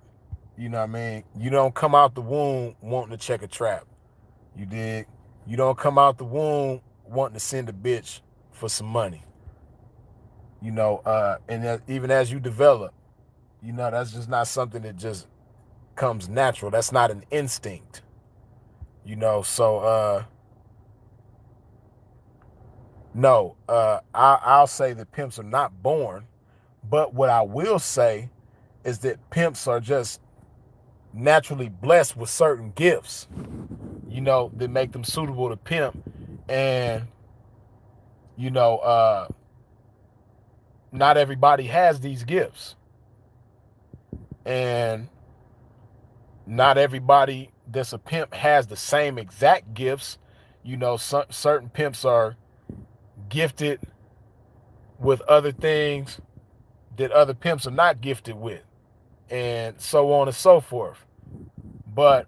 A: You know what I mean? You don't come out the womb wanting to check a trap. You dig? You don't come out the womb wanting to send a bitch for some money. And even as you develop, that's just not something that just comes natural. That's not an instinct. So no, I'll say that pimps are not born, but what I will say is that pimps are just naturally blessed with certain gifts, that make them suitable to pimp. And, not everybody has these gifts. And not everybody that's a pimp has the same exact gifts. Certain pimps are gifted with other things that other pimps are not gifted with, and so on and so forth. But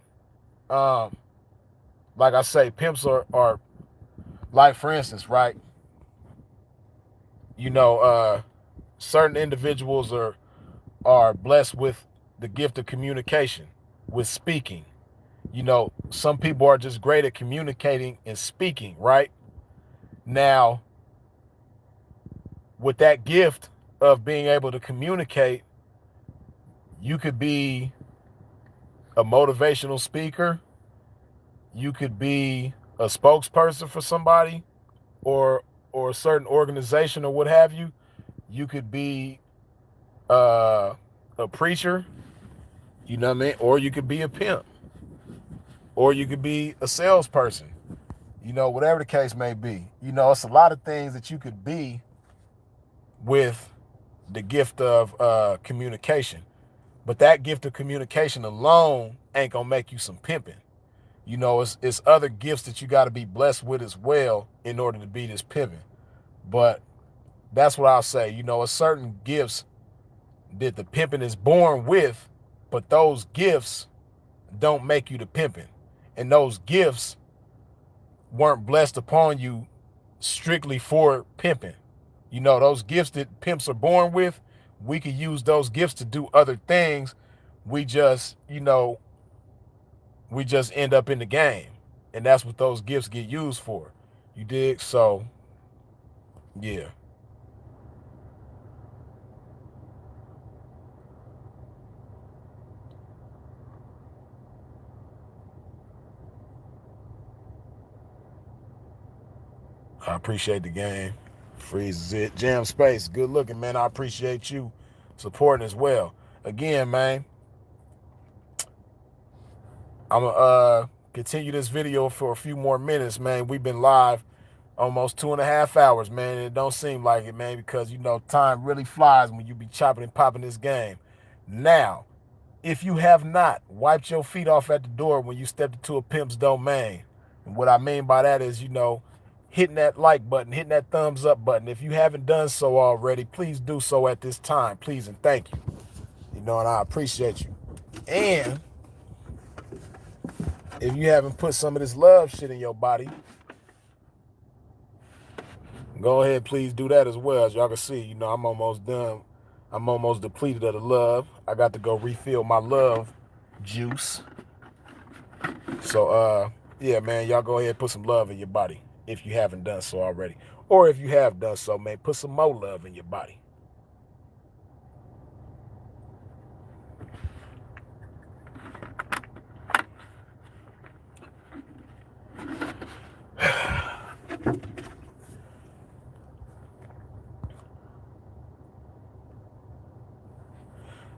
A: like I say, pimps are like, for instance, right? Certain individuals are blessed with the gift of communication, with speaking. Some people are just great at communicating and speaking, right? Now, with that gift of being able to communicate, you could be a motivational speaker, you could be a spokesperson for somebody, or a certain organization or what have you. You could be a preacher, you know what I mean? Or you could be a pimp, or you could be a salesperson, whatever the case may be. It's a lot of things that you could be with the gift of communication. But that gift of communication alone ain't gonna make you some pimping. It's other gifts that you got to be blessed with as well in order to be this pimping. But that's what I'll say. It's certain gifts that the pimping is born with, but those gifts don't make you the pimping. And those gifts weren't blessed upon you strictly for pimping. Those gifts that pimps are born with, we could use those gifts to do other things. We just, we just end up in the game. And that's what those gifts get used for. You dig? So, yeah. I appreciate the game. Freezes it. Jam Space, good looking, man. I appreciate you supporting as well. Again, man, I'm going to continue this video for a few more minutes, man. We've been live almost 2.5 hours, man. It don't seem like it, man, because, time really flies when you be chopping and popping this game. Now, if you have not wiped your feet off at the door when you stepped into a pimp's domain, and what I mean by that is, hitting that like button, hitting that thumbs up button. If you haven't done so already, please do so at this time, please, and thank you. And I appreciate you. And if you haven't put some of this love shit in your body, go ahead, please do that as well. As y'all can see, I'm almost done. I'm almost depleted of the love. I got to go refill my love juice. So, yeah, man, y'all go ahead and put some love in your body if you haven't done so already. Or if you have done so, man, put some more love in your body.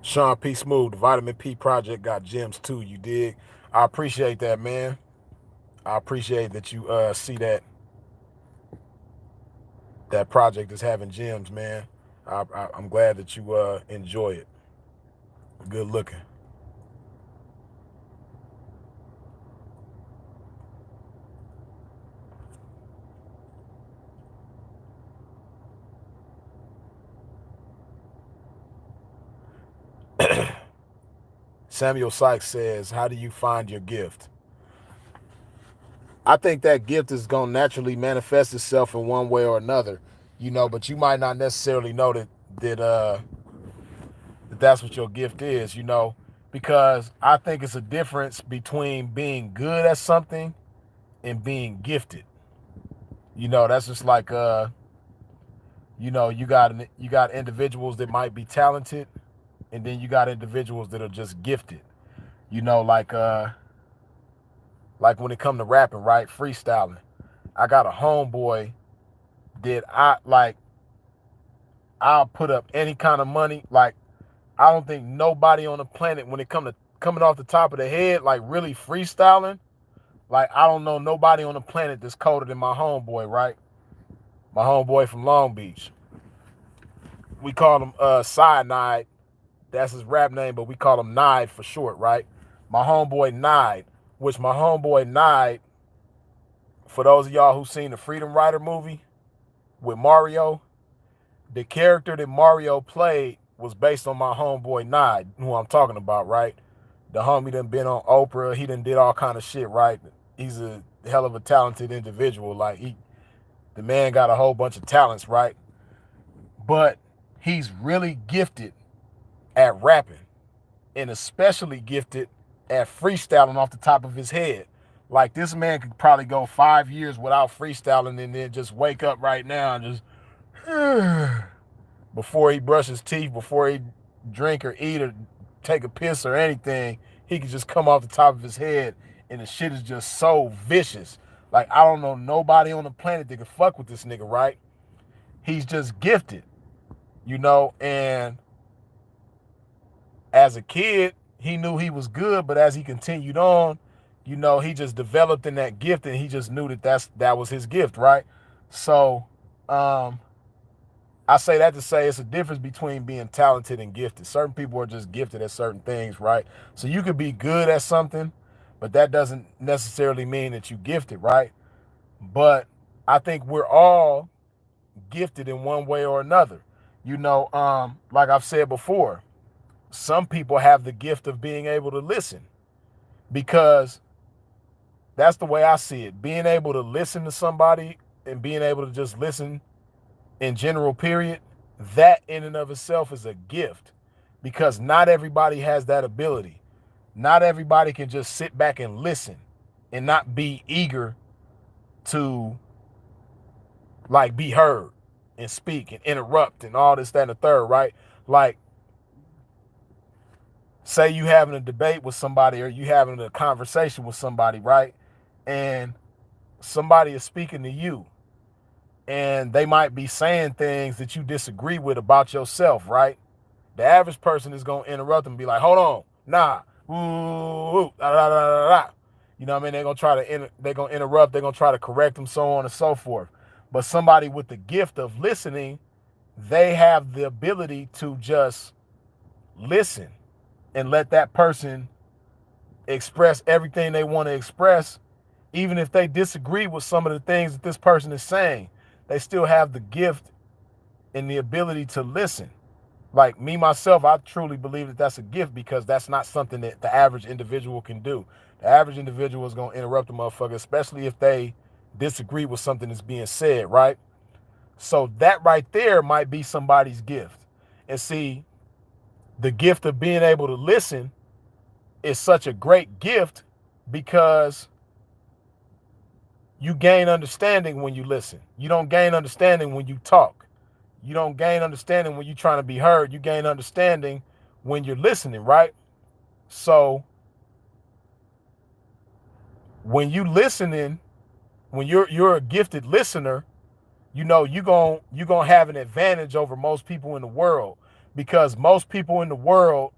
A: Sean P. Smooth, the Vitamin P Project got gems too, you dig? I appreciate that, man. I appreciate that you see that project is having gems, man. I'm glad that you enjoy it. Good looking. Samuel Sykes says, how do you find your gift? I think that gift is going to naturally manifest itself in one way or another, but you might not necessarily know that that's what your gift is, because I think it's a difference between being good at something and being gifted. That's just like, you got individuals that might be talented, and then you got individuals that are just gifted, like when it comes to rapping, right? Freestyling. I got a homeboy that I'll put up any kind of money. Like, I don't think nobody on the planet, when it comes to coming off the top of the head, like really freestyling, like I don't know nobody on the planet that's colder than my homeboy, right? My homeboy from Long Beach. We call him Cyanide. That's his rap name, but we call him Nide for short, right? My homeboy Nide, which my homeboy Nide, for those of y'all who've seen the Freedom Rider movie with Mario, the character that Mario played was based on my homeboy Nye, who I'm talking about, right? The homie done been on Oprah. He done did all kind of shit, right? He's a hell of a talented individual. Like, the man got a whole bunch of talents, right? But he's really gifted at rapping, and especially gifted at freestyling off the top of his head. Like, this man could probably go 5 years without freestyling and then just wake up right now and just before he brushes teeth, before he drink or eat or take a piss or anything, he could just come off the top of his head, and the shit is just so vicious. Like, I don't know nobody on the planet that could fuck with this nigga, right? He's just gifted, and as a kid, he knew he was good, but as he continued on, he just developed in that gift, and he just knew that was his gift, right? So, I say that to say it's a difference between being talented and gifted. Certain people are just gifted at certain things, right? So you could be good at something, but that doesn't necessarily mean that you're gifted, right? But I think we're all gifted in one way or another. Like I've said before, some people have the gift of being able to listen, because that's the way I see it. Being able to listen to somebody and being able to just listen in general, period, that in and of itself is a gift, because not everybody has that ability. Not everybody can just sit back and listen and not be eager to, like, be heard and speak and interrupt and all this, that, and the third, right? Like, say you having a debate with somebody, or you having a conversation with somebody, right? And somebody is speaking to you, and they might be saying things that you disagree with about yourself, right? The average person is going to interrupt them and be like, hold on, nah, ooh, da, da, da, da, da. You know what I mean? They're going to interrupt, they're going to try to correct them, so on and so forth. But somebody with the gift of listening, they have the ability to just listen and let that person express everything they want to express. Even if they disagree with some of the things that this person is saying, they still have the gift and the ability to listen. Like me, myself, I truly believe that that's a gift, because that's not something that the average individual can do. The average individual is going to interrupt a motherfucker, especially if they disagree with something that's being said, right? So that right there might be somebody's gift. And see, the gift of being able to listen is such a great gift, because you gain understanding when you listen. You don't gain understanding when you talk. You don't gain understanding when you're trying to be heard. You gain understanding when you're listening, right? So when you listening, when you're a gifted listener, you're gonna have an advantage over most people in the world, because most people in the world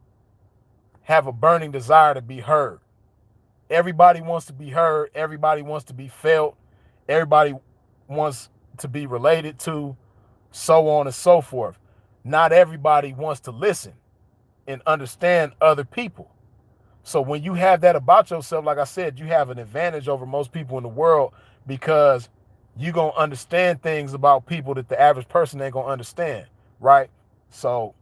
A: have a burning desire to be heard. Everybody wants to be heard. Everybody wants to be felt. Everybody wants to be related to, so on and so forth. Not everybody wants to listen and understand other people. So when you have that about yourself, like I said, you have an advantage over most people in the world, because you're going to understand things about people that the average person ain't going to understand, right? So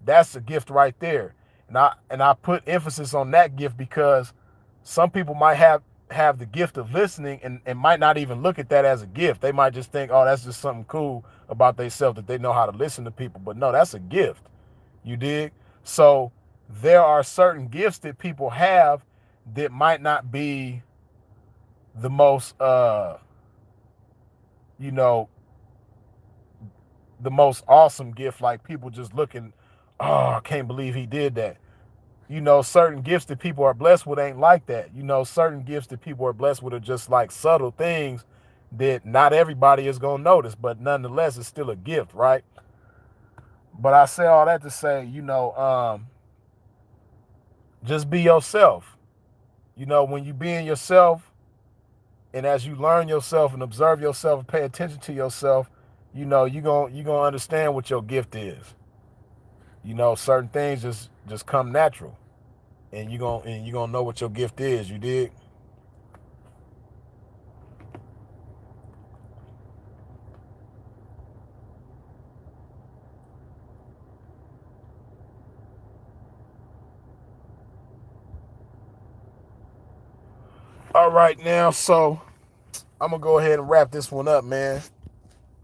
A: that's a gift right there. And I put emphasis on that gift, because some people might have the gift of listening, and might not even look at that as a gift. They might just think, oh, that's just something cool about themselves, that they know how to listen to people. But no, that's a gift. You dig? So there are certain gifts that people have that might not be the most you know the most awesome gift, like people just looking, oh, I can't believe he did that. Certain gifts that people are blessed with ain't like that. Certain gifts that people are blessed with are just like subtle things that not everybody is going to notice, but nonetheless, it's still a gift, right? But I say all that to say, just be yourself. When you being yourself, and as you learn yourself and observe yourself and pay attention to yourself, you're gonna understand what your gift is. Certain things just come natural, and you're gonna know what your gift is. You dig? All right, now, so I'm going to go ahead and wrap this one up, man.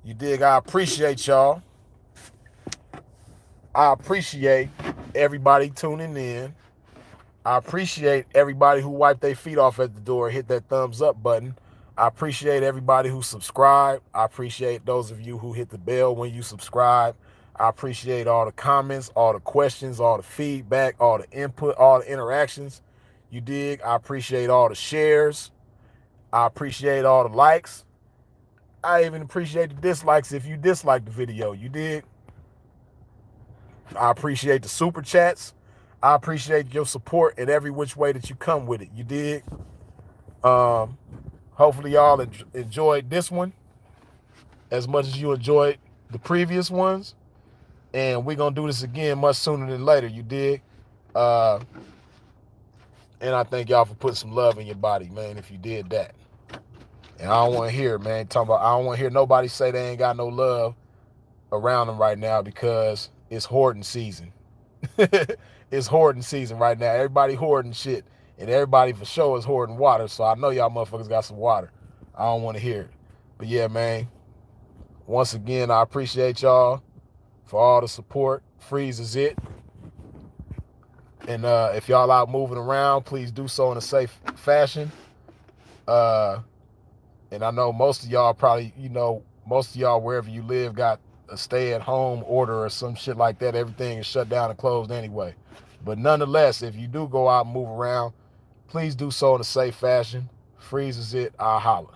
A: You dig? I appreciate y'all. I appreciate everybody tuning in. I appreciate everybody who wiped their feet off at the door and hit that thumbs up button. I appreciate everybody who subscribed. I appreciate those of you who hit the bell when you subscribe. I appreciate all the comments, all the questions, all the feedback, all the input, all the interactions. You dig? I appreciate all the shares. I appreciate all the likes. I even appreciate the dislikes if you dislike the video. You dig? I appreciate the super chats. I appreciate your support in every which way that you come with it. You dig? Hopefully y'all enjoyed this one as much as you enjoyed the previous ones. And we're going to do this again much sooner than later. You dig? And I thank y'all for putting some love in your body, man, if you did that. And I don't want to hear, man, I don't want to hear nobody say they ain't got no love around them right now because it's hoarding season. It's hoarding season right now. Everybody hoarding shit. And everybody for sure is hoarding water. So I know y'all motherfuckers got some water. I don't want to hear it. But yeah, man. Once again, I appreciate y'all for all the support. Freeze is it. And if y'all out moving around, please do so in a safe fashion. And I know most of y'all probably, most of y'all wherever you live got a stay-at-home order or some shit like that. Everything is shut down and closed anyway. But nonetheless, if you do go out and move around, please do so in a safe fashion. Freeze is it. I'll holler.